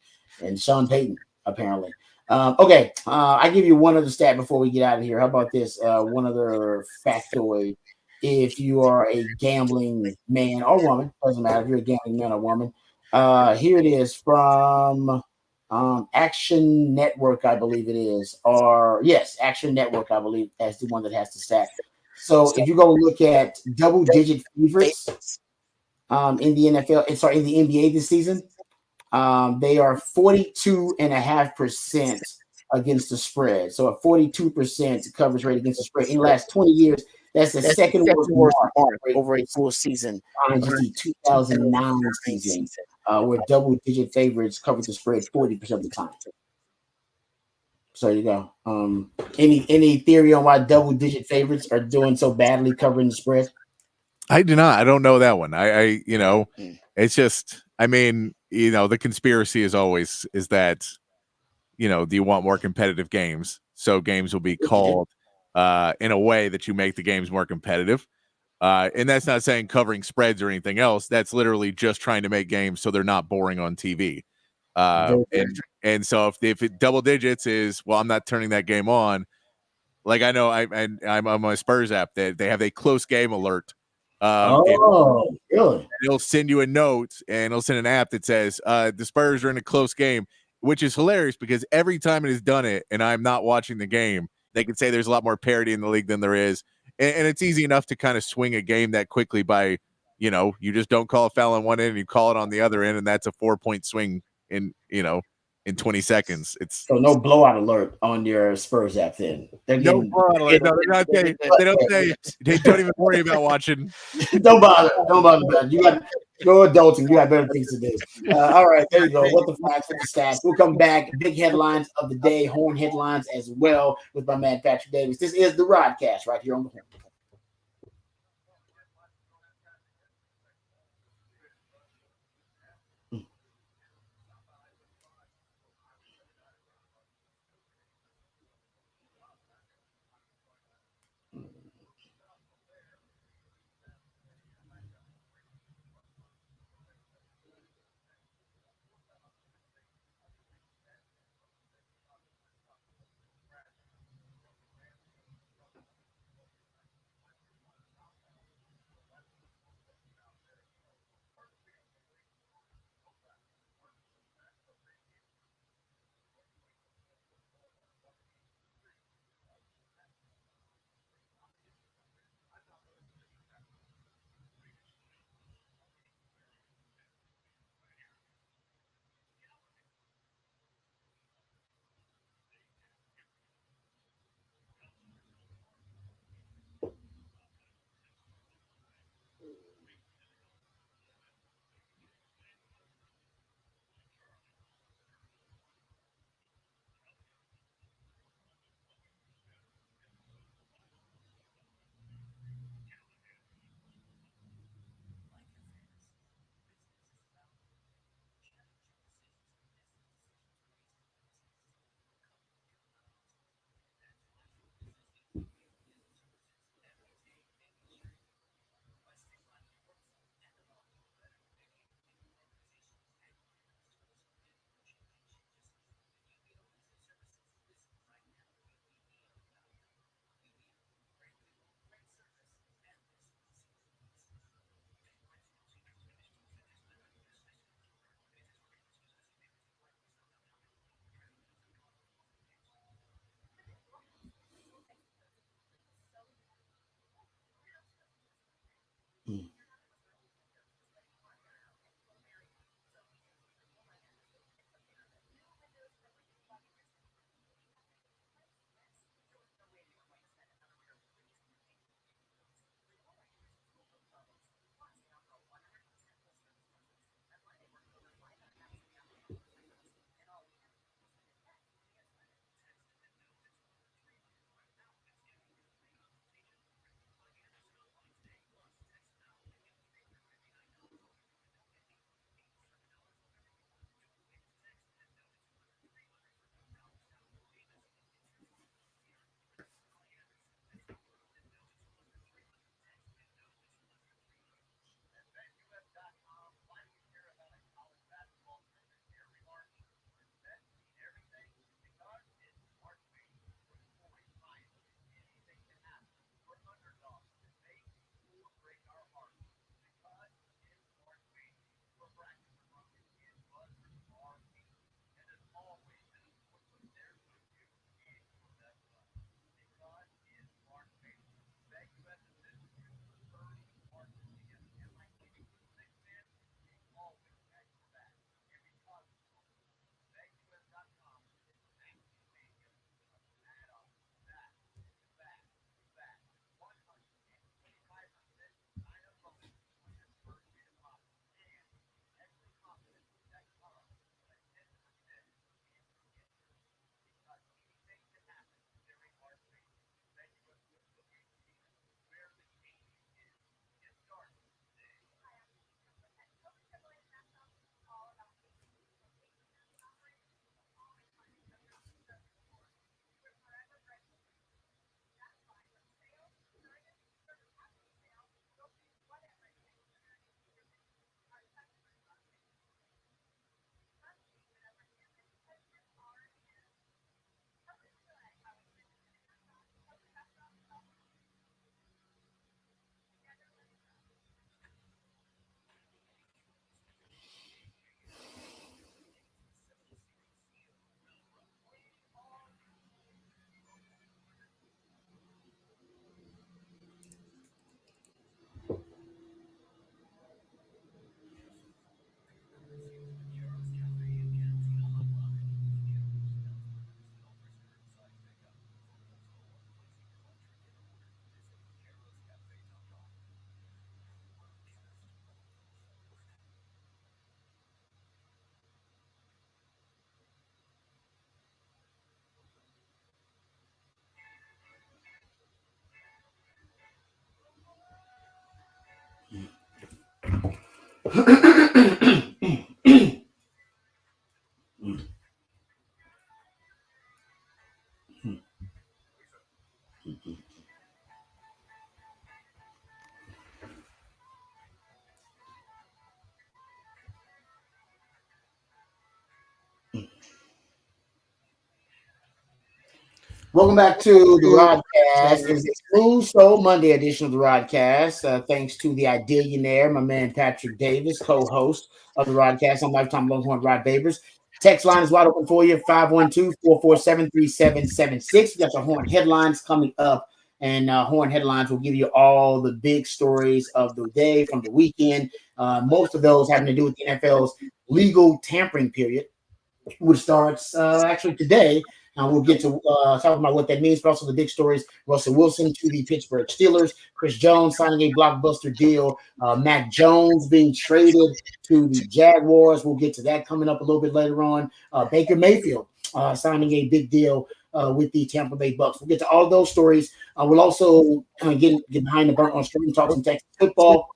Sean Payton, apparently. Okay, I give you one other stat before we get out of here. How about this? One other factoid. If you are a gambling man or woman, doesn't matter if you're a gambling man or woman. Here it is from Action Network, I believe it is, or yes, Action Network, I believe, as the one that has the stat. So if you go look at double-digit favorites in the NFL, in the NBA this season, they are 42.5% against the spread. So a 42% coverage rate against the spread in the last 20 years. That's the second worst mark over a full season behind the 2009 season, where double-digit favorites covered the spread 40% of the time. So you go. Any theory on why double-digit favorites are doing so badly covering the spread? I do not. I don't know that one. It's just, the conspiracy is that, do you want more competitive games? So games will be called in a way that you make the games more competitive. And that's not saying covering spreads or anything else. That's literally just trying to make games so they're not boring on TV. And so if it double digits is, well, I'm not turning that game on. Like I know I'm on my Spurs app that they have a close game alert. Really? It'll send you a note and it'll send an app that says the Spurs are in a close game, which is hilarious because every time it has done it and I'm not watching the game, they can say there's a lot more parity in the league than there is. And it's easy enough to kind of swing a game that quickly by, you just don't call a foul on one end and you call it on the other end. And that's a 4-point swing in 20 seconds. So no blowout alert on your Spurs app then. No blowout alert. No, they don't say, they don't even worry about watching. Don't bother about it. You got go adulting. You got better things to do. All right, there you go. What the facts, what the stats. We'll come back. Big headlines of the day, horn headlines as well with my man Patrick Davis. This is the Rodcast right here on the Horn. Welcome back to the Rodcast. It's a Smooth Soul Monday edition of the Rodcast. Thanks to the Idealionaire, my man Patrick Davis, co-host of the Rodcast. I'm lifetime Longhorn Rod Babers. Text line is wide open for you, 512-447-3776. We got the Horn headlines coming up, and Horn headlines will give you all the big stories of the day from the weekend. Most of those having to do with the NFL's legal tampering period, which starts actually today. We'll get to talk about what that means, but also the big stories. Russell Wilson to the Pittsburgh Steelers, Chris Jones signing a blockbuster deal, Mac Jones being traded to the Jaguars. We'll get to that coming up a little bit later on. Baker Mayfield signing a big deal with the Tampa Bay Bucks. We'll get to all those stories. We'll also get behind the burnt on stream, talk some Texas football.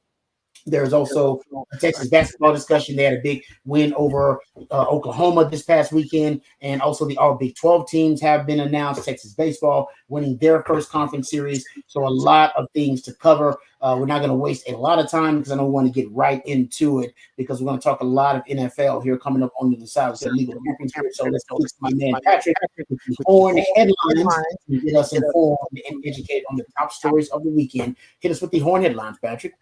There's also a Texas basketball discussion. They had a big win over Oklahoma this past weekend, and also the all Big 12 teams have been announced. Texas baseball winning their first conference series. So a lot of things to cover. We're not going to waste a lot of time because I don't want to get right into it because we're going to talk a lot of NFL here coming up on the side with the legal championship. So let's go to my man Patrick with the Horn headlines to get us informed and educated on the top stories of the weekend. Hit us with the Horn headlines, Patrick.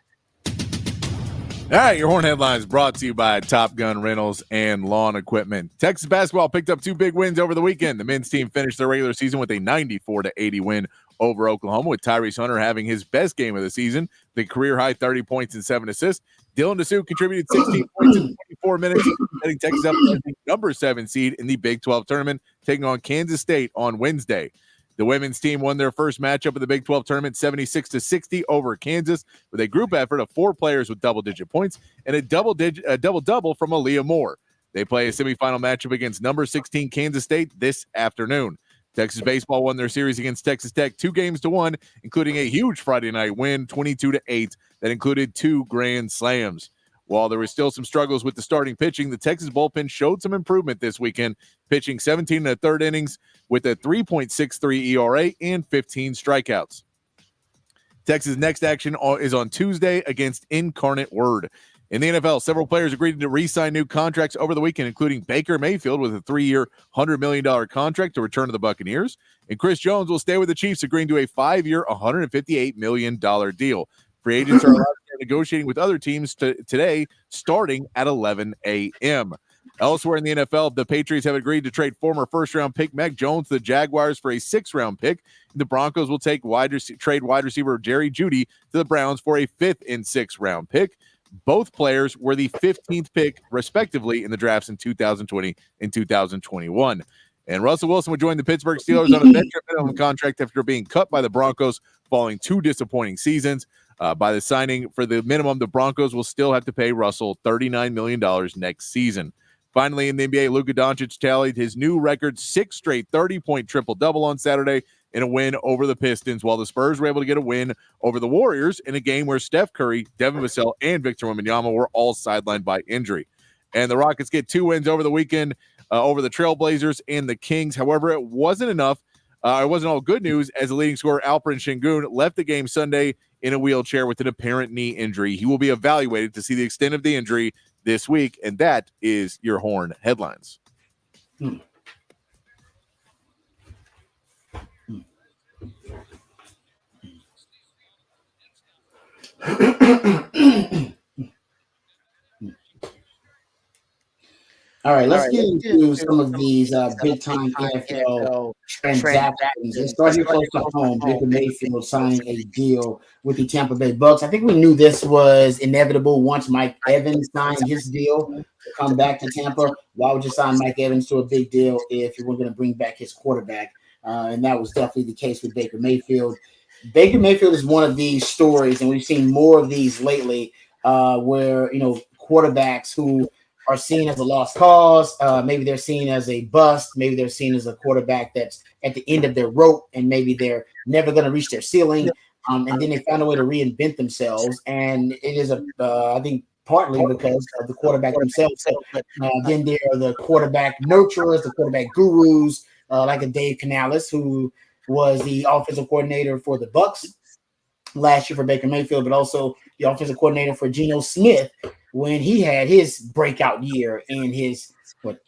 All right, your Horn headlines brought to you by Top Gun Rentals and Lawn Equipment. Texas basketball picked up two big wins over the weekend. The men's team finished their regular season with a 94-80 win over Oklahoma, with Tyrese Hunter having his best game of the season, the career-high 30 points and 7 assists. Dylan DeSutte contributed 16 points in 24 minutes, setting Texas up as the number 7 seed in the Big 12 tournament, taking on Kansas State on Wednesday. The women's team won their first matchup of the Big 12 tournament 76-60 over Kansas with a group effort of 4 players with double-digit points and a double-double from Aaliyah Moore. They play a semifinal matchup against number 16 Kansas State this afternoon. Texas baseball won their series against Texas Tech 2-1, including a huge Friday night win, 22-8, that included 2 grand slams. While there were still some struggles with the starting pitching, the Texas bullpen showed some improvement this weekend, pitching 17 1/3 innings with a 3.63 ERA and 15 strikeouts. Texas' next action is on Tuesday against Incarnate Word. In the NFL, several players agreed to re-sign new contracts over the weekend, including Baker Mayfield with a 3-year, $100 million contract to return to the Buccaneers, and Chris Jones will stay with the Chiefs, agreeing to a 5-year, $158 million deal. Free agents are allowed to start negotiating with other teams today, starting at 11 a.m. Elsewhere in the NFL, the Patriots have agreed to trade former first-round pick Mac Jones to the Jaguars for a 6th-round pick. The Broncos will take trade wide receiver Jerry Jeudy to the Browns for a 5th and 6th round pick. Both players were the 15th pick, respectively, in the drafts in 2020 and 2021. And Russell Wilson would join the Pittsburgh Steelers on a veteran minimum contract after being cut by the Broncos following 2 disappointing seasons. By the signing for the minimum, the Broncos will still have to pay Russell $39 million next season. Finally, in the NBA, Luka Doncic tallied his new record 6 straight 30-point triple-double on Saturday in a win over the Pistons, while the Spurs were able to get a win over the Warriors in a game where Steph Curry, Devin Vassell, and Victor Wembanyama were all sidelined by injury. And the Rockets get 2 wins over the weekend over the Trailblazers and the Kings. However, it wasn't enough. It wasn't all good news, as the leading scorer Alperen Sengun left the game Sunday in a wheelchair with an apparent knee injury. He will be evaluated to see the extent of the injury this week, and that is your Horn headlines. All right, let's get into some of these big-time NFL transactions. Let's start here close to home. Baker Mayfield signing a deal with the Tampa Bay Bucks. I think we knew this was inevitable once Mike Evans signed his deal to come back to Tampa. Why would you sign Mike Evans to a big deal if you weren't going to bring back his quarterback? And that was definitely the case with Baker Mayfield. Baker Mayfield is one of these stories, and we've seen more of these lately, where quarterbacks who are seen as a lost cause. Maybe they're seen as a bust. Maybe they're seen as a quarterback that's at the end of their rope, and maybe they're never going to reach their ceiling. And then they find a way to reinvent themselves. And it is I think partly because of the quarterback themselves. But then there are the quarterback nurturers, the quarterback gurus, like a Dave Canales, who was the offensive coordinator for the Bucs last year for Baker Mayfield, but also the offensive coordinator for Geno Smith when he had his breakout year in his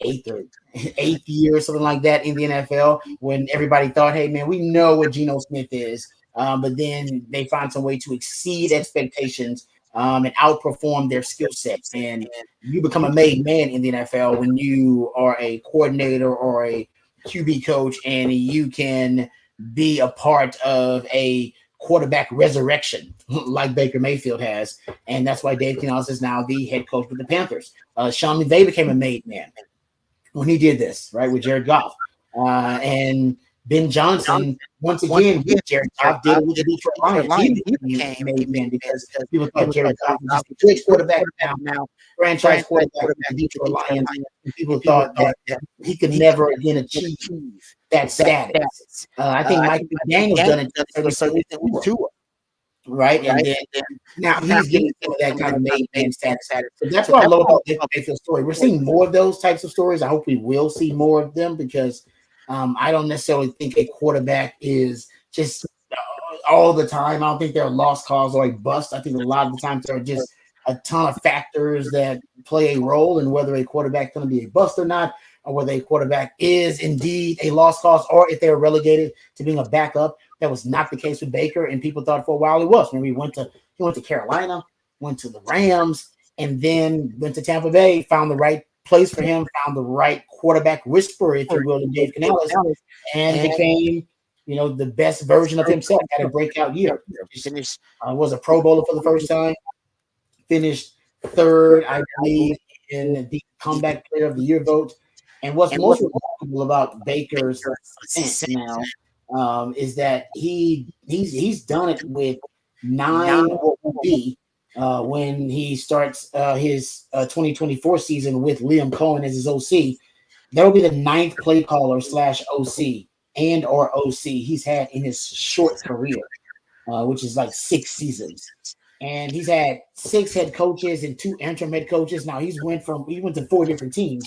eighth year or something like that in the NFL, when everybody thought, hey man, we know what Geno Smith is, but then they find some way to exceed expectations and outperform their skill set. And you become a made man in the NFL when you are a coordinator or a QB coach, and you can be a part of a quarterback resurrection like Baker Mayfield has. And that's why Dave Canales is now the head coach with the Panthers. Sean McVay became a made man when he did this, right, with Jared Goff. And Ben Johnson, once again, with Jared Goff, did it with the Detroit Lions. He became a made man because people thought Jared Goff was just a great quarterback now, franchise quarterback with the Detroit Lions. And people thought that he could never again achieve that status. I think Mike McDaniel's done it with Tua, right? And then now he's getting some of that kind of made man status. So that's what I love about the Mayfield story. We're seeing more of those types of stories. I hope we will see more of them, because I don't necessarily think a quarterback is just all the time. I don't think they're a lost cause or a bust. I think a lot of the times there are just a ton of factors that play a role in whether a quarterback is going to be a bust or not, or whether a quarterback is indeed a lost cause, or if they're relegated to being a backup. That was not the case with Baker, and people thought for a while it was. When he went to Carolina, went to the Rams, and then went to Tampa Bay, found the right place for him, found the right quarterback whisperer, if you will, in Dave Canales, and became, the best version of himself. Had a breakout year. Was a Pro Bowler for the first time. Finished third, I believe, in the comeback player of the year vote. And what's most remarkable about Baker's ascent now is that he's done it with 9 what will be when he starts his 2024 season with Liam Cohen as his OC. That will be the 9th play caller / OC and or OC he's had in his short career, which is like 6 seasons. And he's had 6 head coaches and 2 interim head coaches. Now he went to 4 different teams,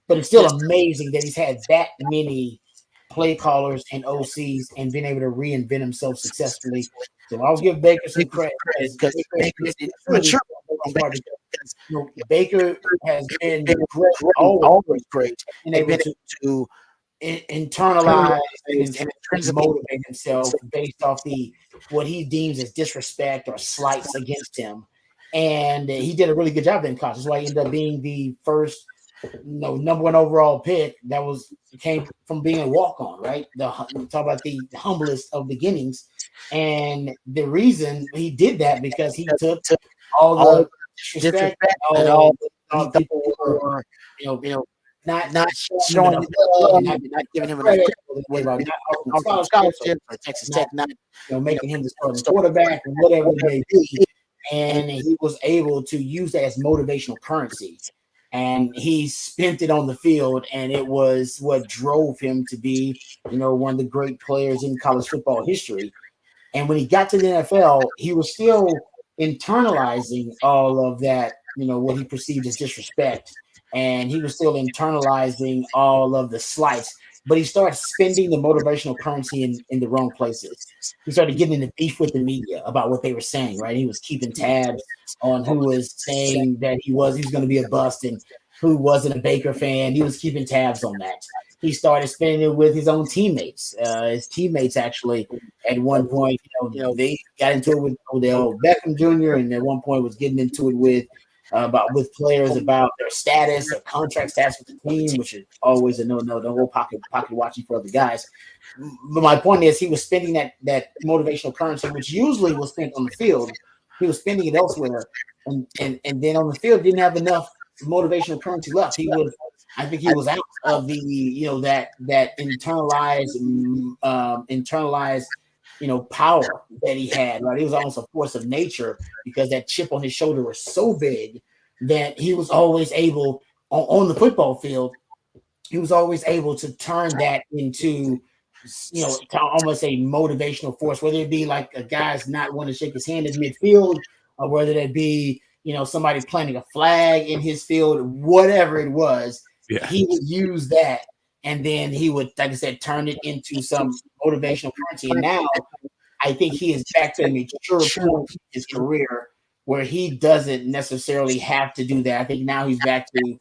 but it's still amazing that he's had that many play callers and OCs and been able to reinvent himself successfully. So I'll give Baker some credit, because Baker has been great, always great, and able to internalize and motivate himself based off what he deems as disrespect or slights against him. And he did a really good job in college. That's why he ended up being the first number 1 overall pick that came from being a walk-on, right? Talk about the humblest of beginnings. And the reason he did that, because he took all the disrespect and all the people were, not showing him love, not giving him enough credit, not scholarships or Texas Tech, not making him the starting quarterback or whatever it may be. And he was able to use that as motivational currency. And he spent it on the field, and it was what drove him to be, one of the great players in college football history. And when he got to the NFL, he was still internalizing all of that, what he perceived as disrespect. And he was still internalizing all of the slights, but he started spending the motivational currency in the wrong places. He started getting into beef with the media about what they were saying, right? He was keeping tabs on who was saying that he was going to be a bust and who wasn't a Baker fan. He was keeping tabs on that. He started spending it with his own teammates. His teammates actually, at one point, they got into it with Odell Beckham Jr. and at one point was getting into it with players about their status or contract status with the team, which is always a no. Don't go pocket watching for other guys. But my point is, he was spending that motivational currency, which usually was spent on the field. He was spending it elsewhere, and then on the field didn't have enough motivational currency left. I think he was out of the that internalized power that he had, right? He was almost a force of nature, because that chip on his shoulder was so big that he was always able, on the football field, he was always able to turn that into, almost a motivational force, whether it be like a guy's not wanting to shake his hand in midfield, or whether it be, somebody planting a flag in his field, whatever it was, he would use that. And then he would, like I said, turn it into some motivational currency. And now I think he is back to a mature point in his career where he doesn't necessarily have to do that. I think now he's back to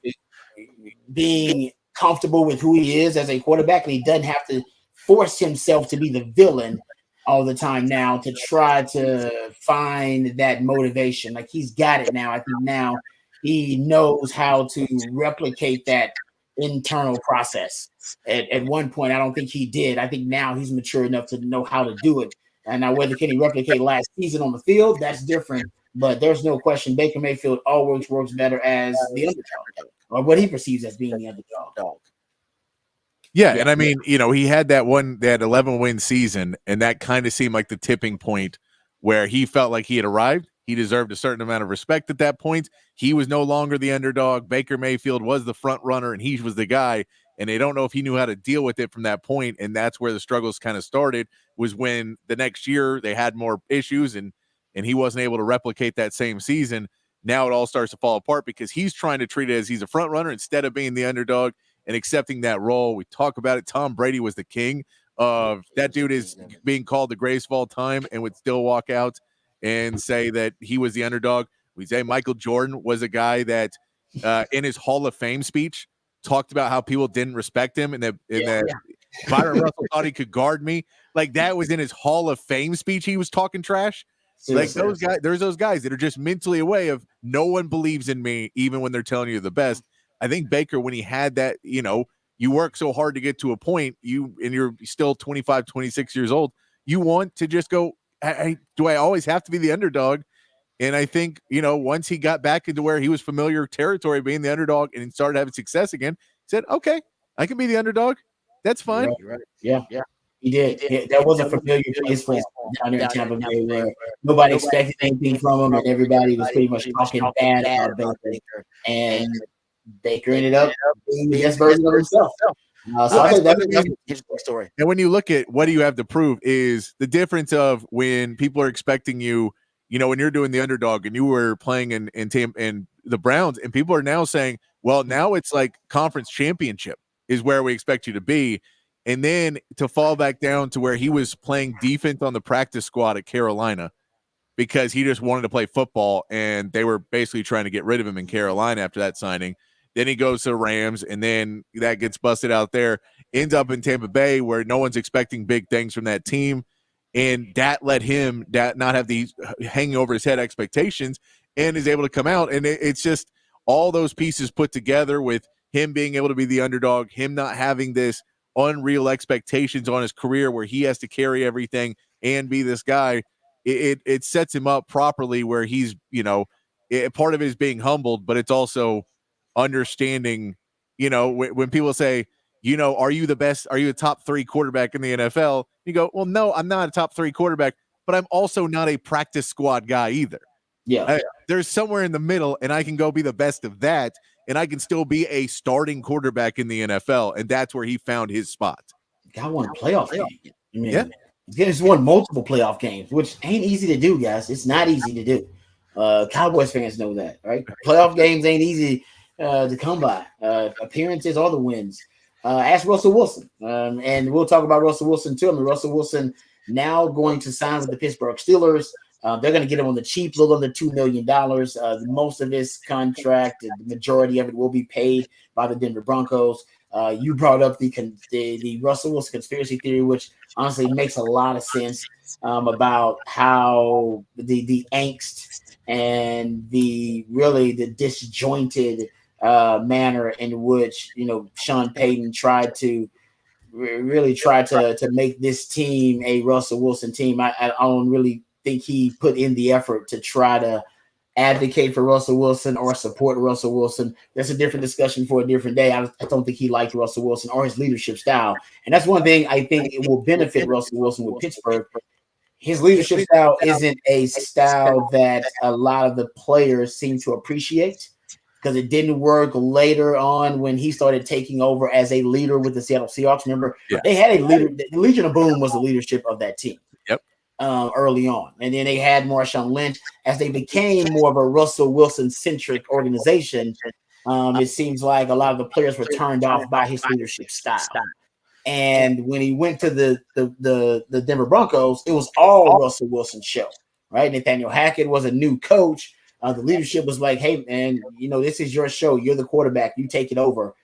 being comfortable with who he is as a quarterback, and he doesn't have to force himself to be the villain all the time now to try to find that motivation. Like, he's got it now. I think now he knows how to replicate that internal process. At one point, I don't think he did. I think now he's mature enough to know how to do it. And now, whether can he replicate last season on the field, that's different. But there's no question Baker Mayfield always works better as the underdog, or what he perceives as being the underdog. Yeah, and I mean, he had that 11-win season, and that kind of seemed like the tipping point where he felt like he had arrived. He deserved a certain amount of respect at that point. He was no longer the underdog. Baker Mayfield was the front runner, and he was the guy. And they don't know if he knew how to deal with it from that point. And that's where the struggles kind of started, was when the next year they had more issues and he wasn't able to replicate that same season. Now it all starts to fall apart because he's trying to treat it as he's a front runner instead of being the underdog and accepting that role. We talk about it. Tom Brady was the king of that. Dude is being called the greatest of all time and would still walk out and say that he was the underdog. We say Michael Jordan was a guy that in his Hall of Fame speech talked about how people didn't respect him and that Byron Russell thought he could guard me. Like, that was in his Hall of Fame speech. He was talking trash. Like, those guys, there's those guys that are just mentally away of no one believes in me, even when they're telling you the best. I think Baker, when he had that, you work so hard to get to a point, and you're still 25, 26 years old, you want to just go, do I always have to be the underdog? And I think, once he got back into where he was familiar territory being the underdog and started having success again, he said, okay, I can be the underdog. That's fine. Right. Yeah. He did. That was a familiar place for him down there in Tampa Bay, where nobody expected anything from him, and everybody was pretty much talking bad about Baker. And Baker ended up being the best version of himself. So I think that's a story. And when you look at what do you have to prove is the difference of when people are expecting you, when you're doing the underdog and you were playing in the Browns, and people are now saying, well, now it's like conference championship is where we expect you to be. And then to fall back down to where he was playing defense on the practice squad at Carolina because he just wanted to play football, and they were basically trying to get rid of him in Carolina after that signing. Then he goes to the Rams, and then that gets busted out there, ends up in Tampa Bay where no one's expecting big things from that team. And that let him not have these hanging over his head expectations, and is able to come out. And it's just all those pieces put together with him being able to be the underdog, him not having this unreal expectations on his career where he has to carry everything and be this guy. It sets him up properly where he's, part of it is being humbled, but it's also understanding, when people say, are you the best? Are you a top 3 quarterback in the NFL? You go, well, no, I'm not a top 3 quarterback, but I'm also not a practice squad guy either. Yeah. There's somewhere in the middle, and I can go be the best of that, and I can still be a starting quarterback in the NFL, and that's where he found his spot. Got one playoff game. I mean, he's won multiple playoff games, which ain't easy to do, guys. It's not easy to do. Cowboys fans know that, right? Playoff games ain't easy to come by. Appearances are the wins. Ask Russell Wilson, and we'll talk about Russell Wilson too. I mean, Russell Wilson now going to sign with the Pittsburgh Steelers. They're going to get him on the cheap, a little under $2 million. Most of his contract, the majority of it, will be paid by the Denver Broncos. You brought up the Russell Wilson conspiracy theory, which honestly makes a lot of sense about how the angst and the disjointed manner in which Sean Payton tried to make this team a Russell Wilson team. I don't really think he put in the effort to try to advocate for Russell Wilson or support Russell Wilson. That's a different discussion for a different day. I don't think he liked Russell Wilson or his leadership style. And that's one thing I think it will benefit Russell Wilson with Pittsburgh. His leadership style isn't a style that a lot of the players seem to appreciate, because it didn't work later on when he started taking over as a leader with the Seattle Seahawks. Remember, they had a leader. The Legion of Boom was the leadership of that team. Yep. early on. And then they had Marshawn Lynch. As they became more of a Russell Wilson-centric organization, it seems like a lot of the players were turned off by his leadership style. And when he went to the Denver Broncos, it was all Russell Wilson's show, right? Nathaniel Hackett was a new coach. The leadership was like, hey, man, this is your show. You're the quarterback. You take it over.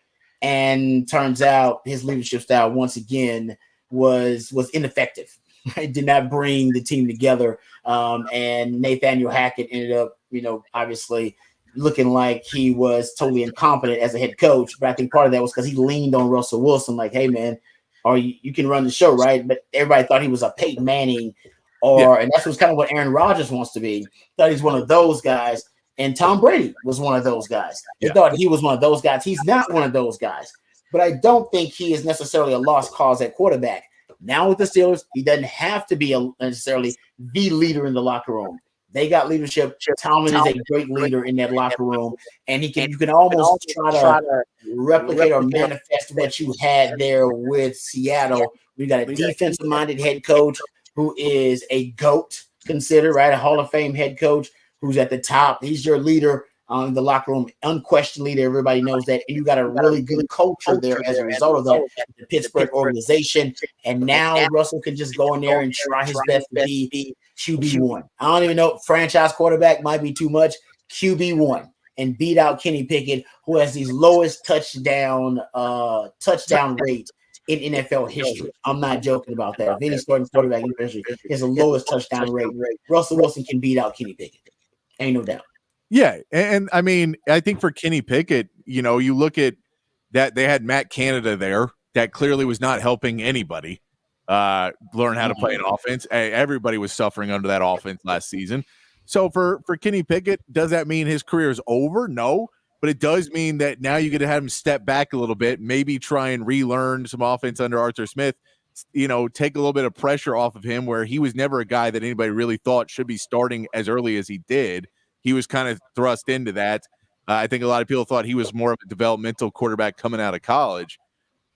And turns out his leadership style, once again, was ineffective. Right? Did not bring the team together. And Nathaniel Hackett ended up, obviously looking like he was totally incompetent as a head coach. But I think part of that was because he leaned on Russell Wilson, like, hey, man, or you can run the show, right? But everybody thought he was a Peyton Manning, and that's kind of what Aaron Rodgers wants to be. Thought he's one of those guys. And Tom Brady was one of those guys. They thought he was one of those guys. He's not one of those guys. But I don't think he is necessarily a lost cause at quarterback. Now with the Steelers, he doesn't have to be necessarily the leader in the locker room. They got leadership. Tomlin is a great leader in that locker room, and you can almost try to replicate or manifest what you had there with Seattle. We got a defensive-minded head coach who is a GOAT considered, right? A Hall of Fame head coach who's at the top. He's your leader in the locker room, unquestioned leader. Everybody knows that. And you got a really good culture there as a result of that, the Pittsburgh organization. And now Russell can just go in there and try his best to be QB1. I don't even know. Franchise quarterback might be too much. QB1 and beat out Kenny Pickett, who has the lowest touchdown rate in NFL history. I'm not joking about that. If any starting quarterback in history has the lowest touchdown rate, Russell Wilson can beat out Kenny Pickett. Ain't no doubt. Yeah, and I mean, I think for Kenny Pickett, you look at that, they had Matt Canada there that clearly was not helping anybody learn how to play an offense. Everybody was suffering under that offense last season. So for Kenny Pickett, does that mean his career is over? No, but it does mean that now you get to have him step back a little bit, maybe try and relearn some offense under Arthur Smith, take a little bit of pressure off of him, where he was never a guy that anybody really thought should be starting as early as he did. He was kind of thrust into that. I think a lot of people thought he was more of a developmental quarterback coming out of college.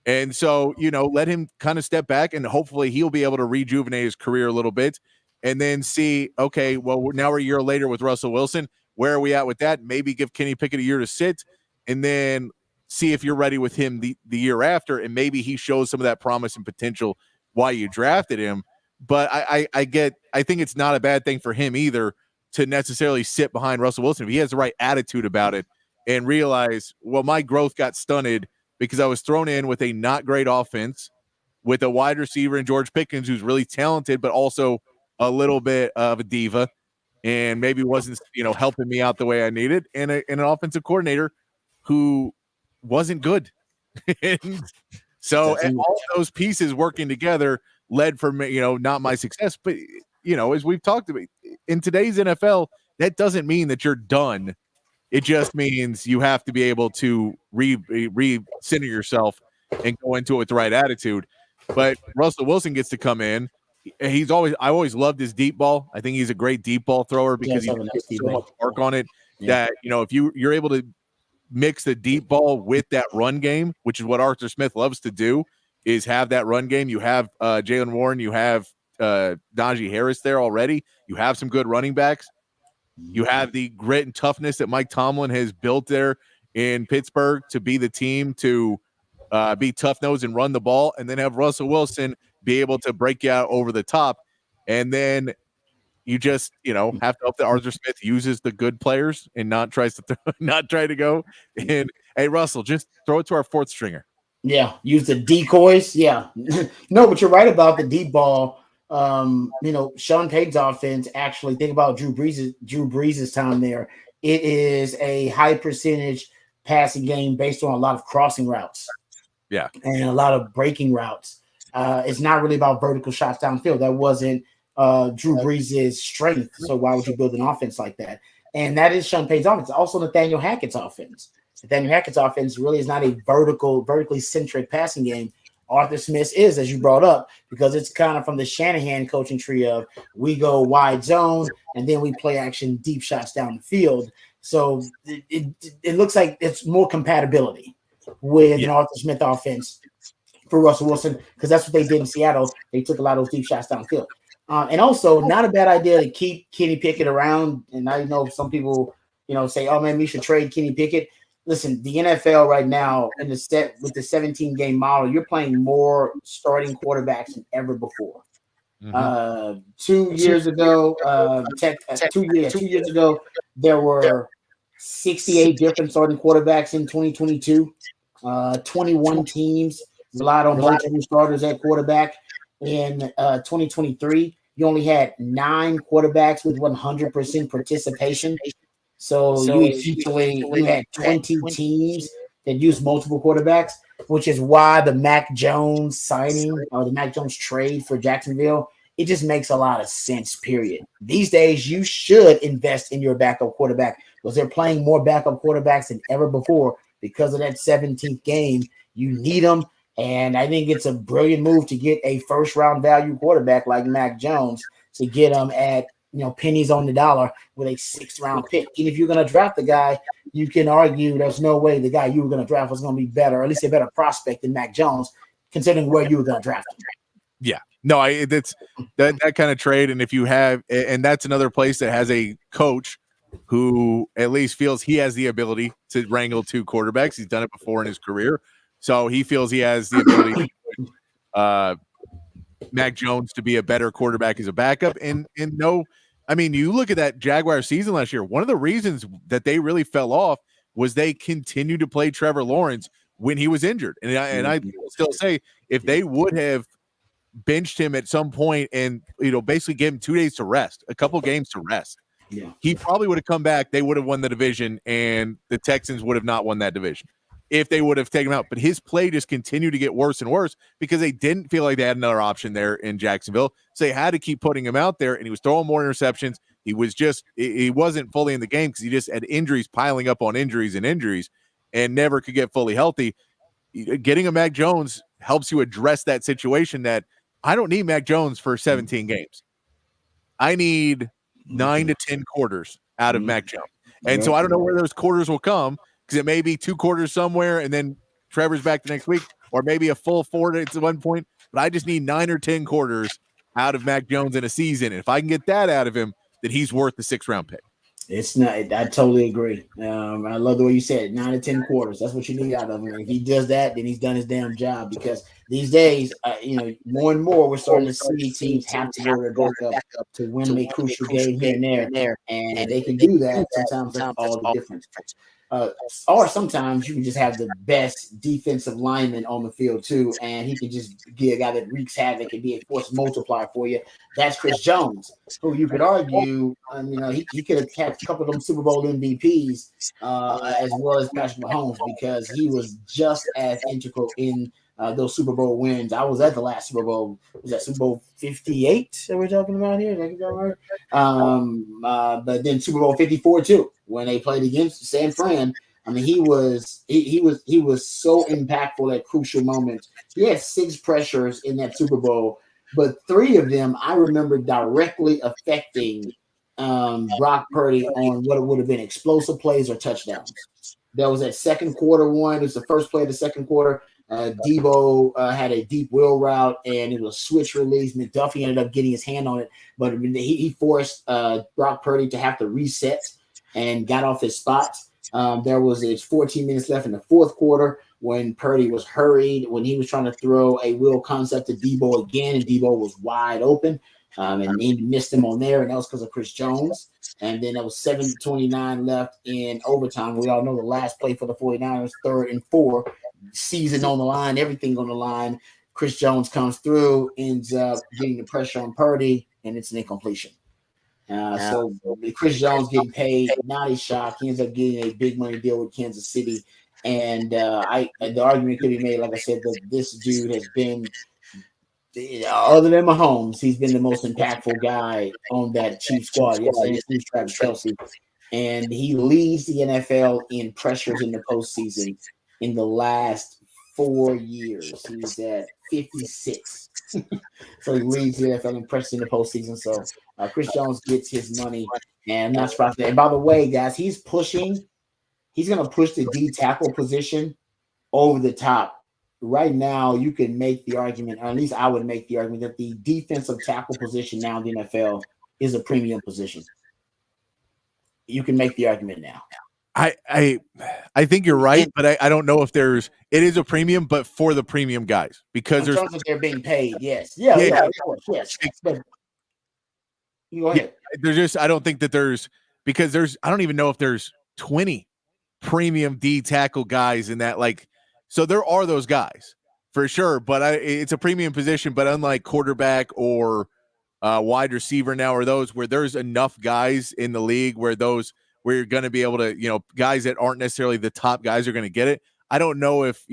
And so, let him kind of step back, and hopefully he'll be able to rejuvenate his career a little bit and then see, okay, well, now we're a year later with Russell Wilson. Where are we at with that? Maybe give Kenny Pickett a year to sit and then see if you're ready with him the year after. And maybe he shows some of that promise and potential why you drafted him. But I think it's not a bad thing for him either to necessarily sit behind Russell Wilson if he has the right attitude about it and realize, well, my growth got stunted because I was thrown in with a not great offense with a wide receiver in George Pickens, who's really talented, but also a little bit of a diva and maybe wasn't, helping me out the way I needed, and an offensive coordinator who wasn't good. And so and all those pieces working together led for me, not my success, but as we've talked about in today's NFL, that doesn't mean that you're done. It just means you have to be able to re-center yourself and go into it with the right attitude. But Russell Wilson gets to come in. I always loved his deep ball. I think he's a great deep ball thrower because he puts so much work on it that, if you're able to mix the deep ball with that run game, which is what Arthur Smith loves to do, is have that run game. You have Jaylen Warren, you have Najee Harris there already. You have some good running backs. You have the grit and toughness that Mike Tomlin has built there in Pittsburgh to be the team to be tough-nosed and run the ball, and then have Russell Wilson be able to break you out over the top. And then you just, have to hope that Arthur Smith uses the good players and not try to go. And, hey, Russell, just throw it to our fourth stringer. Yeah, use the decoys. Yeah. No, but you're right about the deep ball. Sean Payton's offense, actually, think about Drew Brees' time there. It is a high percentage passing game based on a lot of crossing routes. Yeah. And a lot of breaking routes. It's not really about vertical shots downfield. That wasn't Drew Brees' strength. So why would you build an offense like that? And that is Sean Payton's offense. Also Nathaniel Hackett's offense. Nathaniel Hackett's offense really is not a vertically centric passing game. Arthur Smith is, as you brought up, because it's kind of from the Shanahan coaching tree of we go wide zone and then we play action deep shots down the field. So it looks like it's more compatibility with an Arthur Smith offense for Russell Wilson, because that's what they did in Seattle. They took a lot of those deep shots down the field. And also, not a bad idea to keep Kenny Pickett around. And I know some people, say, "Oh man, we should trade Kenny Pickett." Listen, the NFL right now in with the 17 game model, you're playing more starting quarterbacks than ever before. 2 years ago, 2 years ago, there were 68 different starting quarterbacks in 2022. 21 teams relied on multiple starters at quarterback. In 2023, you only had 9 quarterbacks with 100% participation. So you had 20 teams that used multiple quarterbacks, which is why the Mac Jones signing or the Mac Jones trade for Jacksonville, it just makes a lot of sense, period. These days, you should invest in your backup quarterback because they're playing more backup quarterbacks than ever before because of that 17th game. You need them. And I think it's a brilliant move to get a first-round value quarterback like Mac Jones to get him at pennies on the dollar with a 6th-round pick. And if you're going to draft the guy, you can argue there's no way the guy you were going to draft was going to be better, or at least a better prospect than Mac Jones, considering where you were going to draft him. Yeah, no, that's that kind of trade. And if you have, and that's another place that has a coach who at least feels he has the ability to wrangle 2 quarterbacks. He's done it before in his career. So he feels he has the ability to put Mac Jones to be a better quarterback as a backup. And no, I mean, you look at that Jaguar season last year, one of the reasons that they really fell off was they continued to play Trevor Lawrence when he was injured. And I still say if they would have benched him at some point and, basically gave him 2 days to rest, a couple games to rest, he probably would have come back. They would have won the division and the Texans would have not won that division if they would have taken him out. But his play just continued to get worse and worse because they didn't feel like they had another option there in Jacksonville. So they had to keep putting him out there, and he was throwing more interceptions. He wasn't fully in the game because he just had injuries piling up on injuries and never could get fully healthy. Getting a Mac Jones helps you address that situation that I don't need Mac Jones for 17 games. I need 9 to 10 quarters out of Mac Jones. And so I don't know where those quarters will come, because it may be 2 quarters somewhere and then Trevor's back the next week, or maybe a full 4 at one point. But I just need 9 or 10 quarters out of Mac Jones in a season. And if I can get that out of him, then he's worth the 6th-round pick. It's not. I totally agree. I love the way you said it. 9 to 10 quarters. That's what you need out of him. If he does that, then he's done his damn job. Because these days, more and more, we're starting to see teams have to go to their backup to win a crucial game here and there, and they can do that. Sometimes that's all the difference. Or sometimes you can just have the best defensive lineman on the field too, and he can just be a guy that wreaks havoc and be a force multiplier for you. That's Chris Jones, who you could argue, he could have catch a couple of them Super Bowl MVPs as well as Patrick Mahomes, because he was just as integral in those Super Bowl wins. I was at the last Super Bowl. Was that Super Bowl 58 that we're talking about here? But then Super Bowl 54 too, when they played against San Fran. I mean, he was so impactful at crucial moments. He had 6 pressures in that Super Bowl, but 3 of them I remember directly affecting Brock Purdy on what it would have been explosive plays or touchdowns. There was that second quarter one. It was the first play of the second quarter. Debo had a deep wheel route, and it was a switch release. McDuffie ended up getting his hand on it, but he forced Brock Purdy to have to reset and got off his spot. There was 14 minutes left in the fourth quarter when Purdy was hurried, when he was trying to throw a wheel concept to Debo again, and Debo was wide open. And he missed him on there, and that was because of Chris Jones. And then there was 7:29 left in overtime. We all know the last play for the 49ers, 3rd and 4, season on the line, everything on the line. Chris Jones comes through, ends up getting the pressure on Purdy, and it's an incompletion. So Chris Jones getting paid, not a shock. He ends up getting a big money deal with Kansas City. And the argument could be made, like I said, that this dude has been, other than Mahomes, he's been the most impactful guy on that Chiefs squad. Yes, and it's Travis Kelce. And he leads the NFL in pressures in the postseason in the last 4 years. He's at 56. So he leads the NFL in pressures in the postseason. So Chris Jones gets his money, and I'm not surprised. And by the way, guys, he's going to push the D tackle position over the top right now you can make the argument, or at least I would make the argument, that the defensive tackle position now in the NFL is a premium position. You can make the argument now. I think you're right, but I don't know if it is a premium, but for the premium guys, because in terms of they're being paid, yes. Yeah, of course, yes. But you go ahead. I don't think that I don't even know if there's 20 premium D tackle guys in that, so there are those guys for sure, but it's a premium position, but unlike quarterback or wide receiver now, or those where there's enough guys in the league where you're going to be able to, guys that aren't necessarily the top guys are going to get it. I don't know if,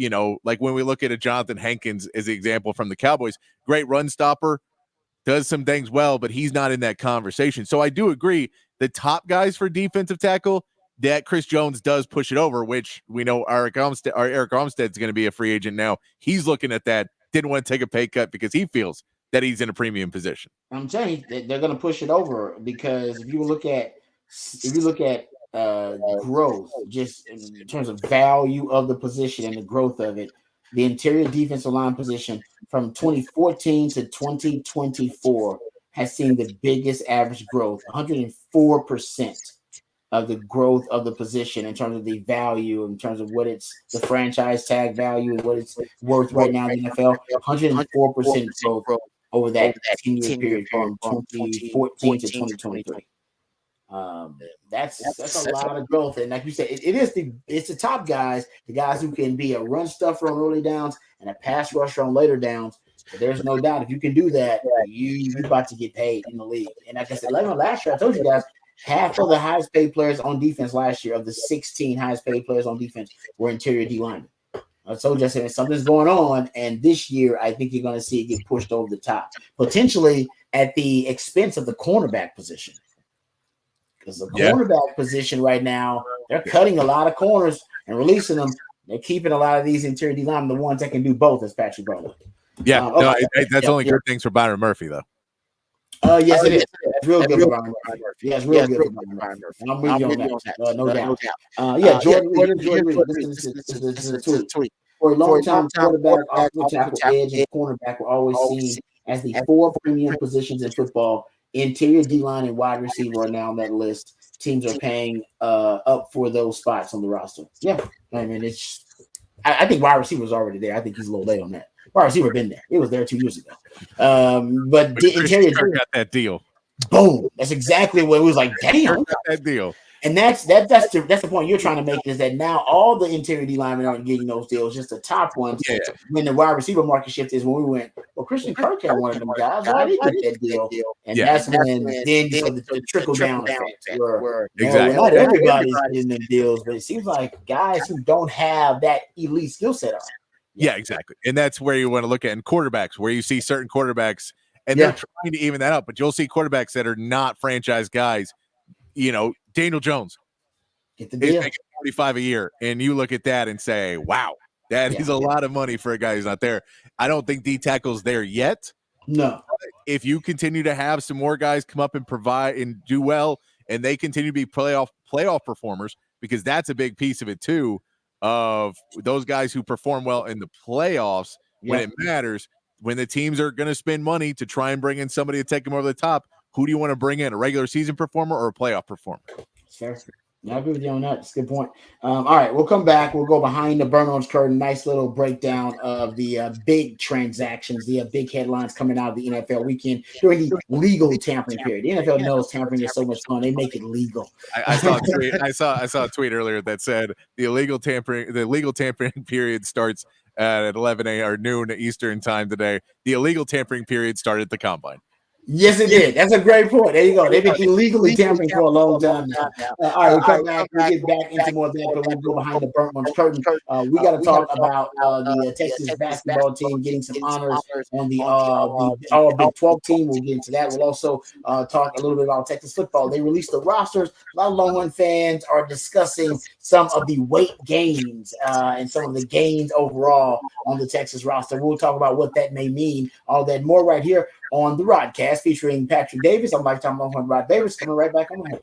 like when we look at a Jonathan Hankins as the example from the Cowboys, great run stopper, does some things well, but he's not in that conversation. So I do agree the top guys for defensive tackle, that Chris Jones does push it over, which we know Eric Armstead's going to be a free agent now. He's looking at that, didn't want to take a pay cut because he feels that he's in a premium position. I'm telling you, they're going to push it over, because if you look at growth, just in terms of value of the position and the growth of it, the interior defensive line position from 2014 to 2024 has seen the biggest average growth, 104% of the growth of the position in terms of the value, in terms of what it's the franchise tag value and what it's worth right now in the NFL. 104% growth over that 10-year period from 2014 to 2023. That's a lot of growth, and like you said, it's the top guys, the guys who can be a run stuffer on early downs and a pass rusher on later downs. But there's no doubt if you can do that, you're about to get paid in the league. And like I said, last year I told you guys, half of the highest paid players on defense last year, of the 16 highest paid players on defense, were interior D linemen. I told you, I said something's going on, and this year I think you're going to see it get pushed over the top, potentially at the expense of the cornerback position. Because the cornerback position right now, they're cutting a lot of corners and releasing them. They're keeping a lot of these interior D linemen, the ones that can do both, as Patrick brought up. Yeah, that's only good things for Byron Murphy, though. Yes, it is. That's real good for Byron Murphy. Yeah, it's real good for Byron Murphy. And I'm with you on that. No doubt. Jordan Reed, listen to the tweet. For a long time, quarterback, offensive tackle, edge, and cornerback were always seen as the four premium positions in football. Interior D-line and wide receiver are now on that list. Teams are paying up for those spots on the roster. Yeah, I mean, I think wide receiver was already there. I think he's a little late on that. Wide receiver been there. It was there 2 years ago. But interior got that deal. Boom. That's exactly what it was like. Damn, got that deal. And that's the point you're trying to make, is that now all the interior D linemen aren't getting those deals, just the top ones. Yeah. When the wide receiver market shift is when we went, well, Christian Kirk had one of them guys. Why did he get that deal? And that's when then the trickle down effect, where exactly not everybody's getting them deals, but it seems like guys who don't have that elite skill set are. Yeah, exactly. And that's where you want to look at in quarterbacks, where you see certain quarterbacks, and they're trying to even that up, but you'll see quarterbacks that are not franchise guys. Daniel Jones is making 45 a year, and you look at that and say, wow, that is a lot of money for a guy who's not there. I don't think D tackle's there yet. No. If you continue to have some more guys come up and provide and do well, and they continue to be playoff performers, because that's a big piece of it too, of those guys who perform well in the playoffs when it matters, when the teams are going to spend money to try and bring in somebody to take them over the top. Who do you want to bring in, a regular season performer or a playoff performer? Fair. I agree with you on that. It's a good point. All right, we'll come back. We'll go behind the burn-ons curtain. Nice little breakdown of the big transactions, the big headlines coming out of the NFL weekend during the legal tampering period. The NFL knows tampering is so much fun; they make it legal. I saw a tweet. I saw a tweet earlier that said the legal tampering period starts at 11 a.m. or noon Eastern time today. The illegal tampering period started at the combine. Yes, it did. That's a great point. There you go. They've been illegally tampering for a long time now. All right, we'll come back. We'll get back into more of that, but we'll go behind the burnt one's curtain. We got to talk about the Texas basketball team getting some honors on the All Big 12 team. We'll get into that. We'll also talk a little bit about Texas football. They released the rosters. A lot of Longhorn fans are discussing some of the weight gains and some of the gains overall on the Texas roster. We'll talk about what that may mean. All that more right here on the Rodcast, featuring Patrick Davis. I'm Lifetime Longhorn Rod Davis, coming right back on the head.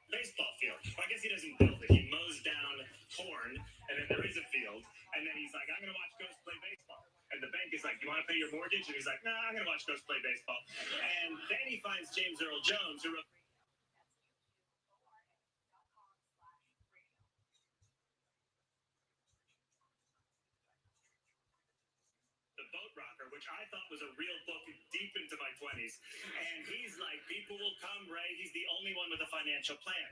Baseball field. Well, I guess he doesn't build it. He mows down corn, and then there is a field, and then he's like, I'm going to watch Ghost play baseball. And the bank is like, you want to pay your mortgage? And he's like, nah, I'm going to watch Ghost play baseball. And then he finds James Earl Jones, who wrote The Boat Rocker, which I thought was a real book deep into my 20s. And he's like, people will come, Ray. He's the only one with a financial plan.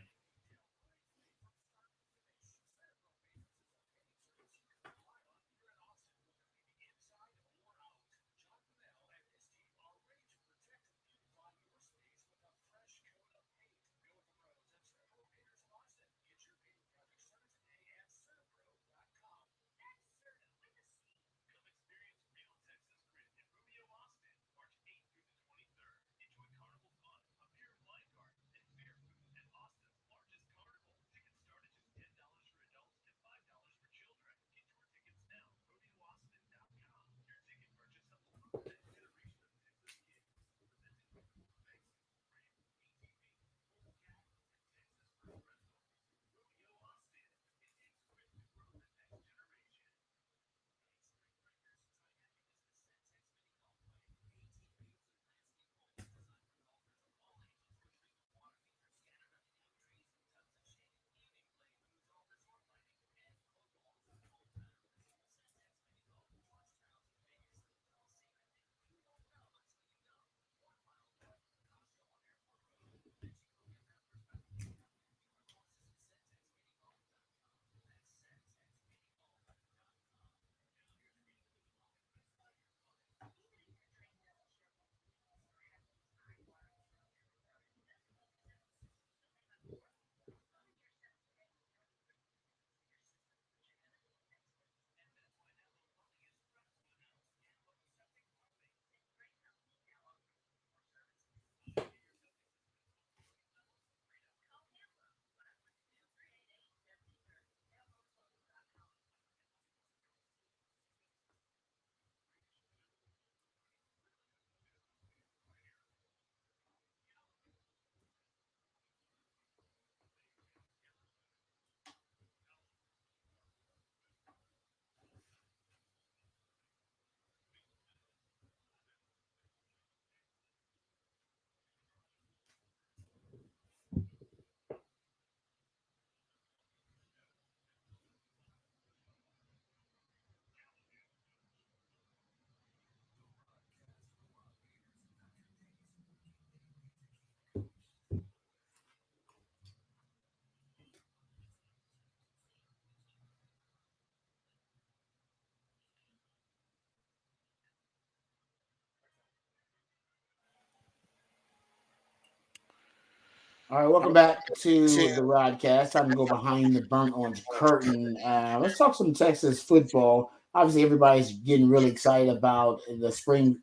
All right, welcome back to the Rodcast. Time to go behind the burnt orange curtain. Let's talk some Texas football. Obviously, everybody's getting really excited about the spring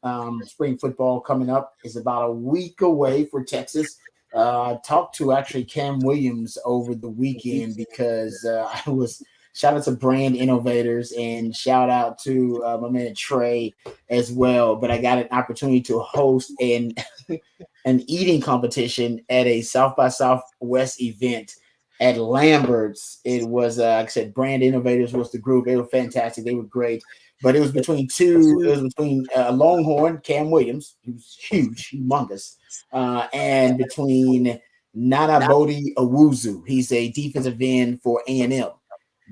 football coming up. It's about a week away for Texas. I talked to actually Cam Williams over the weekend because I was shout out to Brand Innovators and shout out to my man Trey as well. But I got an opportunity to host an eating competition at a South by Southwest event at Lambert's. It was, like I said, Brand Innovators was the group. They were fantastic. They were great. But it was between Longhorn, Cam Williams, who's huge, humongous, and between Nana Bodie Owuzu. He's a defensive end for A&M.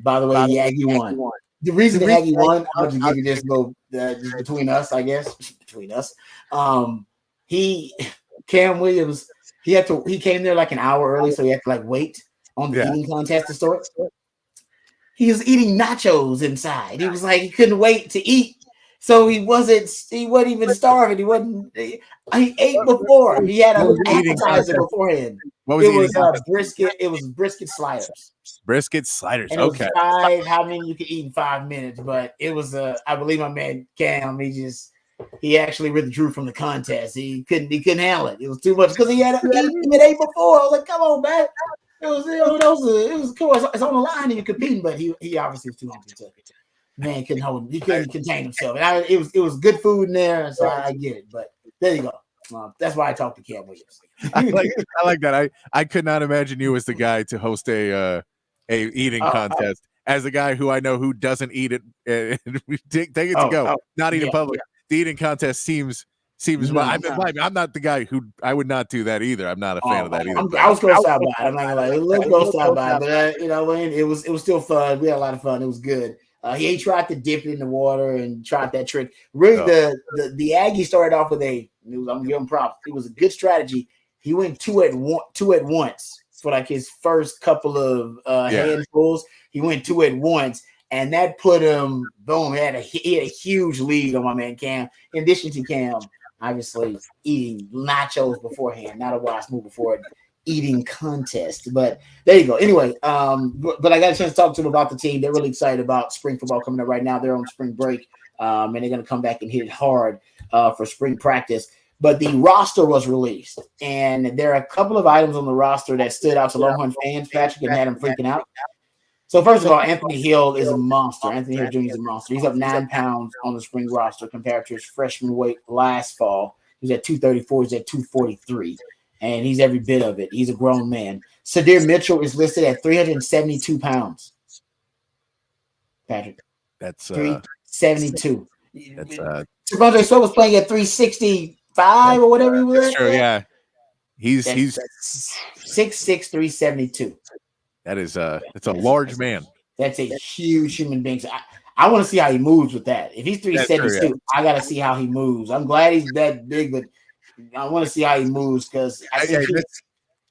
By the way, the Aggie won. The reason the Aggie won, I'm going to give you this little, just between us, I guess, between us. Cam Williams, he came there like an hour early, so he had to like wait on the eating contest to start. He was eating nachos inside. He was like, he couldn't wait to eat. So he wasn't even starving. He ate before. He had an appetizer beforehand. It was brisket. It was brisket sliders. Brisket sliders. And okay. How many you could eat in 5 minutes? But it was I believe my man Cam. He actually withdrew from the contest. He couldn't handle it. It was too much because he had eaten it before. I was like, come on, man. It was cool. It's on the line and you're competing, but he obviously was too hungry to take it. Man couldn't hold him. He couldn't contain himself. And it was good food in there, so I get it. But there you go. That's why I talked to Cam Williams. I like that. I could not imagine you as the guy to host a eating contest. As a guy who I know who doesn't eat it, take it to go. Not eat in public. Yeah. The eating contest seems. I'm not the guy who I would not do that either. I'm not a fan of that either. I was grossed out by it. I'm not gonna lie. Let's grossed out by it, but it was still fun. We had a lot of fun. It was good. He tried to dip it in the water and tried that trick. Really, the Aggie started off with I'm gonna give him props. It was a good strategy. He went two at once for like his first couple of handfuls. He went 2 at once, and that put him boom. He had a huge lead on my man Cam. In addition to Cam, obviously eating nachos beforehand, not a wise move before an eating contest. But there you go. Anyway, but I got a chance to talk to them about the team. They're really excited about spring football coming up right now. They're on spring break, and they're going to come back and hit it hard for spring practice. But the roster was released, and there are a couple of items on the roster that stood out to Longhorn fans, Patrick, and had them freaking out. So first of all, Anthony Hill is a monster. Anthony Hill Jr. is a monster. He's up 9 pounds on the spring roster compared to his freshman weight last fall. He was at 234. He's at 243, and he's every bit of it. He's a grown man. Sadir Mitchell is listed at 372 pounds. Patrick, that's 372. That's Devontae Sweat was playing at 365 or whatever he was. That's true. Yeah, he's 6'6", 372. That is it's a large man. That's a huge human being. So I want to see how he moves with that. If he's 372, I got to see how he moves. I'm glad he's that big, but I want to see how he moves because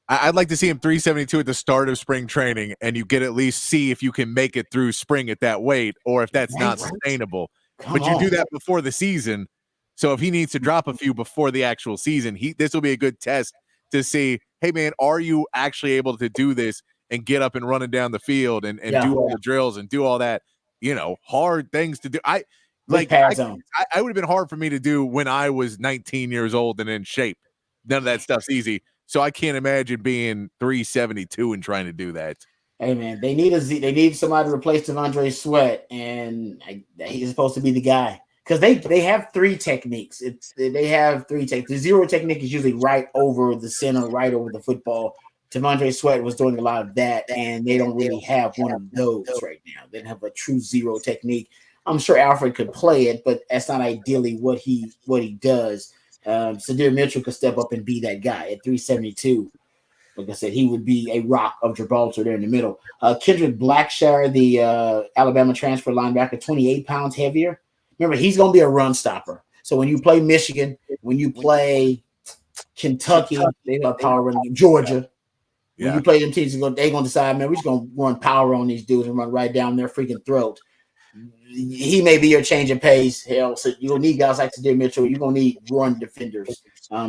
I'd like to see him 372 at the start of spring training, and you get at least see if you can make it through spring at that weight, or if that's not sustainable. But you do that before the season. So if he needs to drop a few before the actual season, this will be a good test to see, hey man, are you actually able to do this and get up and running down the field and do all the drills and do all that, hard things to do. I would have been hard for me to do when I was 19 years old and in shape. None of that stuff's easy. So I can't imagine being 372 and trying to do that. Hey man, they need somebody to replace Devontae Sweat, and he's supposed to be the guy because they have 3 techniques. They have 3 techniques. The zero technique is usually right over the center, right over the football. Devontae Sweat was doing a lot of that, and they don't really have one of those right now. They don't have a true zero technique. I'm sure Alfred could play it, but that's not ideally what he does. Sadir Mitchell could step up and be that guy at 372. Like I said, he would be a rock of Gibraltar there in the middle. Kendrick Blackshire, the Alabama transfer linebacker, 28 pounds heavier. Remember, he's going to be a run stopper. So when you play Michigan, when you play Kentucky, they got power running. Georgia. When you play them teams, they're going to decide, man, we're just going to run power on these dudes and run right down their freaking throat. He may be your change of pace. Hell, so you'll need guys like Sadir Mitchell. You're going to need run defenders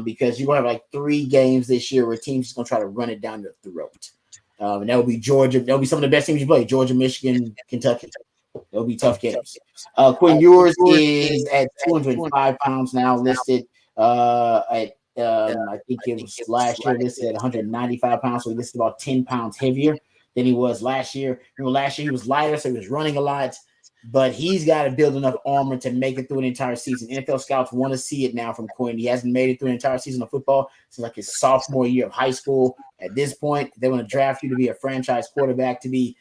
because you're going to have like 3 games this year where teams are going to try to run it down your throat. And that will be Georgia. That will be some of the best teams you play. Georgia, Michigan, Kentucky. They'll be tough games. Quinn Ewers is at 205 pounds now, listed at I think it was last year listed at 195 pounds, so he listed about 10 pounds heavier than he was last year. Remember, last year he was lighter, so he was running a lot. but he's got to build enough armor to make it through an entire season. NFL scouts want to see it now from Quinn. He hasn't made it through an entire season of football since like his sophomore year of high school. At this point, they want to draft you to be a franchise quarterback, to be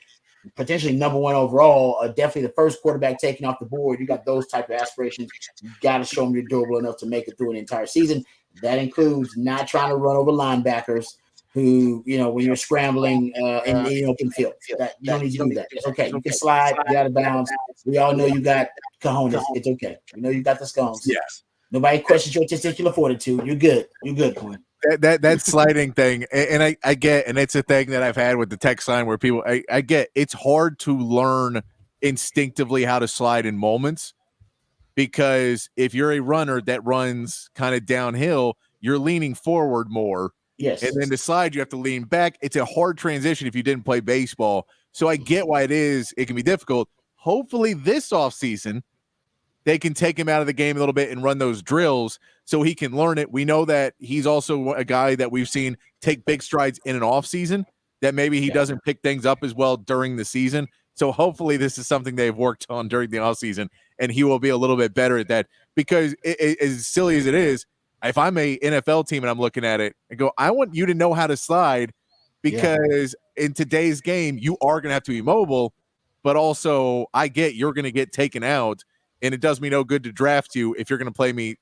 potentially number one overall, definitely the first quarterback taken off the board. You got those type of aspirations. You got to show them you're durable enough to make it through an entire season. That includes not trying to run over linebackers who, when you're scrambling in the open field. That, you don't need to do that. It's okay. You can slide, get out of bounds. We all know you got cojones. It's okay. We know you got the scones. Yes. Nobody questions your testicular fortitude. You're good. You're good, Quinn. That sliding thing, and I get, and it's a thing that I've had with the text line where people, I get, it's hard to learn instinctively how to slide in moments, because if you're a runner that runs kind of downhill, you're leaning forward more. Yes. And then to slide, you have to lean back. It's a hard transition if you didn't play baseball. So I get why it can be difficult. Hopefully this offseason, they can take him out of the game a little bit and run those drills so he can learn it. We know that he's also a guy that we've seen take big strides in an off season, that maybe he doesn't pick things up as well during the season. So hopefully this is something they've worked on during the off season, and he will be a little bit better at that, because as silly as it is, if I'm a NFL team and I'm looking at it and go, I want you to know how to slide, because in today's game, you are going to have to be mobile, but also I get you're going to get taken out. And it does me no good to draft you if you're going to play me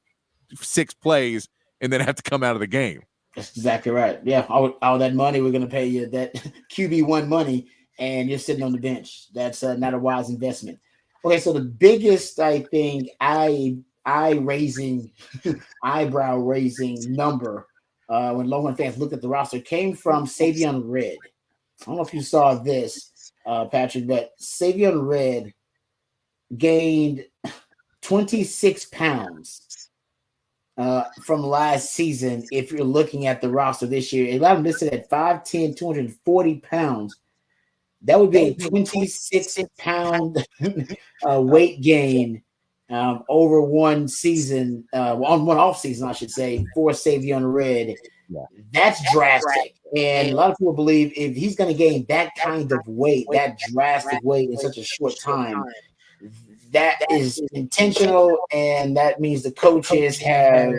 6 plays and then have to come out of the game. That's exactly right. Yeah, all that money we're going to pay you, that QB1 money, and you're sitting on the bench. That's not a wise investment. Okay, so the biggest, I think, eyebrow raising number when Longhorn fans looked at the roster came from Savion Red. I don't know if you saw this, Patrick, but Savion Red gained 26 pounds from last season. If you're looking at the roster this year, if I'm listed at 5'10", 240 pounds, that would be a 26 pound weight gain over one season, on one off season, I should say, for Savion Red. Yeah. That's drastic. And a lot of people believe if he's going to gain that kind of weight, that drastic weight in such a short time, that is intentional, and that means the coaches have,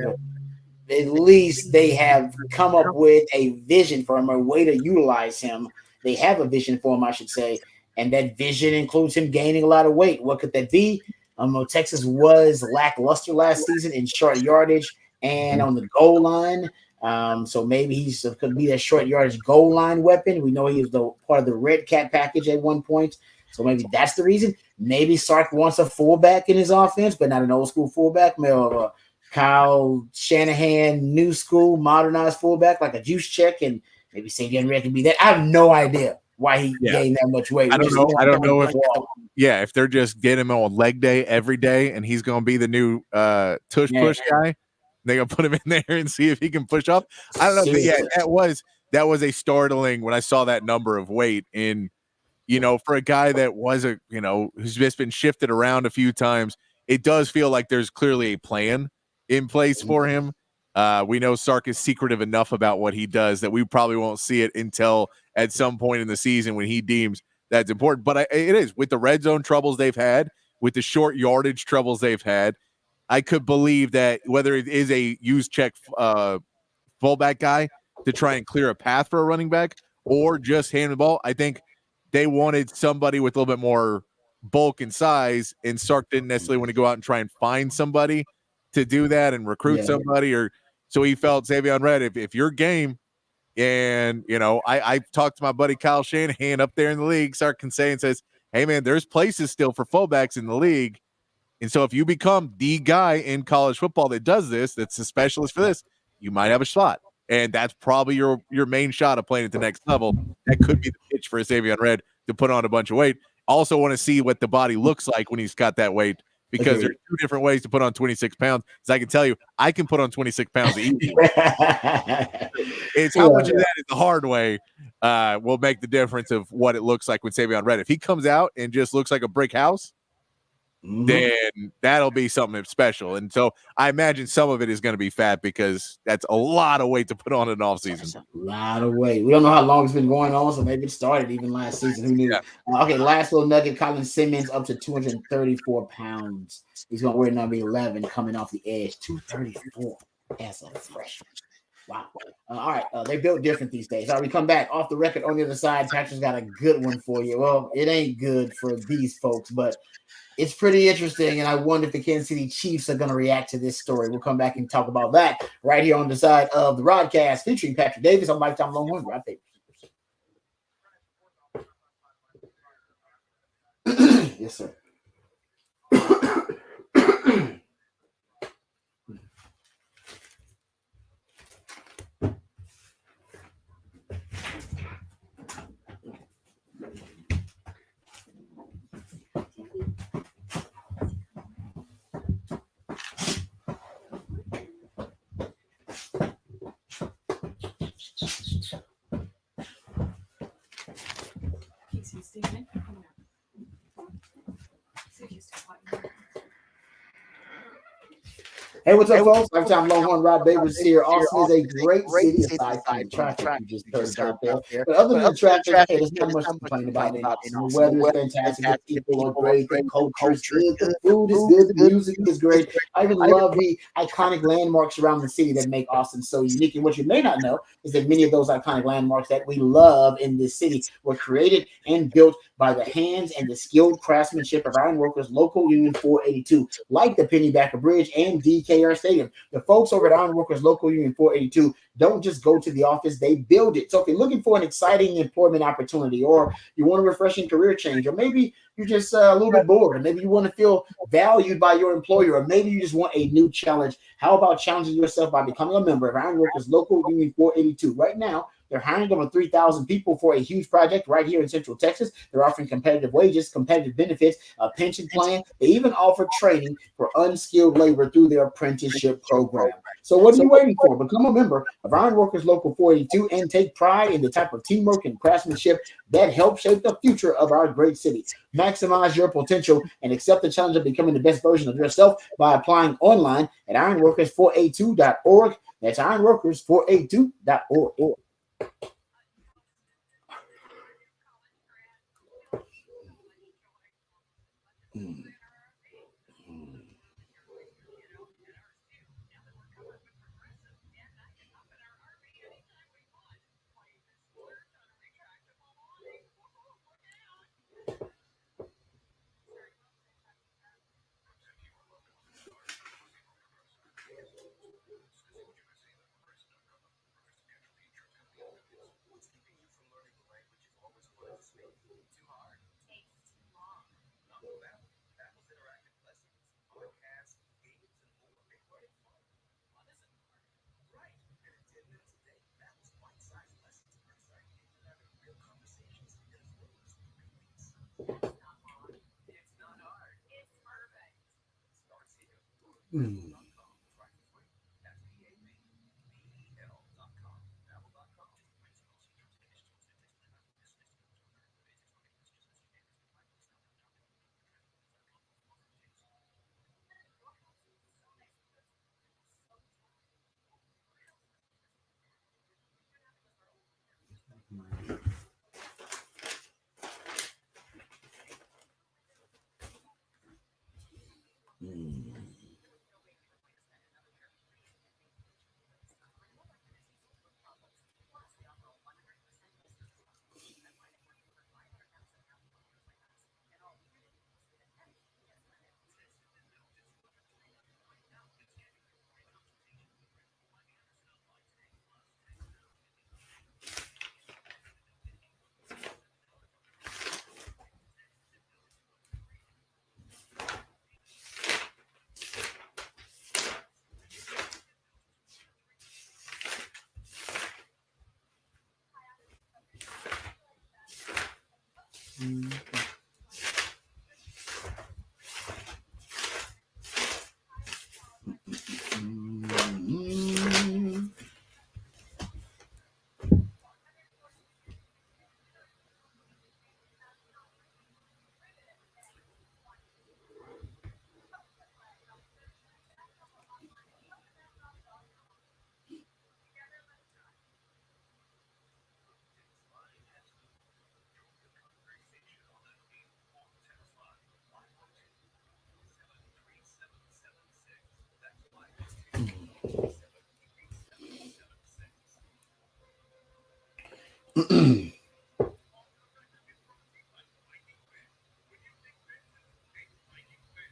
at least they have come up with a vision for him, a way to utilize him. They have a vision for him, I should say, and that vision includes him gaining a lot of weight. What could that be? Texas was lackluster last season in short yardage and on the goal line. So maybe he's could be that short yardage goal line weapon. We know he was the part of the Red Cat package at one point. So maybe that's the reason. Maybe Sark wants a fullback in his offense, but not an old school fullback, more of a Kyle Shanahan, new school, modernized fullback, like a Juice Check, and maybe Savion Red can be that. I have no idea why he gained that much weight. I don't know if they're just getting him on leg day every day, and he's going to be the new push guy. They're going to put him in there and see if he can push up. I don't know. But that was a startling when I saw that number of weight in. For a guy that was who's just been shifted around a few times, it does feel like there's clearly a plan in place for him. We know Sark is secretive enough about what he does that we probably won't see it until at some point in the season when he deems that's important. But it is, with the red zone troubles they've had, with the short yardage troubles they've had, I could believe that whether it is a use check fullback guy to try and clear a path for a running back or just hand the ball, I think they wanted somebody with a little bit more bulk and size, and Sark didn't necessarily want to go out and try and find somebody to do that and recruit somebody, or so he felt Savion Red, if you're game, and I talked to my buddy Kyle Shanahan up there in the league, Sark can say and says, hey man, there's places still for fullbacks in the league, and so if you become the guy in college football that does this, that's a specialist for this, you might have a shot. And that's probably your main shot of playing at the next level. That could be the pitch for a Savion Red to put on a bunch of weight. Also want to see what the body looks like when he's got that weight, because there's 2 different ways to put on 26 pounds. As I can tell you, I can put on 26 pounds easily. It's how much of that is the hard way will make the difference of what it looks like with Savion Red. If he comes out and just looks like a brick house, then that'll be something special. And so I imagine some of it is going to be fat because that's a lot of weight to put on in off season. A lot of weight. We don't know how long it's been going on, so maybe it started even last season. Who knew? Yeah. Okay, last little nugget: Colin Simmons up to 234 pounds. He's going to wear number 11 coming off the edge. 234 as a freshman. Wow. All right. They built different these days. All right, we come back off the record on the other side. Patrick's got a good one for you. Well, it ain't good for these folks, but it's pretty interesting, and I wonder if the Kansas City Chiefs are going to react to this story. We'll come back and talk about that right here on the side of the Rodcast featuring Patrick Davis on Lifetime Longhorn Rod Papers. Yes, sir. Hey, what's up, folks? Lifetime Longhorn Rod Babers here. Austin is a great city aside from the traffic you just heard out there. But other than the traffic, hey, there's not much to complain about in Austin. The weather is fantastic. The people are great. The culture is good. The food is good. The music is great. I even love the iconic landmarks around the city that make Austin so unique. And what you may not know is that many of those iconic landmarks that we love in this city were created and built by the hands and the skilled craftsmanship of Ironworkers Local Union 482, like the Pennybacker Bridge and DKR Stadium. The folks over at Ironworkers Local Union 482 don't just go to the office, they build it. So if you're looking for an exciting employment opportunity, or you want a refreshing career change, or maybe you're just a little bit bored, or maybe you want to feel valued by your employer, or maybe you just want a new challenge, how about challenging yourself by becoming a member of Ironworkers Local Union 482? Right now, they're hiring over 3,000 people for a huge project right here in Central Texas. They're offering competitive wages, competitive benefits, a pension plan. They even offer training for unskilled labor through their apprenticeship program. So what are you waiting for? Become a member of Ironworkers Local 482 and take pride in the type of teamwork and craftsmanship that help shape the future of our great city. Maximize your potential and accept the challenge of becoming the best version of yourself by applying online at ironworkers482.org. That's ironworkers482.org.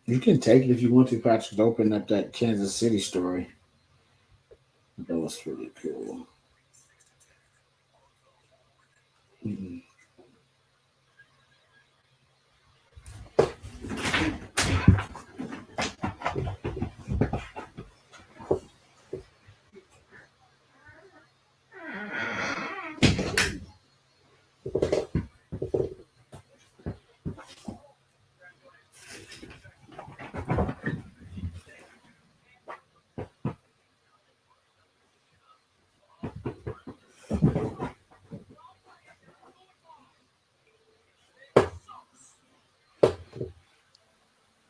You can take it if you want to, Patrick. Open up that Kansas City story. That was pretty cool. Mm-mm.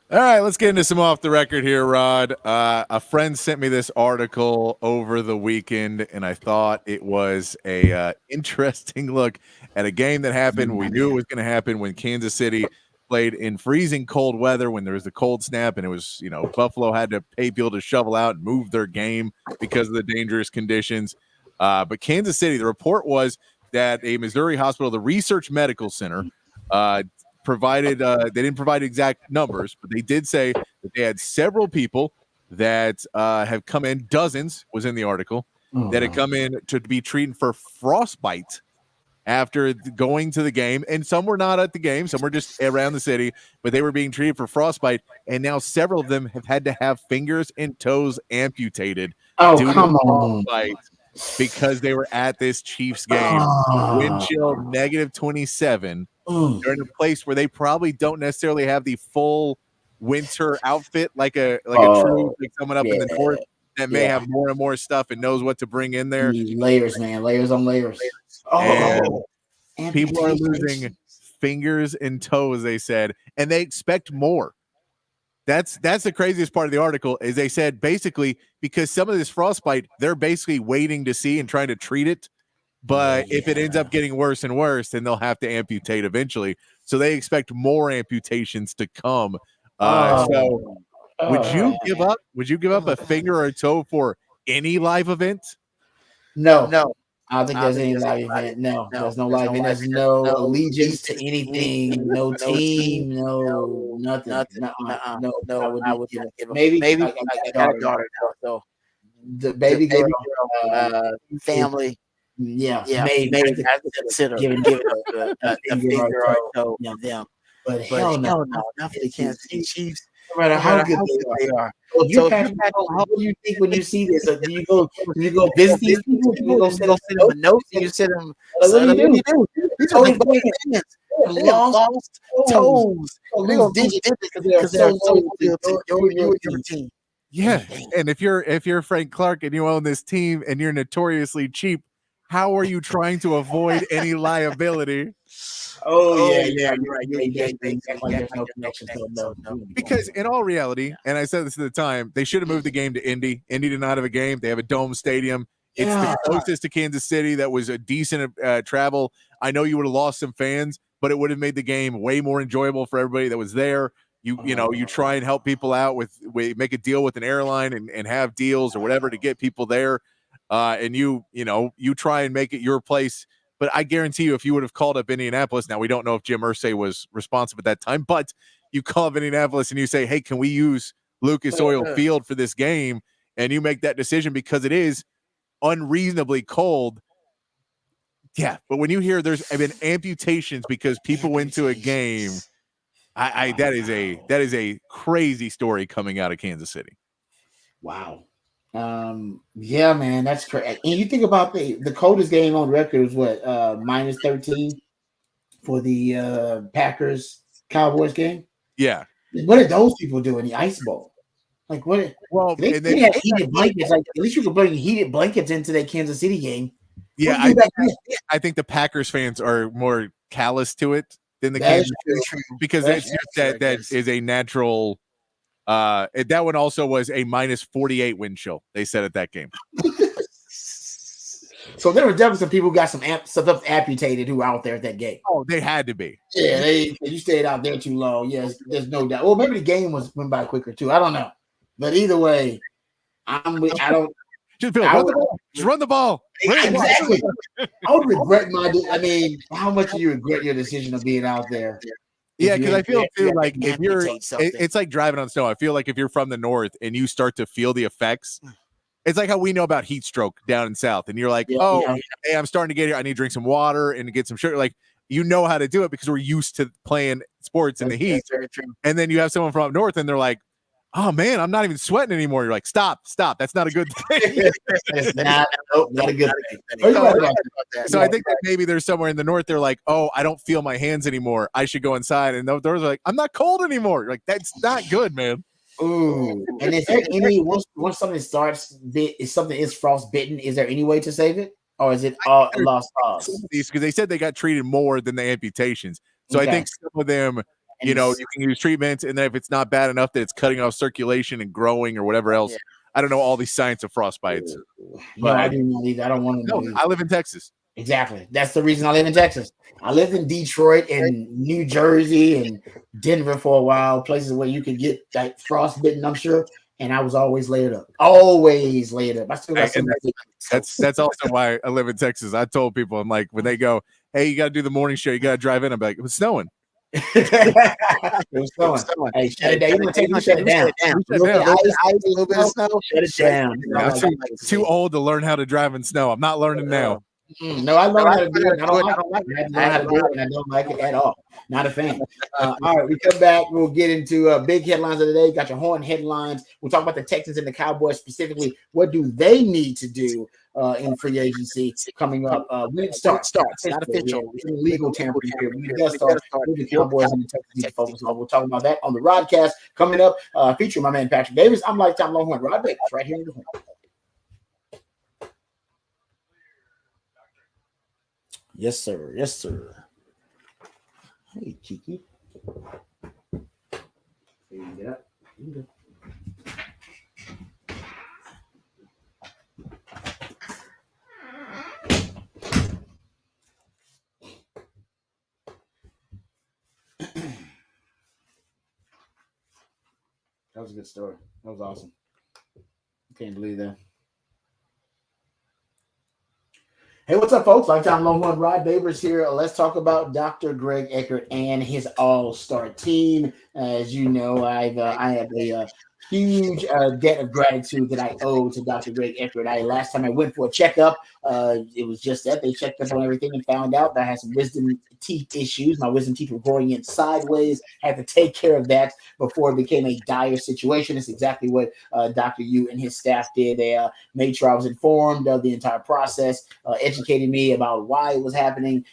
All right, let's get into some off the record here, Rod. A friend sent me this article over the weekend, and I thought it was a interesting look at a game that happened. We knew it was going to happen when Kansas City played in freezing cold weather when there was a cold snap, and it was, Buffalo had to pay people to shovel out and move their game because of the dangerous conditions. But Kansas City, the report was that a Missouri hospital, the Research Medical Center, provided they didn't provide exact numbers, but they did say that they had several people that have come in, dozens was in the article, that had come in to be treated for frostbite after going to the game. And some were not at the game, some were just around the city, but they were being treated for frostbite. And now several of them have had to have fingers and toes amputated due to frostbite because they were at this Chiefs game. Wind chill -27. They're in a place where they probably don't necessarily have the full winter outfit like a true someone up in the north that may have more and more stuff and knows what to bring in there. Layers, man, layers on layers. And people are losing fingers and toes, they said, and they expect more. That's the craziest part of the article is they said basically because some of this frostbite, they're basically waiting to see and trying to treat it. But if it ends up getting worse and worse, then they'll have to amputate eventually. So they expect more amputations to come. Would you give up? Would you give up a finger or a toe for any live event? No. I don't think there's any live event. No, there's no live event. There's no allegiance to anything. No team. No nothing. No. I would give it. Maybe I got a daughter now, so the baby girl family. Yeah, maybe I consider giving it a finger or toe. Them, but hell no, not for the Kansas City Chiefs. No matter how good they are. So what do you think when you see this? Do you go visit these people? Do you go send them a note? Do you send them? What do you do? These are fans. Lost toes. They go digits because they're so loyal to your team. Yeah, and if you're Frank Clark and you own this team and you're notoriously cheap, how are you trying to avoid any liability? You're right. Because in all reality, and I said this at the time, they should have moved the game to Indy. Indy did not have a game. They have a dome stadium. It's the closest to Kansas City. That was a decent travel. I know you would have lost some fans, but it would have made the game way more enjoyable for everybody that was there. You try and help people out with make a deal with an airline and have deals or whatever to get people there. And you try and make it your place. But I guarantee you, if you would have called up Indianapolis, now we don't know if Jim Irsay was responsive at that time, but you call up Indianapolis and you say, hey, can we use Lucas Oil Field for this game? And you make that decision because it is unreasonably cold. Yeah, but when you hear there's been amputations because people went to a game, that is a crazy story coming out of Kansas City. Wow. Yeah, man, that's crazy. And you think about the coldest game on record is what, -13 for the Packers Cowboys game. Yeah. What did those people do in the ice bowl? Like what? Well, they had heated blankets. Like at least you could bring heated blankets into that Kansas City game. Yeah, I think the Packers fans are more callous to it than the Kansas City because it's just that is a natural. That one also was a -48 wind chill. They said at that game. So there were definitely some people who got some stuff amputated who were out there at that game. Oh, they had to be. Yeah, you stayed out there too long. Yes, there's no doubt. Well, maybe the game went by quicker too. I don't know, but either way, Just run the ball. Exactly. I would regret how much do you regret your decision of being out there? Yeah, because I feel too like if you're, it's like driving on snow. I feel like if you're from the north and you start to feel the effects, it's like how we know about heat stroke down in south, and you're like, hey, I'm starting to get here. I need to drink some water and get some sugar. Like, you know how to do it because we're used to playing sports in the heat. And then you have someone from up north, and they're like, oh man, I'm not even sweating anymore. You're like, stop. That's not a good thing. It's not a good thing. So I think that maybe there's somewhere in the north, they're like, oh, I don't feel my hands anymore. I should go inside. And those are like, I'm not cold anymore. You're like, that's not good, man. Ooh. And is there any once something starts, if something is frostbitten, is there any way to save it? Or is it all a lost cause? Because they said they got treated more than the amputations. So I think some of them, you can use treatments, and then if it's not bad enough that it's cutting off circulation and growing or whatever else. Yeah. I don't know all these science of frostbites. No, I do not either. I don't want to know. I live in Texas. Exactly. That's the reason I live in Texas. I lived in Detroit and New Jersey and Denver for a while, places where you could get like frostbitten, I'm sure. And I was always laid up. Always laid up. I still got some. That's also why I live in Texas. I told people, I'm like, when they go, hey, you got to do the morning show, you got to drive in. I'm like, it was snowing. It was snowing. Hey, shut it down. You want to take it, shut it down. A little bit of snow. Shut it down. I'm too old to learn how to drive in snow. I'm not learning now. No, I learned how to do it. I don't like it. I how to do it, and I don't like it at all. Not a fan. All right, we come back. We'll get into big headlines of the day. Got your horn headlines. We'll talk about the Texans and the Cowboys specifically. What do they need to do in free agency coming up? When it starts, not official. It's an illegal tampering period. When it does start, with the Cowboys and the Texans need to focus on. We'll talk about that on the Rodcast coming up, featuring my man Patrick Davis. I'm Lifetime Longhorn Rod Davis right here in the horn. Yes, sir. Yes, sir. Hey, Kiki. Here you get up. That was a good story. That was awesome. I can't believe that. Hey, what's up, folks? Lifetime Longhorn Rod Babers here. Let's talk about Dr. Greg Eckert and his all-star team. As you know, I have a huge debt of gratitude that I owe to Dr. Greg Eckert. Last time I went for a checkup, it was just that they checked up on everything and found out that I had some wisdom teeth issues. My wisdom teeth were growing in sideways. I had to take care of that before it became a dire situation. It's exactly what Dr. Yu and his staff did. They made sure I was informed of the entire process, educated me about why it was happening,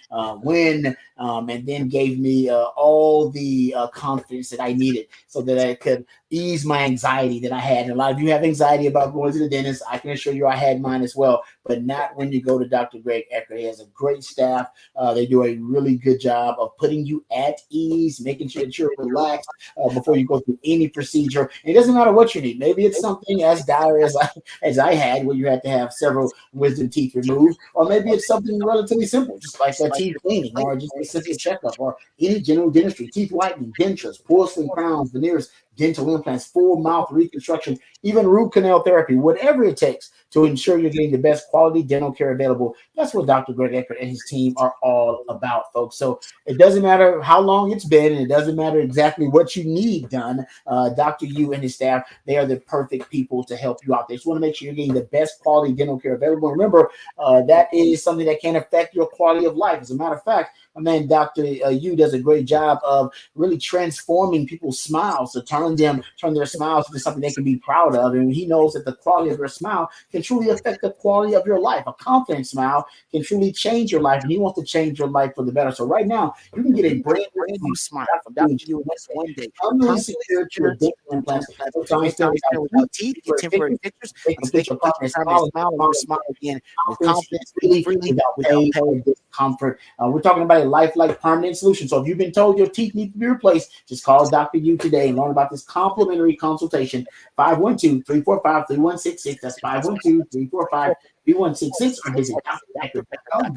when, and then gave me all the confidence that I needed so that I could ease my anxiety that I had. And a lot of you have anxiety about going to the dentist. I can assure you I had mine as well, but not when you go to Dr. Greg Eckert. He has a great staff. They do a really good job of putting you at ease, making sure that you're relaxed before you go through any procedure. It doesn't matter what you need. Maybe it's something as dire as I had, where you had to have several wisdom teeth removed, or maybe it's something relatively simple, just like a teeth cleaning, or just a simple checkup, or any general dentistry, teeth whitening, dentures, porcelain crowns, veneers, dental implants, full mouth reconstruction, even root canal therapy, whatever it takes to ensure you're getting the best quality dental care available. That's what Dr. Greg Eckert and his team are all about, folks. So it doesn't matter how long it's been, and it doesn't matter exactly what you need done. Dr. Yu and his staff, they are the perfect people to help you out. They just want to make sure you're getting the best quality dental care available. And remember, that is something that can affect your quality of life. As a matter of fact, my man Dr. Yu does a great job of really transforming people's smiles to turn their smiles into something they can be proud of. And he knows that the quality of your smile can truly affect the quality of your life. A confident smile can truly change your life, and he wants to change your life for the better. So right now, you can get a brand new smile from Dr. Yu in just one day. Permanently secure to your dental implants. Sometimes still without teeth, temporary fixtures, they can fix your confident smile and smile again with confidence, freely, without pain or discomfort. We're talking about a lifelike permanent solution. So if you've been told your teeth need to be replaced, just call Dr. Yu today and learn about this complimentary consultation. 512-345-3166. That's 512-345-3166. Or visit DrEckert.com.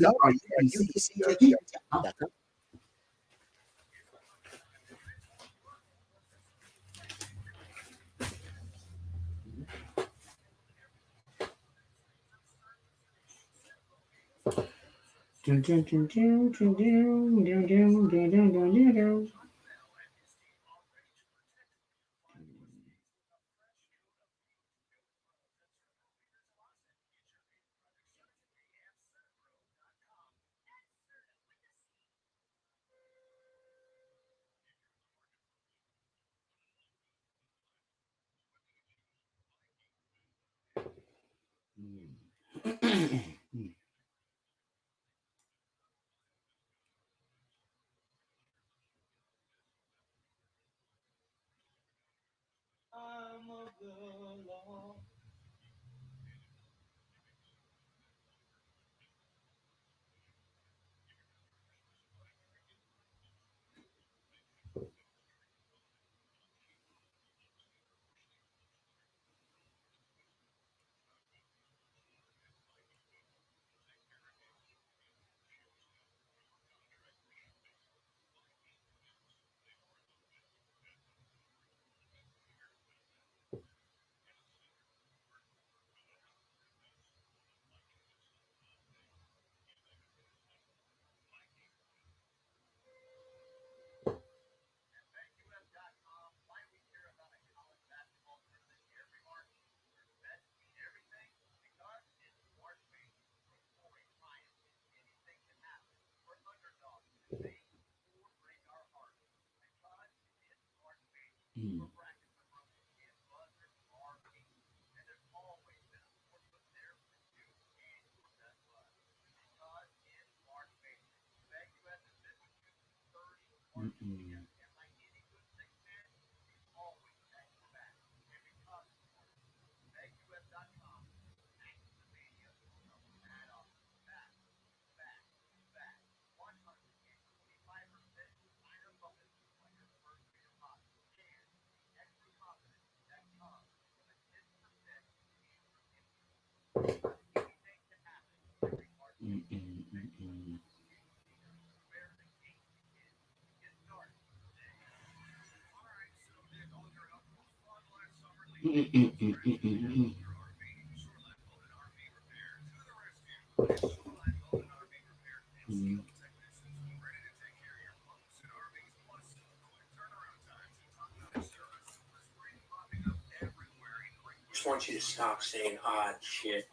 Just want you to stop saying odd shit.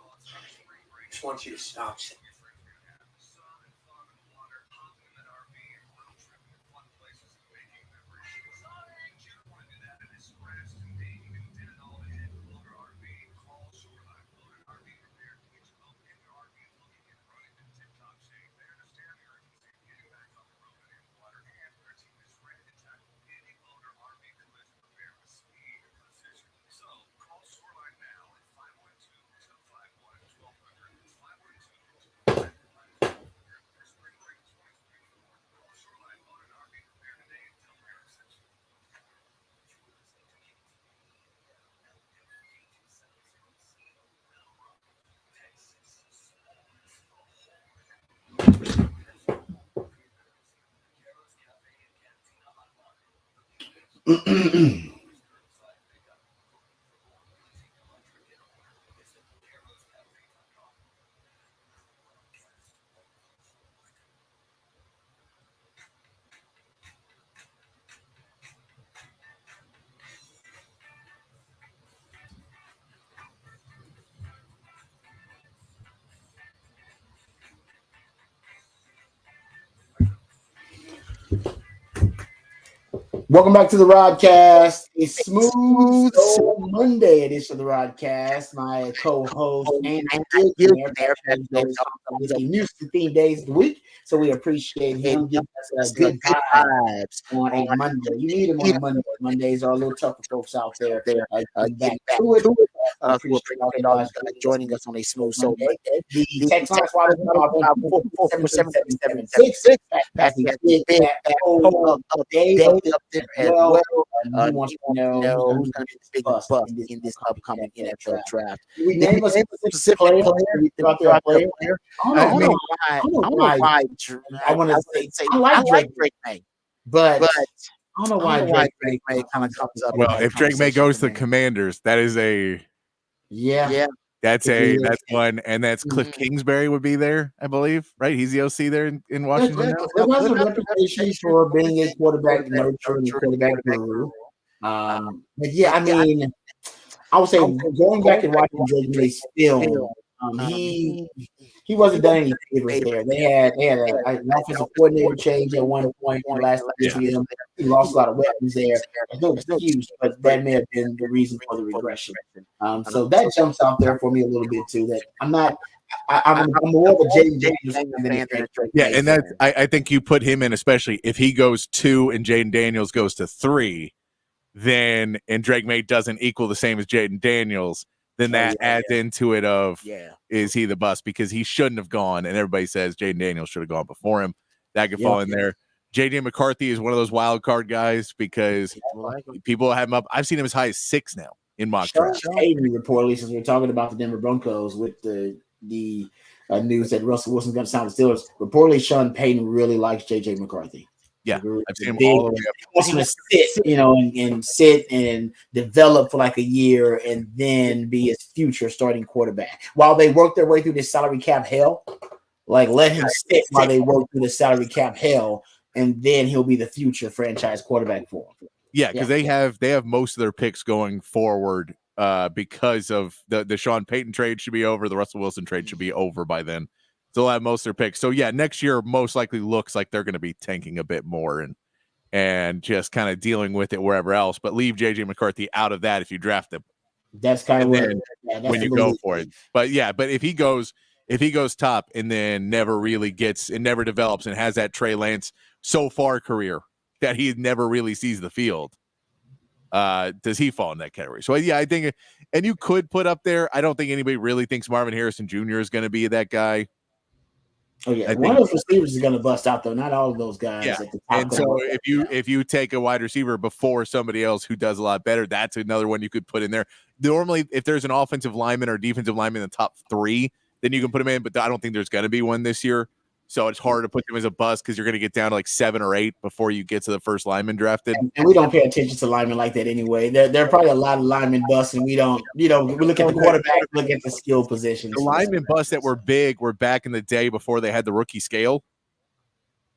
Just want you to stop saying. Welcome back to the Rodcast. A smooth Monday edition of the Rodcast. My co-host and there is a Houston theme days of the week, so we appreciate him giving us a good vibes on a Monday. You need him on a Monday. Mondays are a little tough for folks out there. Getting back to it. Appreciate all you guys joining us on a smooth Monday. The text line is 447-777-76. Pass the big poll of Dave up there as well. He wants to know who's going to be the biggest bust in this upcoming NFL draft. We name a specific player. I don't know why. I want to say I like Drake May, but I don't know why Drake May kind of comes up. Well, if Drake May goes to the Commanders, that is a yeah. That's one, and that's Cliff Kingsbury would be there, I believe, right? He's the OC there in Washington. There was a reputation for being a quarterback nurturer and a quarterback guru. But yeah, I mean, I would say going back and watching Drake May's film, he wasn't done any favors there. They had an offensive coordinator change at one point in the last year for him. He lost a lot of weapons there. There's no excuse, but that may have been the reason for the regression. So that jumps out there for me a little bit too. That I'm more of a Jaden Daniels fan than a Drake. Yeah, and that's I think you put him in, especially if he goes 2 and Jaden Daniels goes to 3, then and Drake May doesn't equal the same as Jaden Daniels. Then that adds into it of is he the bust, because he shouldn't have gone, and everybody says Jaden Daniels should have gone before him. That could fall in there. J.J. McCarthy is one of those wild card guys because people have him up. I've seen him as high as 6 now in mock drafts. Payton reportedly, since we're talking about the Denver Broncos with the news that Russell Wilson's going to sign with the Steelers, reportedly Sean Payton really likes J.J. McCarthy. Yeah, I've seen him all the way up. He wants him to sit, and sit and develop for like a year and then be his future starting quarterback. While they work their way through this salary cap hell, like let him sit while they work through the salary cap hell, and then he'll be the future franchise quarterback for him. Yeah, because they have most of their picks going forward because of the Sean Payton trade should be over. The Russell Wilson trade should be over by then. They'll have most of their picks. So yeah, next year most likely looks like they're going to be tanking a bit more and just kind of dealing with it wherever else. But leave JJ McCarthy out of that if you draft him. That's kind of when you go for it. But yeah, but if he goes top and then never really gets and never develops and has that Trey Lance so far career that he never really sees the field, does he fall in that category? So yeah, I think, and you could put up there. I don't think anybody really thinks Marvin Harrison Jr. is going to be that guy. Oh yeah, one of those receivers is going to bust out though. Not all of those guys. Yeah. And so if you take a wide receiver before somebody else who does a lot better, that's another one you could put in there. Normally, if there's an offensive lineman or defensive lineman in the top 3, then you can put him in. But I don't think there's going to be one this year. So it's hard to put them as a bust because you're going to get down to like 7 or 8 before you get to the first lineman drafted. And we don't pay attention to linemen like that anyway. There are probably a lot of linemen busts, and we don't. We look at the quarterback, look at the skill positions. The linemen busts that were big were back in the day before they had the rookie scale.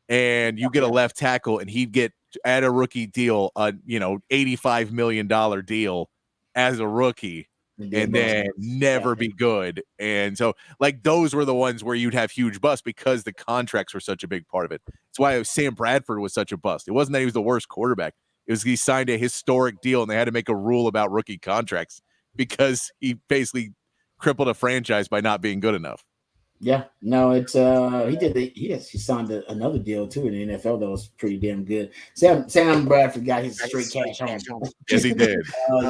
And you get a left tackle, and he'd get at a rookie deal, $85 million deal as a rookie. And then never be good. And so like those were the ones where you'd have huge busts because the contracts were such a big part of it. That's why Sam Bradford was such a bust. It wasn't that he was the worst quarterback. It was he signed a historic deal and they had to make a rule about rookie contracts because he basically crippled a franchise by not being good enough. Yeah, no, it's he signed another deal too in the NFL that was pretty damn good. Sam Bradford got his straight cash home. Yes, he did.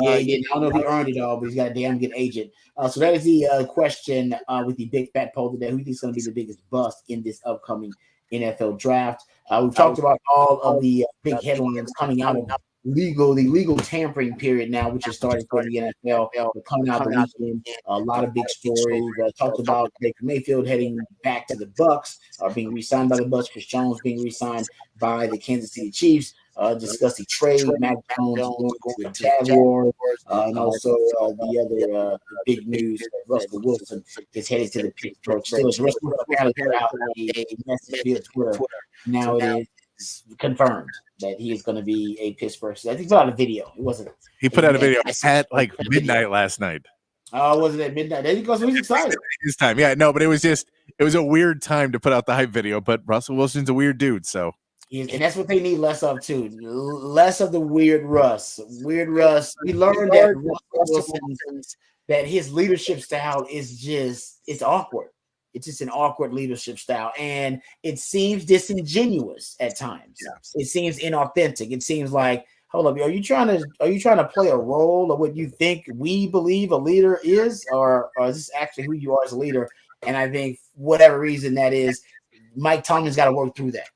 Yeah, he did. I don't know if he earned it all, but he's got a damn good agent. So that is the question with the big fat poll today. Who do you think is going to be the biggest bust in this upcoming NFL draft? We've talked about all of the big headlines coming out of the legal tampering period now, which is starting for the NFL. Coming out the weekend, a lot of big stories. Talked about Baker Mayfield heading back to the Bucs, being re-signed by the Bucs. Chris Jones being re-signed by the Kansas City Chiefs. Discussed the trade, Mac Jones going to the Jaguars, and also the other big news that Russell Wilson is headed to the Pittsburgh Steelers. Russell Wilson put out a message via Twitter. Now it is confirmed that he is going to be a Pittsburgh. I think he put out a video. It wasn't. He put out a video at like midnight last night. Oh, was it at midnight? There you go. So he's excited. This time, yeah, no, but it was a weird time to put out the hype video. But Russell Wilson's a weird dude, so. And that's what they need less of too. Less of the weird Russ. Weird Russ. We learned that Wilson's that his leadership style is it's awkward. It's just an awkward leadership style, and it seems disingenuous at times. Yeah. It seems inauthentic. It seems like, hold up, are you trying to play a role of what you think we believe a leader is, or is this actually who you are as a leader? And I think whatever reason that is, Mike Tomlin's got to work through that.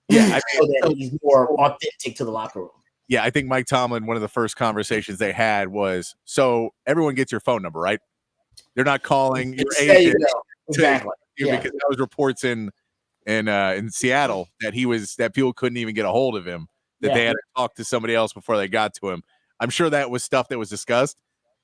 Yeah, so that he's more authentic to the locker room. Yeah, I think Mike Tomlin, one of the first conversations they had was, so everyone gets your phone number, right? They're not calling your agent. Exactly. Because that was reports in Seattle that people couldn't even get a hold of him, that they had to talk to somebody else before they got to him. I'm sure that was stuff that was discussed,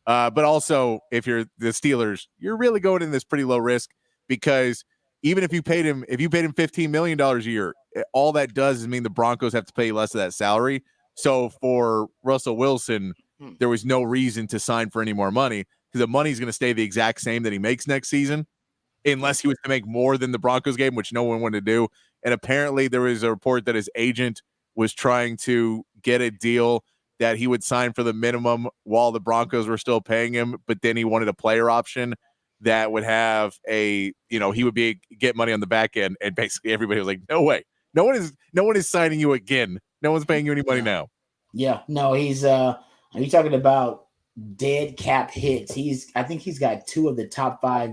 But also, if you're the Steelers, you're really going in this pretty low risk because even if you paid him $15 million a year, all that does is mean the Broncos have to pay less of that salary. So for Russell Wilson, there was no reason to sign for any more money because the money is going to stay the exact same that he makes next season, unless he was to make more than the Broncos game, which no one wanted to do. And apparently there was a report that his agent was trying to get a deal that he would sign for the minimum while the Broncos were still paying him, but then he wanted a player option that would have he would get money on the back end, and basically everybody was like, no way. No one is signing you again. No one's paying you any money now. Yeah, no, he's are you talking about dead cap hits? I think he's got 2 of the top 5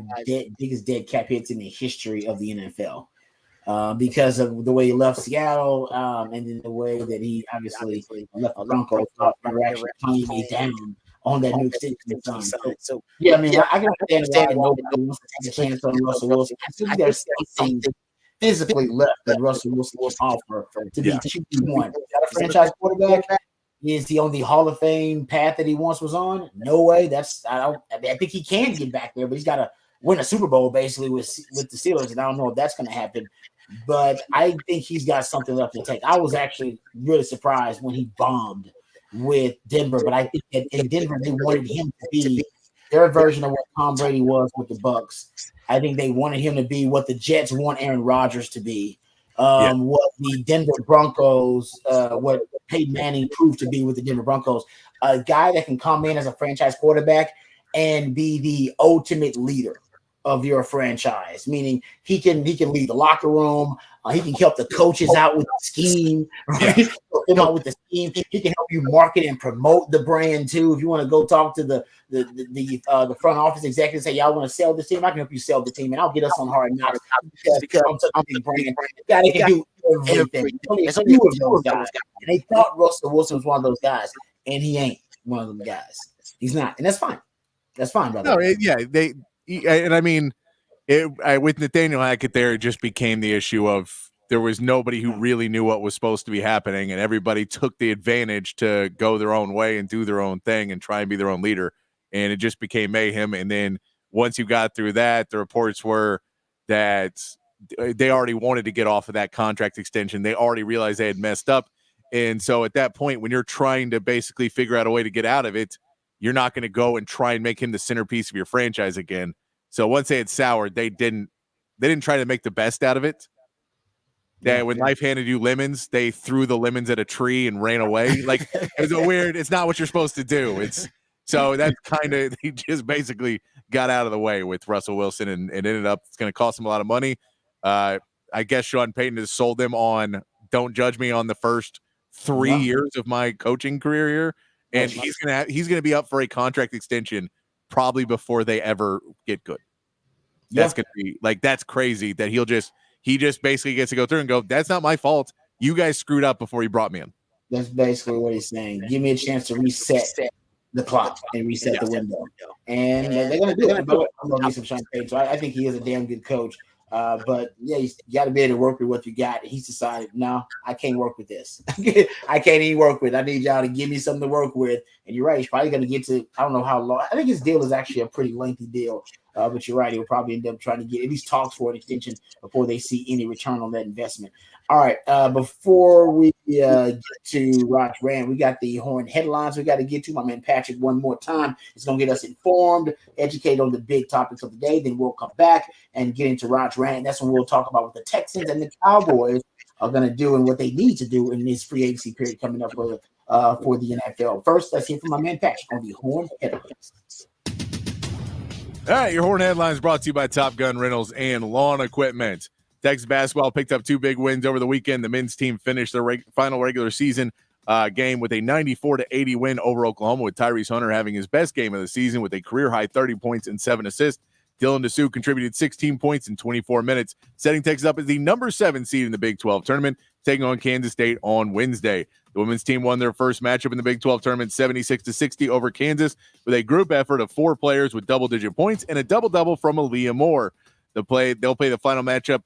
biggest dead cap hits in the history of the NFL. Because of the way he left Seattle, and then the way that he obviously left the Broncos, they're actually tying me down on that new extension. So yeah, I mean, I can understand why nobody wants to take a chance on Russell Wilson. I think there's something physically left that Russell Wilson can offer to be QB1. Got a franchise quarterback. Is he on the Hall of Fame path that he once was on? No way. I think he can get back there, but he's got to win a Super Bowl basically with the Steelers, and I don't know if that's going to happen. But I think he's got something left to take. I was actually really surprised when he bombed with Denver, but I think in Denver they wanted him to be their version of what Tom Brady was with the Bucs. I think they wanted him to be what the Jets want Aaron Rodgers to be, what the Denver Broncos, what Peyton Manning proved to be with the Denver Broncos, a guy that can come in as a franchise quarterback and be the ultimate leader of your franchise, meaning he can lead the locker room. He can help the coaches out with the scheme, right? He can help you market and promote the brand too. If you want to go talk to the front office executives, say y'all want to sell this team, I can help you sell the team, and I'll get us on Hard Knocks because I'm such a big brand. Guy that can do everything. There's a few of those guys, and they thought Russell Wilson was one of those guys, and he ain't one of them guys. He's not, and that's fine. That's fine, brother. No, and I mean, with Nathaniel Hackett there, it just became the issue of there was nobody who really knew what was supposed to be happening, and everybody took the advantage to go their own way and do their own thing and try and be their own leader, and it just became mayhem. And then once you got through that, the reports were that they already wanted to get off of that contract extension. They already realized they had messed up, and so at that point, when you're trying to basically figure out a way to get out of it, you're not going to go and try and make him the centerpiece of your franchise again. So once they had soured, they didn't try to make the best out of it. When life handed you lemons, they threw the lemons at a tree and ran away. Like, it's not what you're supposed to do. So that's kind of, he just basically got out of the way with Russell Wilson, and it ended up, it's going to cost him a lot of money. I guess Sean Payton has sold them on, don't judge me on the first 3 years of my coaching career here. And he's gonna be up for a contract extension probably before they ever get good. That's gonna be that's crazy that he just basically gets to go through and go, that's not my fault. You guys screwed up before you brought me in. That's basically what he's saying. Give me a chance to reset the clock and reset the window. And they're gonna do it. I'm gonna need some Sean Payton. So I think he is a damn good coach. But yeah, you got to be able to work with what you got. He's decided, no, I can't work with this. I can't even work with it. I need y'all to give me something to work with. And you're right. He's probably going to get to, I don't know how long. I think his deal is actually a pretty lengthy deal. But you're right. He'll probably end up trying to get at least talks for an extension before they see any return on that investment. All right. Before we get to Rod's rant, we got the Horn headlines we got to get to. My man Patrick, one more time, is going to get us informed, educated on the big topics of the day. Then we'll come back and get into Rod's rant. That's when we'll talk about what the Texans and the Cowboys are going to do and what they need to do in this free agency period coming up for the NFL. First, let's hear from my man Patrick on the Horn headlines. All right, your Horn headlines brought to you by Top Gun Rentals and Lawn Equipment. Texas basketball picked up 2 big wins over the weekend. The men's team finished their final regular season game with a 94-80 win over Oklahoma, with Tyrese Hunter having his best game of the season with a career-high 30 points and 7 assists. Dylan DeSue contributed 16 points in 24 minutes, setting Texas up as the number 7 seed in the Big 12 tournament, taking on Kansas State on Wednesday. The women's team won their first matchup in the Big 12 tournament 76-60 over Kansas with a group effort of 4 players with double-digit points and a double-double from Aaliyah Moore. They'll play the final matchup,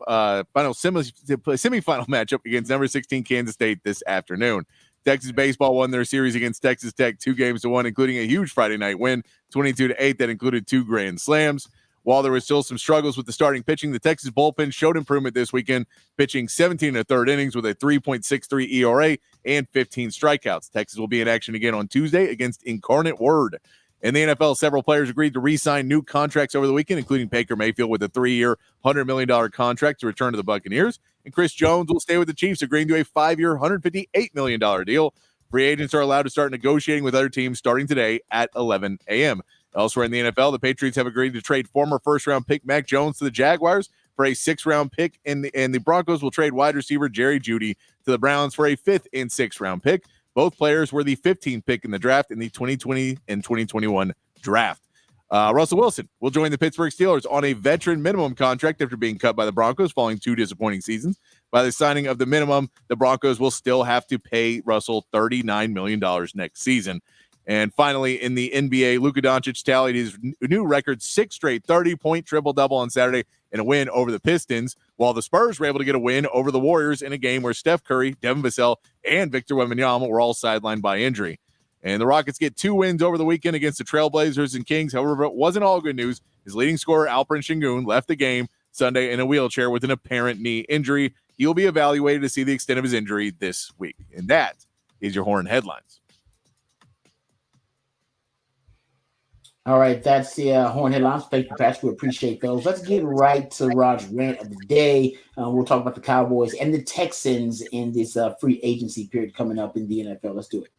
semifinal matchup against number 16 Kansas State this afternoon. Texas baseball won their series against Texas Tech 2-1, including a huge Friday night win, 22-8, that included 2 grand slams. While there was still some struggles with the starting pitching, the Texas bullpen showed improvement this weekend, pitching 17 1/3 innings with a 3.63 ERA and 15 strikeouts. Texas will be in action again on Tuesday against Incarnate Word. In the NFL, several players agreed to re-sign new contracts over the weekend, including Baker Mayfield with a 3-year, $100 million contract to return to the Buccaneers. And Chris Jones will stay with the Chiefs, agreeing to a 5-year, $158 million deal. Free agents are allowed to start negotiating with other teams starting today at 11 a.m. Elsewhere in the NFL, the Patriots have agreed to trade former first-round pick Mac Jones to the Jaguars for a 6th-round pick, and the Broncos will trade wide receiver Jerry Jeudy to the Browns for a 5th and 6th-round pick. Both players were the 15th pick in the draft in the 2020 and 2021 draft. Russell Wilson will join the Pittsburgh Steelers on a veteran minimum contract after being cut by the Broncos following 2 disappointing seasons. By the signing of the minimum, the Broncos will still have to pay Russell $39 million next season. And finally, in the NBA, Luka Doncic tallied his new record 6 straight 30-point triple-double on Saturday in a win over the Pistons, while the Spurs were able to get a win over the Warriors in a game where Steph Curry, Devin Vassell, and Victor Wembanyama were all sidelined by injury. And the Rockets get 2 wins over the weekend against the Trailblazers and Kings. However, it wasn't all good news. His leading scorer, Alperen Sengun, left the game Sunday in a wheelchair with an apparent knee injury. He will be evaluated to see the extent of his injury this week. And that is your Horn Headlines. All right, that's the Horn Headlines. Thank you, Patrick. We appreciate those. Let's get right to Rod's rant of the day. We'll talk about the Cowboys and the Texans in this free agency period coming up in the NFL. Let's do it.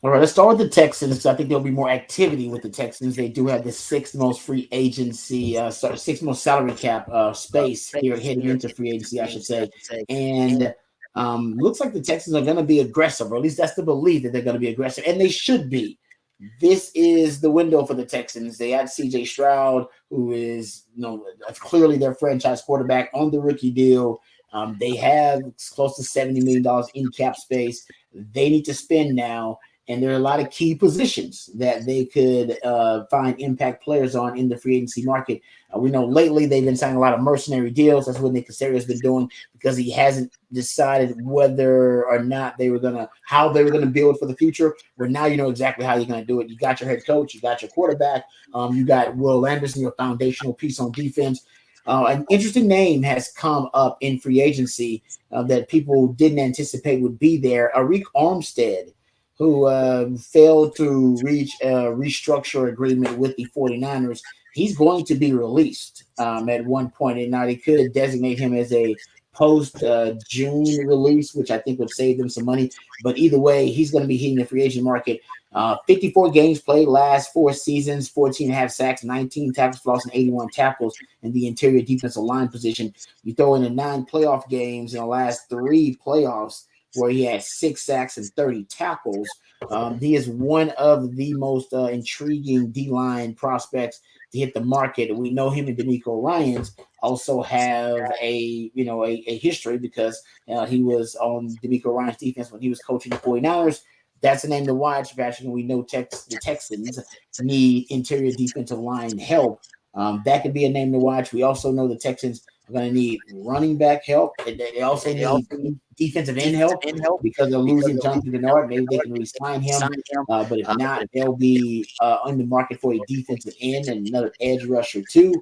All right, let's start with the Texans. I think there'll be more activity with the Texans. They do have the 6th most free agency, 6th most salary cap space here heading into free agency, I should say. And looks like the Texans are going to be aggressive, or at least that's the belief that they're going to be aggressive, and they should be. This is the window for the Texans. They had C.J. Stroud, who is clearly their franchise quarterback, on the rookie deal. They have close to $70 million in cap space. They need to spend now. And there are a lot of key positions that they could find impact players on in the free agency market. We know lately they've been signing a lot of mercenary deals. That's what Nick Caserio has been doing because he hasn't decided whether or not how they were going to build for the future. Where now you know exactly how you're going to do it. You got your head coach, you got your quarterback, you got Will Anderson, your foundational piece on defense. An interesting name has come up in free agency that people didn't anticipate would be there. Arik Armstead, who failed to reach a restructure agreement with the 49ers. He's going to be released at one point. And now they could designate him as a post-June release, which I think would save them some money. But either way, he's going to be hitting the free agent market. 54 games played last 4 seasons, 14.5 sacks, 19 tackles for loss, and 81 tackles in the interior defensive line position. You throw in the 9 playoff games in the last 3 playoffs, where he had 6 sacks and 30 tackles. He is one of the most intriguing D-line prospects to hit the market. We know him and D'Amico Ryans also have a history because he was on D'Amico Ryans' defense when he was coaching the 49ers. That's a name to watch, Patrick, and we know the Texans need interior defensive line help. That could be a name to watch. We also know the Texans are going to need running back help. They also need defensive end help because they're losing Jonathan Bernard. Maybe they can re-sign him. But if not, they'll be on the market for a defensive end and another edge rusher too.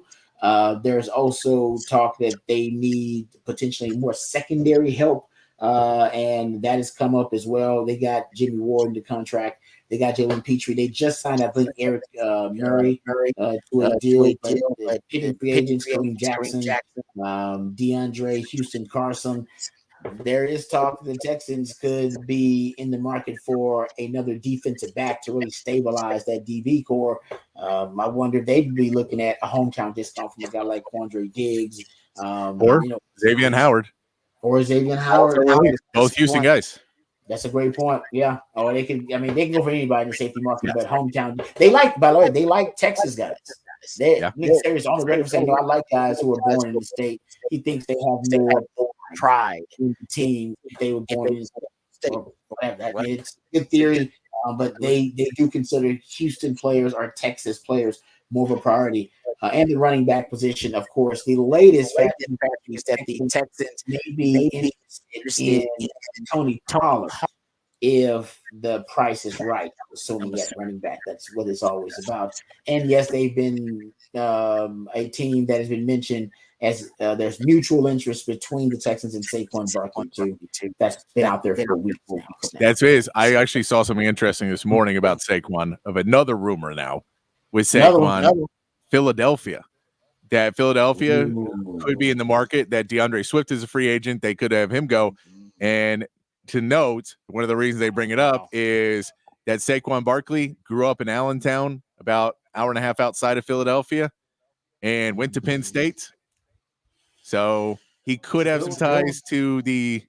There's also talk that they need potentially more secondary help. And that has come up as well. They got Jimmy Ward in the contract. They got Jalen Petrie. They just signed, I think, Eric Murray to a deal. But pitting free agents, Kareem Jackson, DeAndre Houston Carson. There is talk the Texans could be in the market for another defensive back to really stabilize that DB core. I wonder if they'd be looking at a hometown discount from a guy like Quandre Diggs. Or Xavier Howard. Or Xavier Howard. Both Houston guys. That's a great point. Yeah. Oh, they can go for anybody in the safety market, but hometown. By the way, they like Texas guys. Nick Sirianni's on the record saying, "No, I like guys who are born in the state." He thinks they have more pride in the team if they were born in the state. Or whatever. I mean, it's a good theory, but they do consider Houston players or Texas players more of a priority. And the running back position, of course. The latest fact is that the Texans may be interested in Tony Pollard if the price is right, assuming that running back. That's what it's always about. And yes, they've been a team that has been mentioned as there's mutual interest between the Texans and Saquon Barkley too. That's been out there for weeks now. That's it. I actually saw something interesting this morning about Saquon of another rumor now with Saquon. Philadelphia. That Philadelphia could be in the market, that DeAndre Swift is a free agent. They could have him go. And to note, one of the reasons they bring it up is that Saquon Barkley grew up in Allentown, about an hour and a half outside of Philadelphia, and went to Penn State. So he could have some ties to the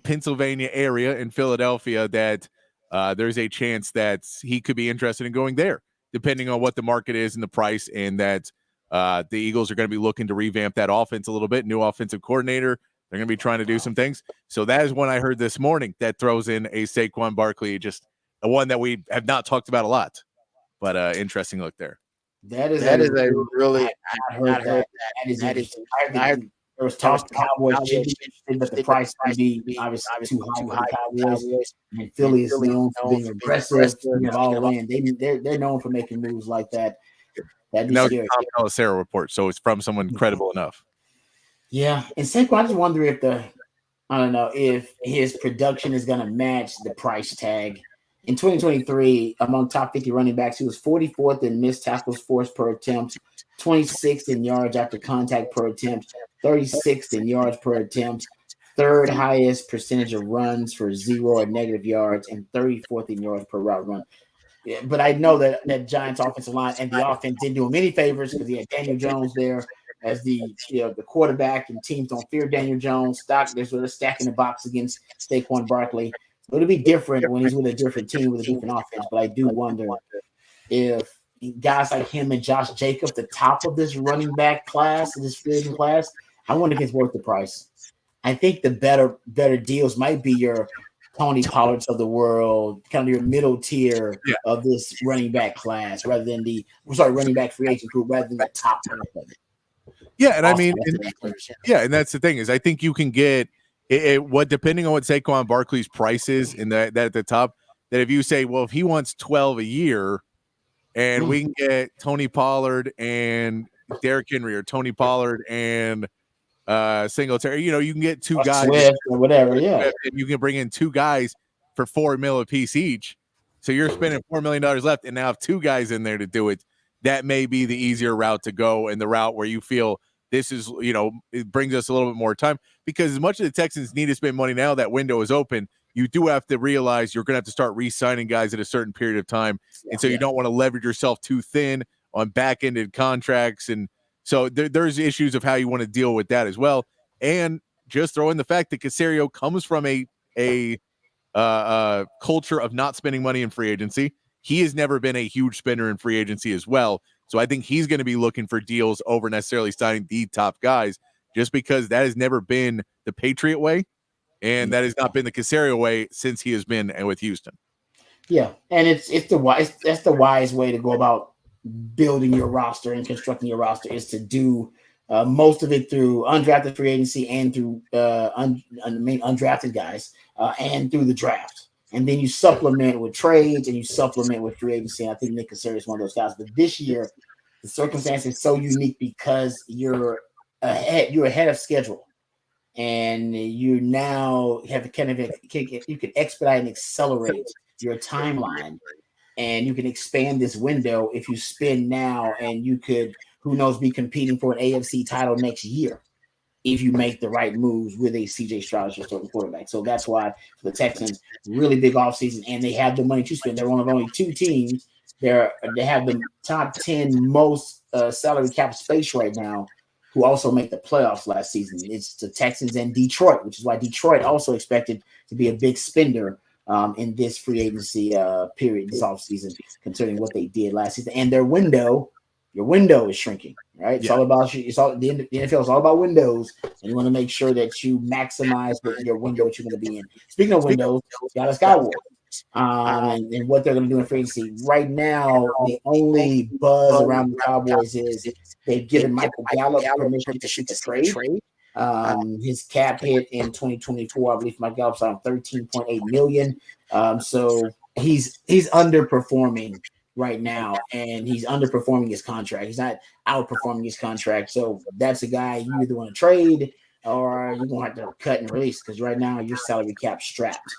Pennsylvania area in Philadelphia, that there's a chance that he could be interested in going there, depending on what the market is and the price, and that the Eagles are going to be looking to revamp that offense a little bit. New offensive coordinator. They're going to be trying to do some things. So that is one I heard this morning that throws in a Saquon Barkley, just a one that we have not talked about a lot, but interesting look there. That is a really, I heard that. That is interesting. There was talk the Cowboys, but the price would be obviously too high for the Cowboys. And Philly is known for being aggressive, all in. They're known for making moves like that. That'd be scary. Tom Pelissero report, so it's from someone credible enough. Yeah, and Saquon, I just wonder if his production is going to match the price tag. In 2023, among top 50 running backs, he was 44th in missed tackles forced per attempt, 26th in yards after contact per attempt, 36th in yards per attempt, third highest percentage of runs for 0 or negative yards, and 34th in yards per route run. Yeah, but I know that Giants offensive line and the offense didn't do him any favors because he had Daniel Jones there as the quarterback, and teams don't fear Daniel Jones. They're sort of stacking the box against Saquon Barkley. So it'll be different when he's with a different team with a different offense. But I do wonder if guys like him and Josh Jacobs, the top of this running back class, this free agent class, I wonder if it's worth the price. I think the better deals might be your Tony Pollards of the world, kind of your middle tier of this running back class, rather than running back free agent group, rather than the top half of it. Yeah, and I mean, and that's the thing is, I think you can get depending on what Saquon Barkley's price is in that at the top. That if you say, well, if he wants 12 a year, and we can get Tony Pollard and Derrick Henry, or Tony Pollard and Singletary, you can get two guys Swift or whatever, and you can bring in two guys for $4 million a piece each. So you're spending $4 million left, and now have two guys in there to do it. That may be the easier route to go, and the route where you feel this is, it brings us a little bit more time, because as much as the Texans need to spend money now, that window is open. You do have to realize you're going to have to start re-signing guys at a certain period of time. And so you don't want to leverage yourself too thin on back-ended contracts. And so there's issues of how you want to deal with that as well. And just throw in the fact that Caserio comes from a culture of not spending money in free agency. He has never been a huge spender in free agency as well. So I think he's going to be looking for deals over necessarily signing the top guys, just because that has never been the Patriot way, and that has not been the Caserio way since he has been with Houston. Yeah, and that's the wise way to go about building your roster and constructing your roster, is to do most of it through undrafted free agency and through undrafted guys and through the draft. And then you supplement with trades and you supplement with free agency. And I think Nick Caserio is one of those guys. But this year, the circumstance is so unique because you're ahead of schedule. And you now have you can expedite and accelerate your timeline. And you can expand this window if you spend now, and you could, who knows, be competing for an AFC title next year if you make the right moves with a CJ Stroud as your starting quarterback. So that's why for the Texans, really big offseason, and they have the money to spend. They're one of only two teams. They have the top 10 most salary cap space right now, who also make the playoffs last season. It's the Texans and Detroit, which is why Detroit also expected to be a big spender in this free agency period, this offseason, considering what they did last season. And their window, your window is shrinking, right? It's all about it's all the NFL is all about windows, and you want to make sure that you maximize your window that you're going to be in. Speaking of windows, Dallas Cowboys. And what they're going to do in free agency. Right now, the only buzz around the Cowboys is they've given Michael Gallup permission to seek a trade. His cap hit in 2024, I believe Mike Gallup's on $13.8 million. So he's underperforming right now, and he's underperforming his contract. He's not outperforming his contract. So that's a guy you either want to trade or you're going to have to cut and release, because right now your salary cap strapped.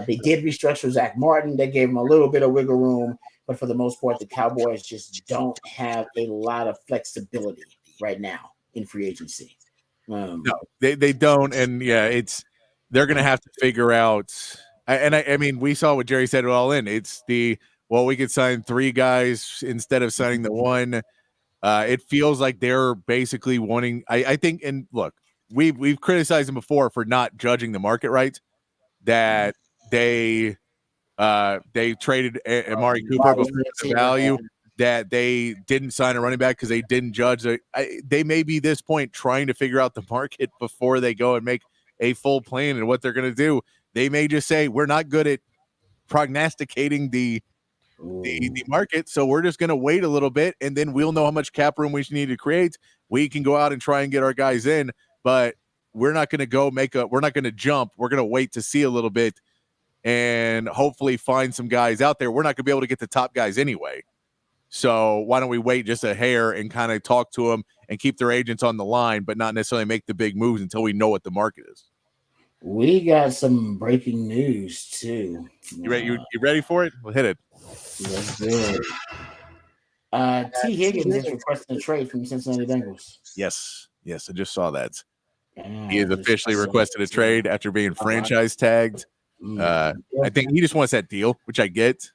They did restructure Zach Martin. They gave him a little bit of wiggle room, but for the most part, the Cowboys just don't have a lot of flexibility right now in free agency. No, they don't, and they're going to have to figure out. I mean, we saw what Jerry said it all in. It's we could sign 3 guys instead of signing the one. It feels like they're basically wanting. I think, and look, we've criticized them before for not judging the market right. That they traded Amari Cooper before the value, that they didn't sign a running back because they didn't judge. They may be this point trying to figure out the market before they go and make a full plan and what they're going to do. They may just say, we're not good at prognosticating the market, so we're just going to wait a little bit, and then we'll know how much cap room we need to create. We can go out and try and get our guys in, but we're not going to we're not going to jump. We're going to wait to see a little bit and hopefully find some guys out there. We're not going to be able to get the top guys anyway. So why don't we wait just a hair and kind of talk to them and keep their agents on the line, but not necessarily make the big moves until we know what the market is. We got some breaking news too. You ready? You ready for it? We'll hit it. Let's do it. T. Higgins is requesting a trade from the Cincinnati Bengals. Yes, I just saw that. He has officially requested a trade after being franchise tagged. I think he just wants that deal, which I get.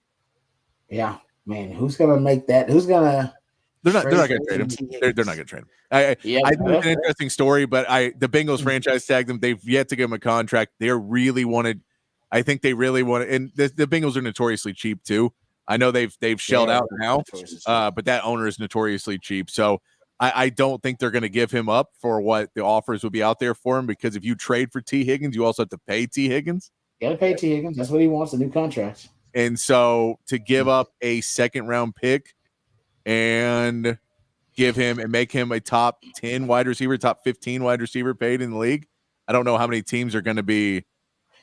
Yeah, man, who's gonna make that? Who's gonna? They're not going to trade him. They're not going to trade him. I think it's an interesting story, but the Bengals franchise tagged him. They've yet to give him a contract. They really wanted. I think they really wanted, and the Bengals are notoriously cheap too. I know they've shelled out now, but that owner is notoriously cheap. So I don't think they're going to give him up for what the offers would be out there for him, because if you trade for T. Higgins, you also have to pay T. Higgins. You got to pay T. Higgins. That's what he wants, a new contract. And so to give up a second-round pick and give him and make him a top 10 wide receiver, top 15 wide receiver paid in the league, I don't know how many teams are going to be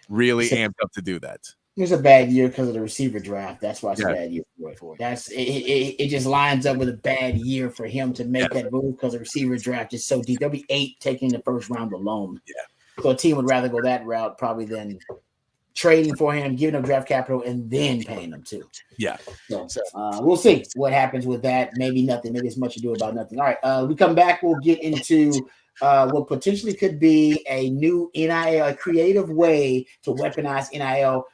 really amped up to do that. It's a bad year because of the receiver draft. That's why it's a bad year for it. It just lines up with a bad year for him to make that move, because the receiver draft is so deep. There'll be 8 taking the first round alone. Yeah. So a team would rather go that route probably than trading for him, giving him draft capital, and then paying him too. Yeah. So we'll see what happens with that. Maybe nothing. Maybe it's much ado about nothing. All right. We come back. We'll get into what potentially could be a new NIL, a creative way to weaponize NIL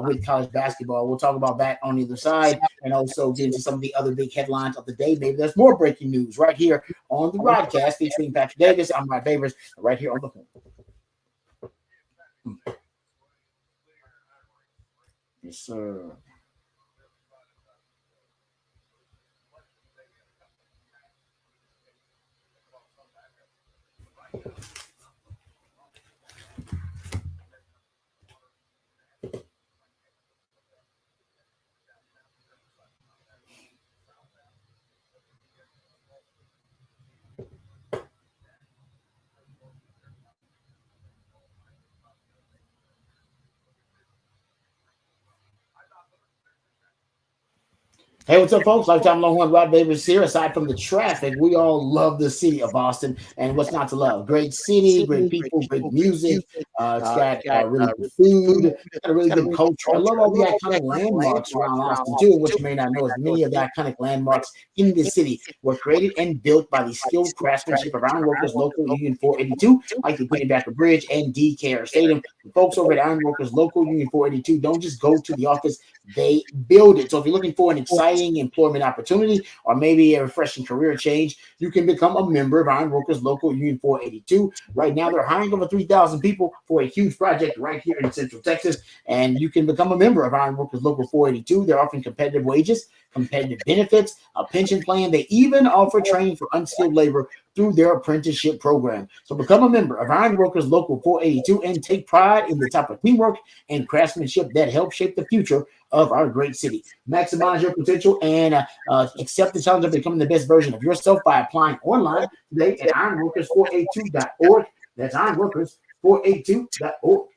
with college basketball. We'll talk about that on either side, and also get into some of the other big headlines of the day. Maybe there's more breaking news right here on the Rodcast featuring Patrick Davis. I'm Rod Babers, right here on the Horn. Yes, sir. Hey, what's up, folks? Lifetime Longhorn Rod Babers here. Aside from the traffic, we all love the city of Boston, and what's not to love? Great city, great people, great music. It's got really good food, it's got a really good culture. I love all the iconic landmarks around Austin too. And what you may not know is many of the iconic landmarks in the city were created and built by the skilled craftsmanship of Ironworkers Local Union 482, like the Quinnipiac Bridge and DKR Stadium. The folks over at Ironworkers Local Union 482 don't just go to the office; they build it. So if you're looking for an exciting exciting employment opportunity or maybe a refreshing career change, you can become a member of Ironworkers Local Union 482. Right now, they're hiring over 3,000 people for a huge project right here in Central Texas, and you can become a member of Ironworkers Local 482. They're offering competitive wages, competitive benefits, a pension plan. They even offer training for unskilled labor through their apprenticeship program. So become a member of Ironworkers Local 482 and take pride in the type of teamwork and craftsmanship that help shape the future of our great city. Maximize your potential and accept the challenge of becoming the best version of yourself by applying online today at ironworkers482.org. That's ironworkers482.org.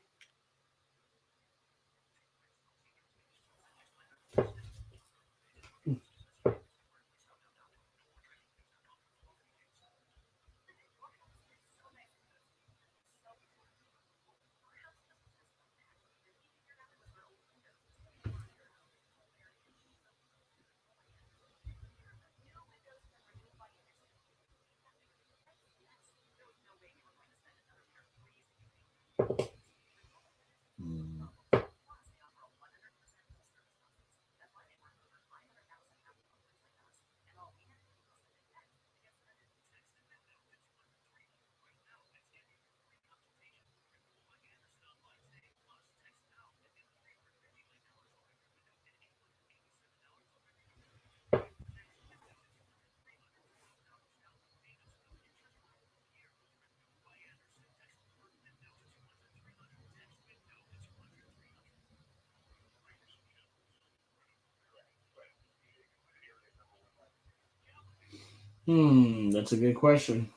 That's a good question.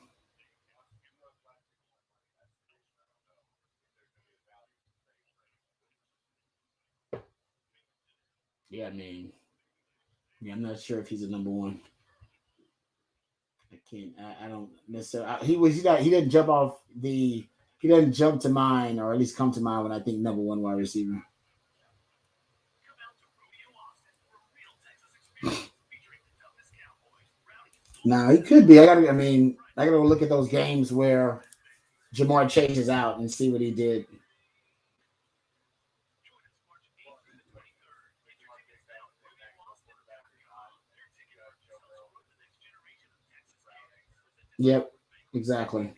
Yeah, I mean, yeah, I'm not sure if he's a number one. I can't. I don't necessarily. He didn't jump off the. He doesn't jump to mind, or at least come to mind when I think number one wide receiver. Now he could be. I gotta look at those games where Jamar Chase is out and see what he did. Yep, exactly.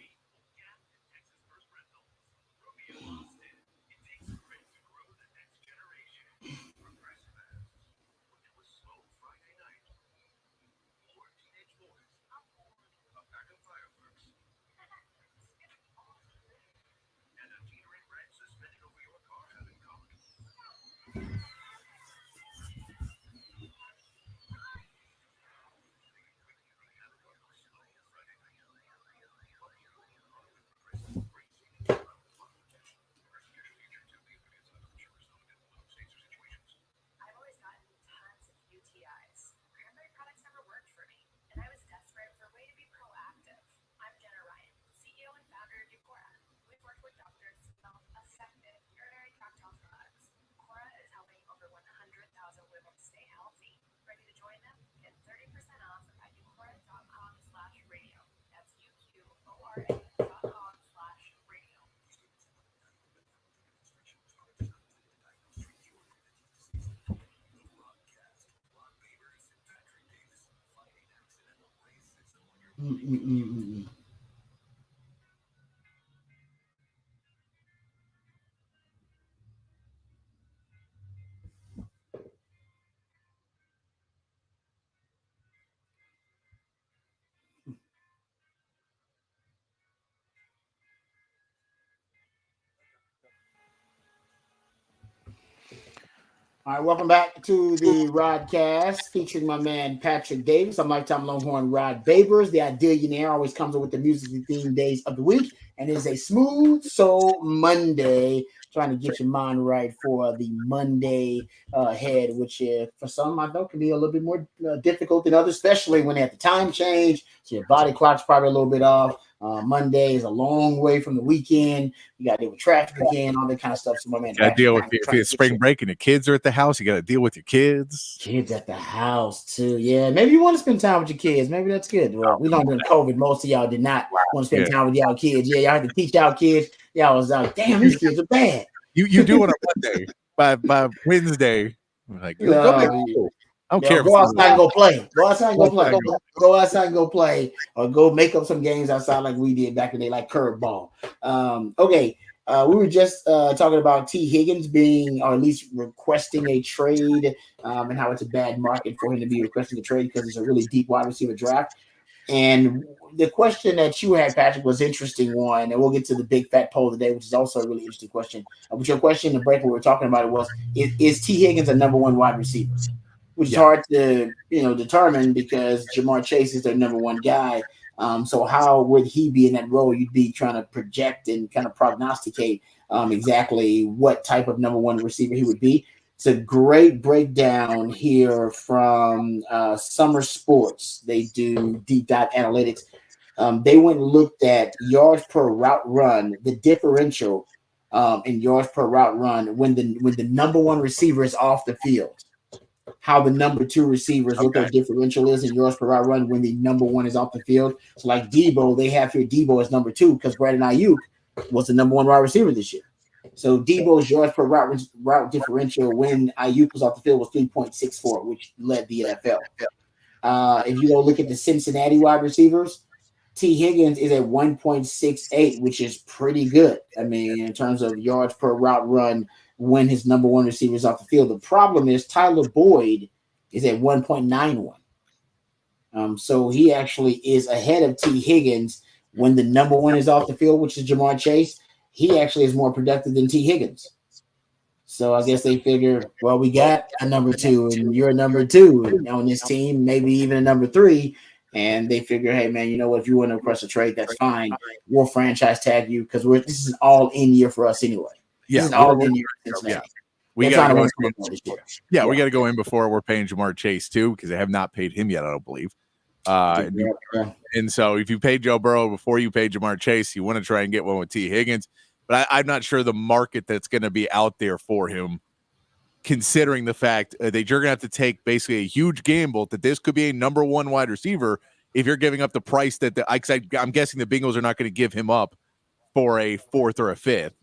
All right, welcome back to the Rodcast featuring my man Patrick Davis. I'm lifetime Longhorn Rod Babers. The Idillionaire always comes up with the musically themed days of the week, and it is a smooth soul Monday. Trying to get your mind right for the Monday ahead, which for some I know can be a little bit more difficult than others, especially when they have the time change. So your body clock's probably a little bit off. Monday is a long way from the weekend. You got to deal with traffic again, all that kind of stuff. So my man, got to deal with if it's spring break and the kids are at the house. You got to deal with your kids. Kids at the house too. Yeah, maybe you want to spend time with your kids. Maybe that's good. Well, we know during COVID, most of y'all did not want to spend time with y'all kids. Yeah, y'all had to teach y'all kids. Y'all was like, damn, these kids are bad. You do it on a Monday. By Wednesday, like, go back. I don't care. Go outside and go play. Go outside and go play. Go outside and go play, or go make up some games outside like we did back in the day, like curveball. Okay. We were just talking about T. Higgins being, or at least requesting a trade, and how it's a bad market for him to be requesting a trade because it's a really deep wide receiver draft. And the question that you had, Patrick, was interesting one, and we'll get to the big fat poll today, which is also a really interesting question. But your question in the break when we were talking about it was, is T. Higgins a number one wide receiver? Which is hard to determine because Jamar Chase is their number one guy. So how would he be in that role? You'd be trying to project and kind of prognosticate exactly what type of number one receiver he would be. It's a great breakdown here from Summer Sports. They do deep dive analytics. They went and looked at yards per route run, the differential in yards per route run when the number one receiver is off the field. How the number two receivers, what their differential is in yards per route run when the number one is off the field. So like Debo, they have here Debo as number two because Brandon Ayuk was the number one wide receiver this year. So Debo's yards per route differential when Ayuk was off the field was 3.64, which led the NFL. If you go look at the Cincinnati wide receivers, T. Higgins is at 1.68, which is pretty good. I mean, in terms of yards per route run when his number one receiver is off the field. The problem is Tyler Boyd is at 1.91. So he actually is ahead of T. Higgins when the number one is off the field, which is Jamar Chase. He actually is more productive than T. Higgins. So I guess they figure, well, we got a number two, and you're a number two on this team, maybe even a number three. And they figure, hey, man, you know what? If you want to request a trade, that's fine. We'll franchise tag you because this is an all-in year for us anyway. Yeah, this is all-in year. We got to go in. We got to go in before we're paying Jamar Chase too because they have not paid him yet, I don't believe. And so if you pay Joe Burrow before you pay Jamar Chase, you want to try and get one with T. Higgins. But I'm not sure the market that's going to be out there for him, considering the fact that you're going to have to take basically a huge gamble that this could be a number one wide receiver if you're giving up the price that I'm guessing the Bengals are not going to give him up for a fourth or a fifth.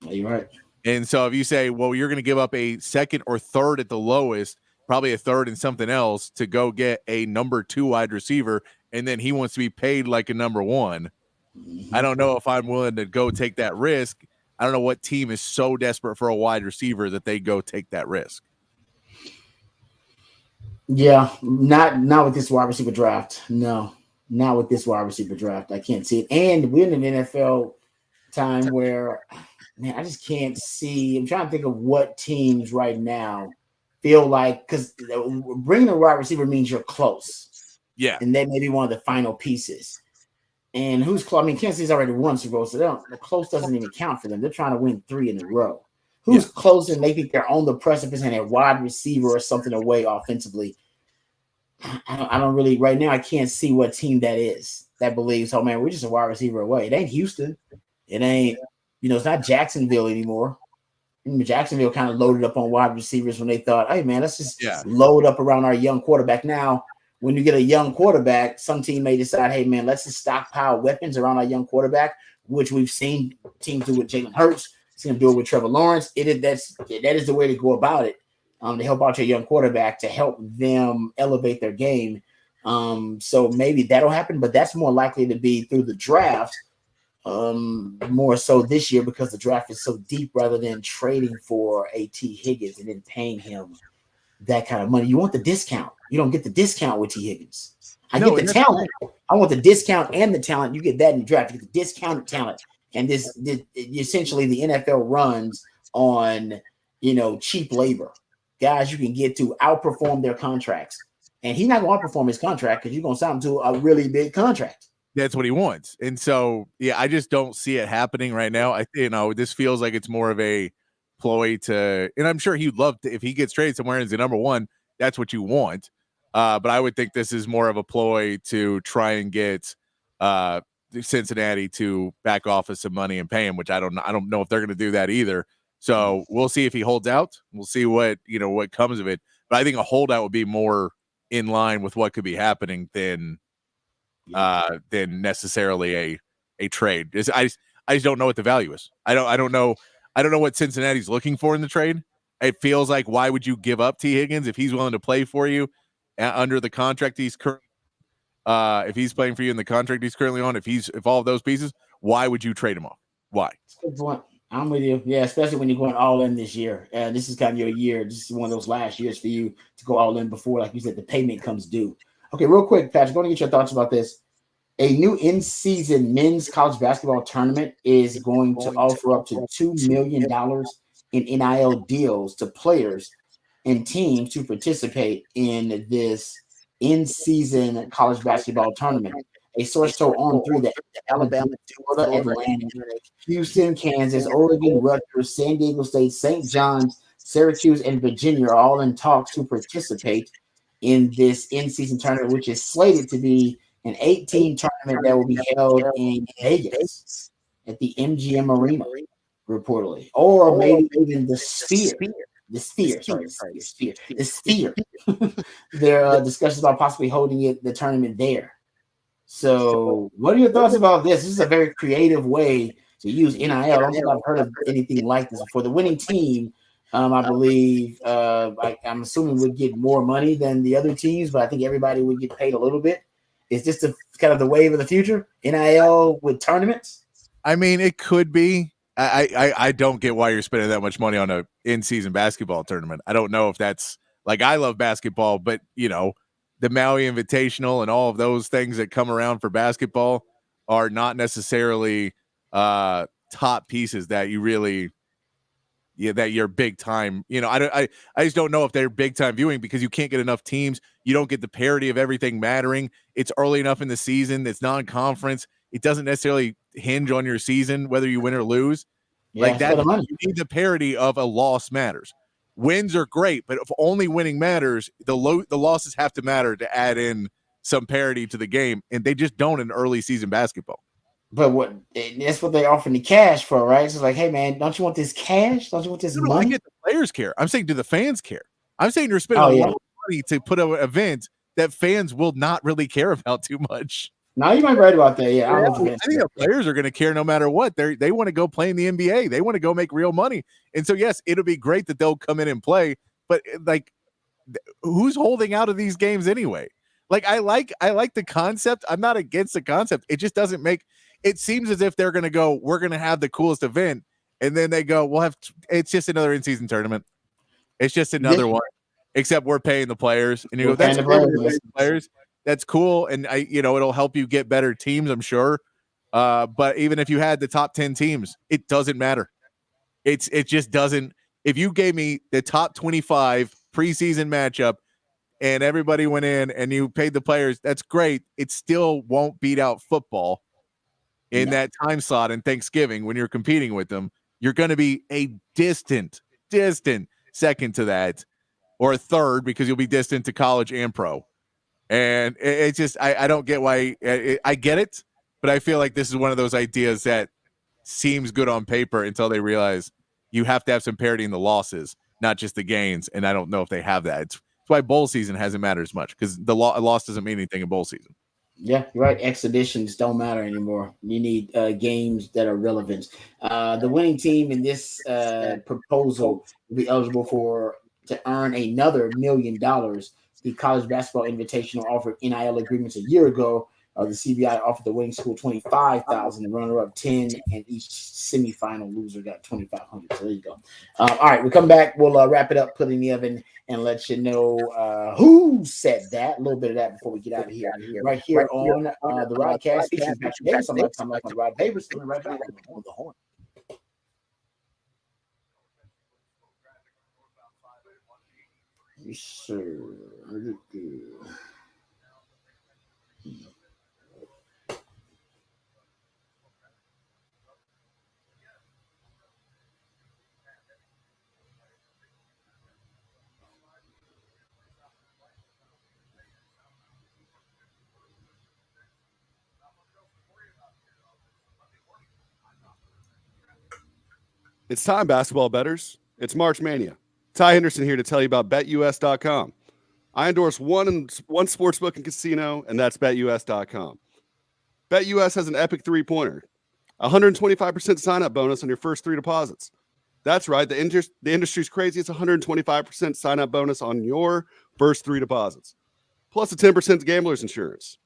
You're right. And so if you say, well, you're going to give up a second or third at the lowest, probably a third and something else to go get a number two wide receiver, and then he wants to be paid like a number one. I don't know if I'm willing to go take that risk. I don't know what team is so desperate for a wide receiver that they go take that risk. Yeah, not with this wide receiver draft. No, not with this wide receiver draft. I can't see it. And we're in an NFL time where, man, I just can't see. I'm trying to think of what teams right now feel like, because bringing a wide receiver means you're close. Yeah. And that may be one of the final pieces. And who's close? I mean, Kansas City's already won Super Bowl, so the close doesn't even count for them. They're trying to win 3 in a row. Who's close and they think they're on the precipice and a wide receiver or something away offensively? I don't really, right now, I can't see what team that is that believes, oh, man, we're just a wide receiver away. It ain't Houston. It ain't, it's not Jacksonville anymore. Jacksonville kind of loaded up on wide receivers when they thought, hey, man, let's just load up around our young quarterback. Now, when you get a young quarterback, some team may decide, hey, man, let's just stockpile weapons around our young quarterback, which we've seen teams do with Jalen Hurts. Seen them do it with Trevor Lawrence. That is the way to go about it, to help out your young quarterback, to help them elevate their game. So maybe that'll happen, but that's more likely to be through the draft, more so this year because the draft is so deep rather than trading for a T. Higgins and then paying him that kind of money. You want the discount. You don't get the discount with T. Higgins. I get the talent. I want the discount and the talent. You get that in the draft. You get the discounted talent. And this essentially the NFL runs on, cheap labor. Guys you can get to outperform their contracts. And he's not going to outperform his contract because you're going to sign him to a really big contract. That's what he wants. And so, I just don't see it happening right now. This feels like it's more of a ploy to, and I'm sure he'd love to, if he gets traded somewhere and is the number one, that's what you want. But I would think this is more of a ploy to try and get Cincinnati to back off of some money and pay him, which I don't know if they're going to do that either. So we'll see if he holds out. We'll see what comes of it. But I think a holdout would be more in line with what could be happening than necessarily a trade. I just don't know what the value is. I don't know what Cincinnati's looking for in the trade. it feels like, why would you give up T. Higgins if he's willing to play for you under the contract he's currently? If he's playing for you in the contract he's currently on, if all of those pieces, why would you trade him off? Why? Good point. I'm with you. Yeah, especially when you're going all in this year. This is kind of your year. This is one of those last years for you to go all in before, like you said, the payment comes due. Okay, real quick, Patrick, going to get your thoughts about this. A new in-season men's college basketball tournament is going to offer up to $2 million in NIL deals to players and teams to participate in this in-season college basketball tournament. A source told On3 that Alabama, Florida, Atlanta, Houston, Kansas, Oregon, Rutgers, San Diego State, St. John's, Syracuse, and Virginia are all in talks to participate in this in-season tournament, which is slated to be an 18 tournament that will be held in Vegas at the MGM Arena, reportedly, or maybe even the Sphere. The Sphere. There are discussions about possibly holding the tournament there. So, what are your thoughts about this? This is a very creative way to use NIL. I don't think I've heard of anything like this before. The winning team, I believe, I'm assuming would get more money than the other teams, but I think everybody would get paid a little bit. Is this kind of the wave of the future? NIL with tournaments? I mean, it could be. I don't get why you're spending that much money on a in-season basketball tournament. I don't know if that's like, I love basketball, but the Maui Invitational and all of those things that come around for basketball are not necessarily top pieces that you really, that you're big time. I just don't know if they're big time viewing because you can't get enough teams. You don't get the parity of everything mattering. It's early enough in the season. It's non-conference. It doesn't necessarily hinge on your season, whether you win or lose. Yeah, like that, you need the parity of a loss matters. Wins are great, but if only winning matters, the losses have to matter to add in some parity to the game, and they just don't in early season basketball. But that's what they offer the cash for, right? So it's like, hey man, don't you want this cash? Don't you want this money? I get the players care. I'm saying, do the fans care? I'm saying you're spending a lot of money to put an event that fans will not really care about too much. No, you might be right about that. Yeah, I think the players are going to care no matter what. They want to go play in the NBA. They want to go make real money. And so, yes, it'll be great that they'll come in and play. But like, who's holding out of these games anyway? Like, I like the concept. I'm not against the concept. It just doesn't make. It seems as if they're going to go, we're going to have the coolest event, and then they go, we'll have. It's just another in-season tournament. It's just another one, except we're paying the players, and you go, that's the players. That's cool, and it'll help you get better teams, I'm sure. But even if you had the top 10 teams, it doesn't matter. It just doesn't. If you gave me the top 25 preseason matchup and everybody went in and you paid the players, that's great. It still won't beat out football in that time slot in Thanksgiving when you're competing with them. You're going to be a distant second to that, or a third, because you'll be distant to college and pro. And it's just, I don't get why. I get it, but I feel like this is one of those ideas that seems good on paper until they realize you have to have some parity in the losses, not just the gains. And I don't know if they have that. It's why bowl season hasn't mattered as much, because the loss doesn't mean anything in bowl season. Yeah, you're right. Exhibitions don't matter anymore. You need games that are relevant. The winning team in this proposal will be eligible to earn another $1 million. The College Basketball Invitational offered NIL agreements a year ago. The CBI offered the winning school $25,000, the runner-up $10,000, and each semifinal loser got $2,500. So there you go. All right, we come back. We'll wrap it up, put it in the oven, and let you know who said that. A little bit of that before we get out of here. Right here on the Rodcast, featuring Patrick Davis. I'm like on Rod Babers. Coming right back on the horn. Yes, sir. It's time, basketball bettors. It's March Mania. Ty Henderson here to tell you about BetUS.com. I endorse one sportsbook and casino, and that's BetUS.com. BetUS has an epic three-pointer, 125% sign-up bonus on your first 3 deposits, That's right. The industry's crazy. It's 125% sign-up bonus on your first 3 deposits, plus a 10% gambler's insurance.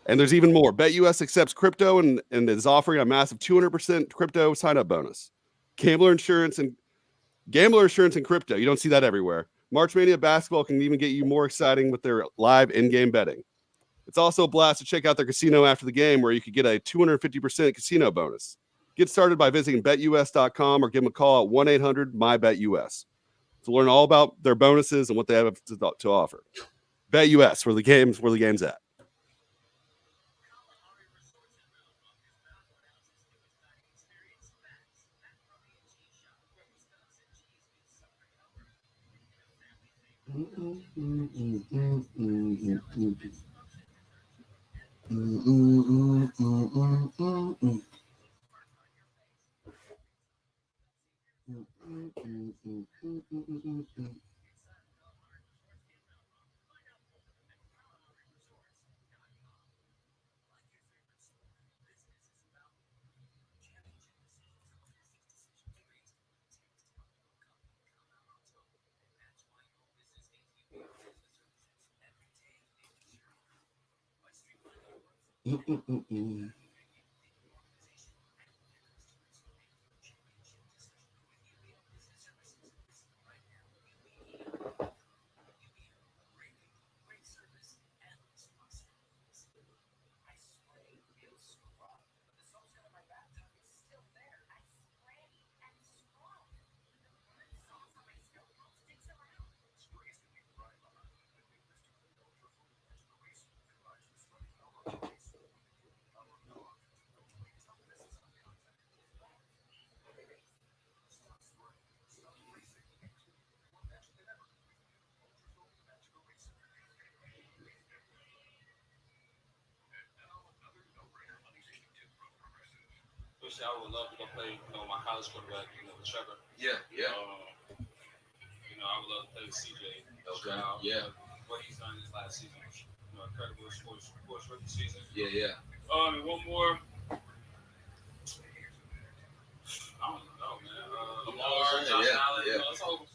And there's even more. BetUS accepts crypto and is offering a massive 200% crypto sign-up bonus. Gambler insurance and crypto. You don't see that everywhere. March Mania Basketball can even get you more exciting with their live in-game betting. It's also a blast to check out their casino after the game, where you could get a 250% casino bonus. Get started by visiting betus.com or give them a call at 1-800-MY-BETUS to learn all about their bonuses and what they have to offer. BetUS, where the game's at. I would love to go play, my college quarterback, with Trevor. Yeah. I would love to play with CJ. Okay. What he's done this last season. Incredible sports rookie season. Yeah. And one more. I don't know, man. Lamar, Josh Allen. It's over.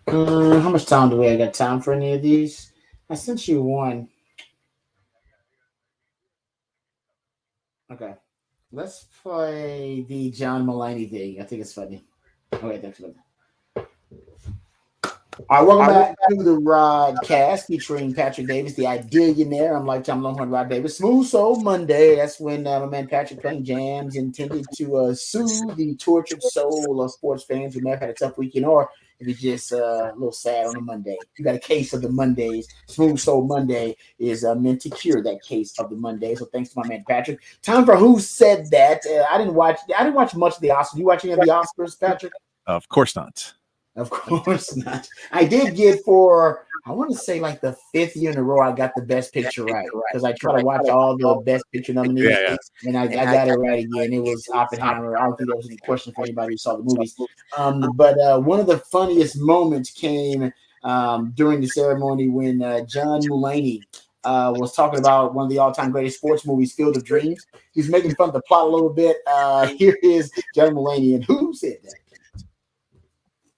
How much time do we have? Got time for any of these? I sent you one. Okay. Let's play the John Mulaney thing. I think it's funny. Okay, thanks for that. All right, welcome back to the Rodcast featuring Patrick Davis, the Idealionaire. I'm Lifetime Longhorn Rod Davis. Smooth Soul Monday. That's when my man Patrick playing jams intended to soothe the tortured soul of sports fans who may have had a tough weekend, or if you're just a little sad on a Monday. You got a case of the Mondays. Smooth Soul Monday is meant to cure that case of the Monday. So thanks to my man Patrick. Time for Who Said That. I didn't watch much of the Oscars. You watch any of the Oscars, Patrick? Of course not. Of course not. I did get for I want to say like the 5th year in a row I got the best picture right because I try to watch all the best picture nominees, and I got it right again. It was Oppenheimer. I don't think there was any question for anybody who saw the movies. But one of the funniest moments came during the ceremony when John Mulaney was talking about one of the all-time greatest sports movies, Field of Dreams. He's making fun of the plot a little bit. Here is John Mulaney, and who said that?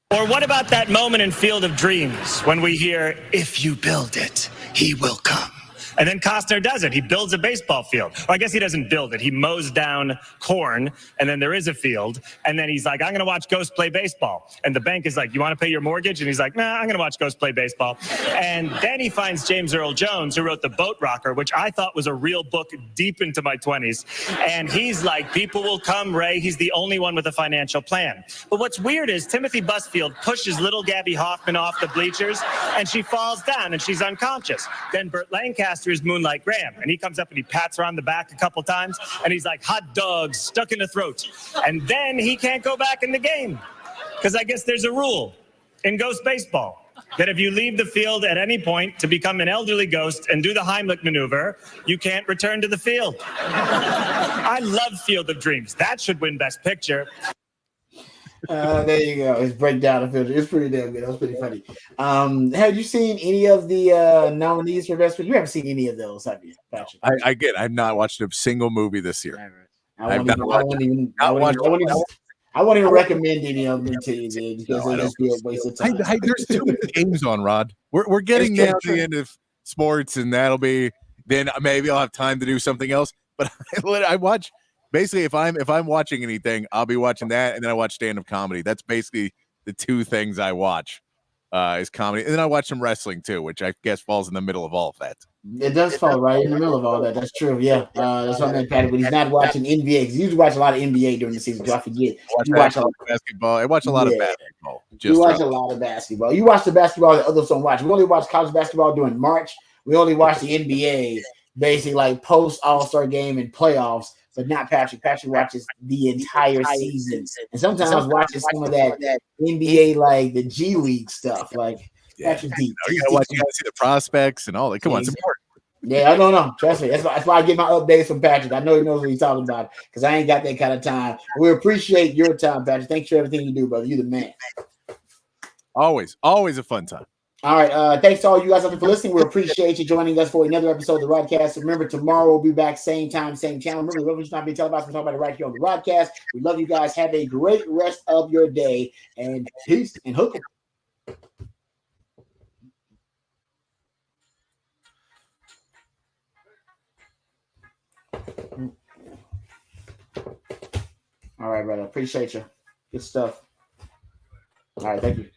Or what about that moment in Field of Dreams when we hear, if you build it, he will come? And then Costner does it. He builds a baseball field. Or I guess he doesn't build it. He mows down corn, and then there is a field. And then he's like, I'm going to watch Ghost play baseball. And the bank is like, you want to pay your mortgage? And he's like, nah, I'm going to watch Ghost play baseball. And then he finds James Earl Jones, who wrote The Boat Rocker, which I thought was a real book deep into my 20s. And he's like, people will come, Ray. He's the only one with a financial plan. But what's weird is Timothy Busfield pushes little Gabby Hoffman off the bleachers, and she falls down, and she's unconscious. Then Burt Lancaster is Moonlight Graham, and he comes up and he pats her on the back a couple times, and he's like, hot dogs stuck in the throat. And then he can't go back in the game because I guess there's a rule in Ghost baseball that if you leave the field at any point to become an elderly ghost and do the Heimlich maneuver, you can't return to the field. I love Field of Dreams. That should win Best Picture. There you go. It's breakdown of filter. It's pretty damn good. That was pretty funny. Have you seen any of the nominees for Best Picture? You haven't seen any of those, have you, Patrick? I've not watched a single movie this year. I won't even recommend any of them to you because they just be a waste of time. There's too many games on, Rod. We're getting down to the end of sports, and that'll be then maybe I'll have time to do something else. But I watch. Basically, if I'm watching anything, I'll be watching that, and then I watch stand-up comedy. That's basically the two things I watch is comedy, and then I watch some wrestling too, which I guess falls in the middle of all of that. It does fall right in the middle of all that. That's true. Yeah, that's what I meant, Patty. But he's not watching NBA. He usually watch a lot of NBA during the season. So I forget. You watch a lot of basketball. I watch a lot of basketball. You watch a lot of basketball. You watch the basketball that others don't watch. We only watch college basketball during March. We only watch the NBA basically like post All-Star game and playoffs. But not Patrick. Patrick watches the entire season, and sometimes watches some of that NBA, like the G League stuff. Like Patrick deep. You gotta see the prospects and all that. Come on, it's important. Yeah, I don't know. Trust me. That's why I get my updates from Patrick. I know he knows what he's talking about because I ain't got that kind of time. We appreciate your time, Patrick. Thanks for everything you do, brother. You're the man. Always a fun time. All right. Thanks to all you guys out there for listening. We appreciate you joining us for another episode of the Rodcast. Remember, tomorrow we'll be back, same time, same channel. Remember, the revolution not being televised. We're talking about it right here on the Rodcast. We love you guys. Have a great rest of your day. And peace and hook 'em. All right, brother. Appreciate you. Good stuff. All right. Thank you.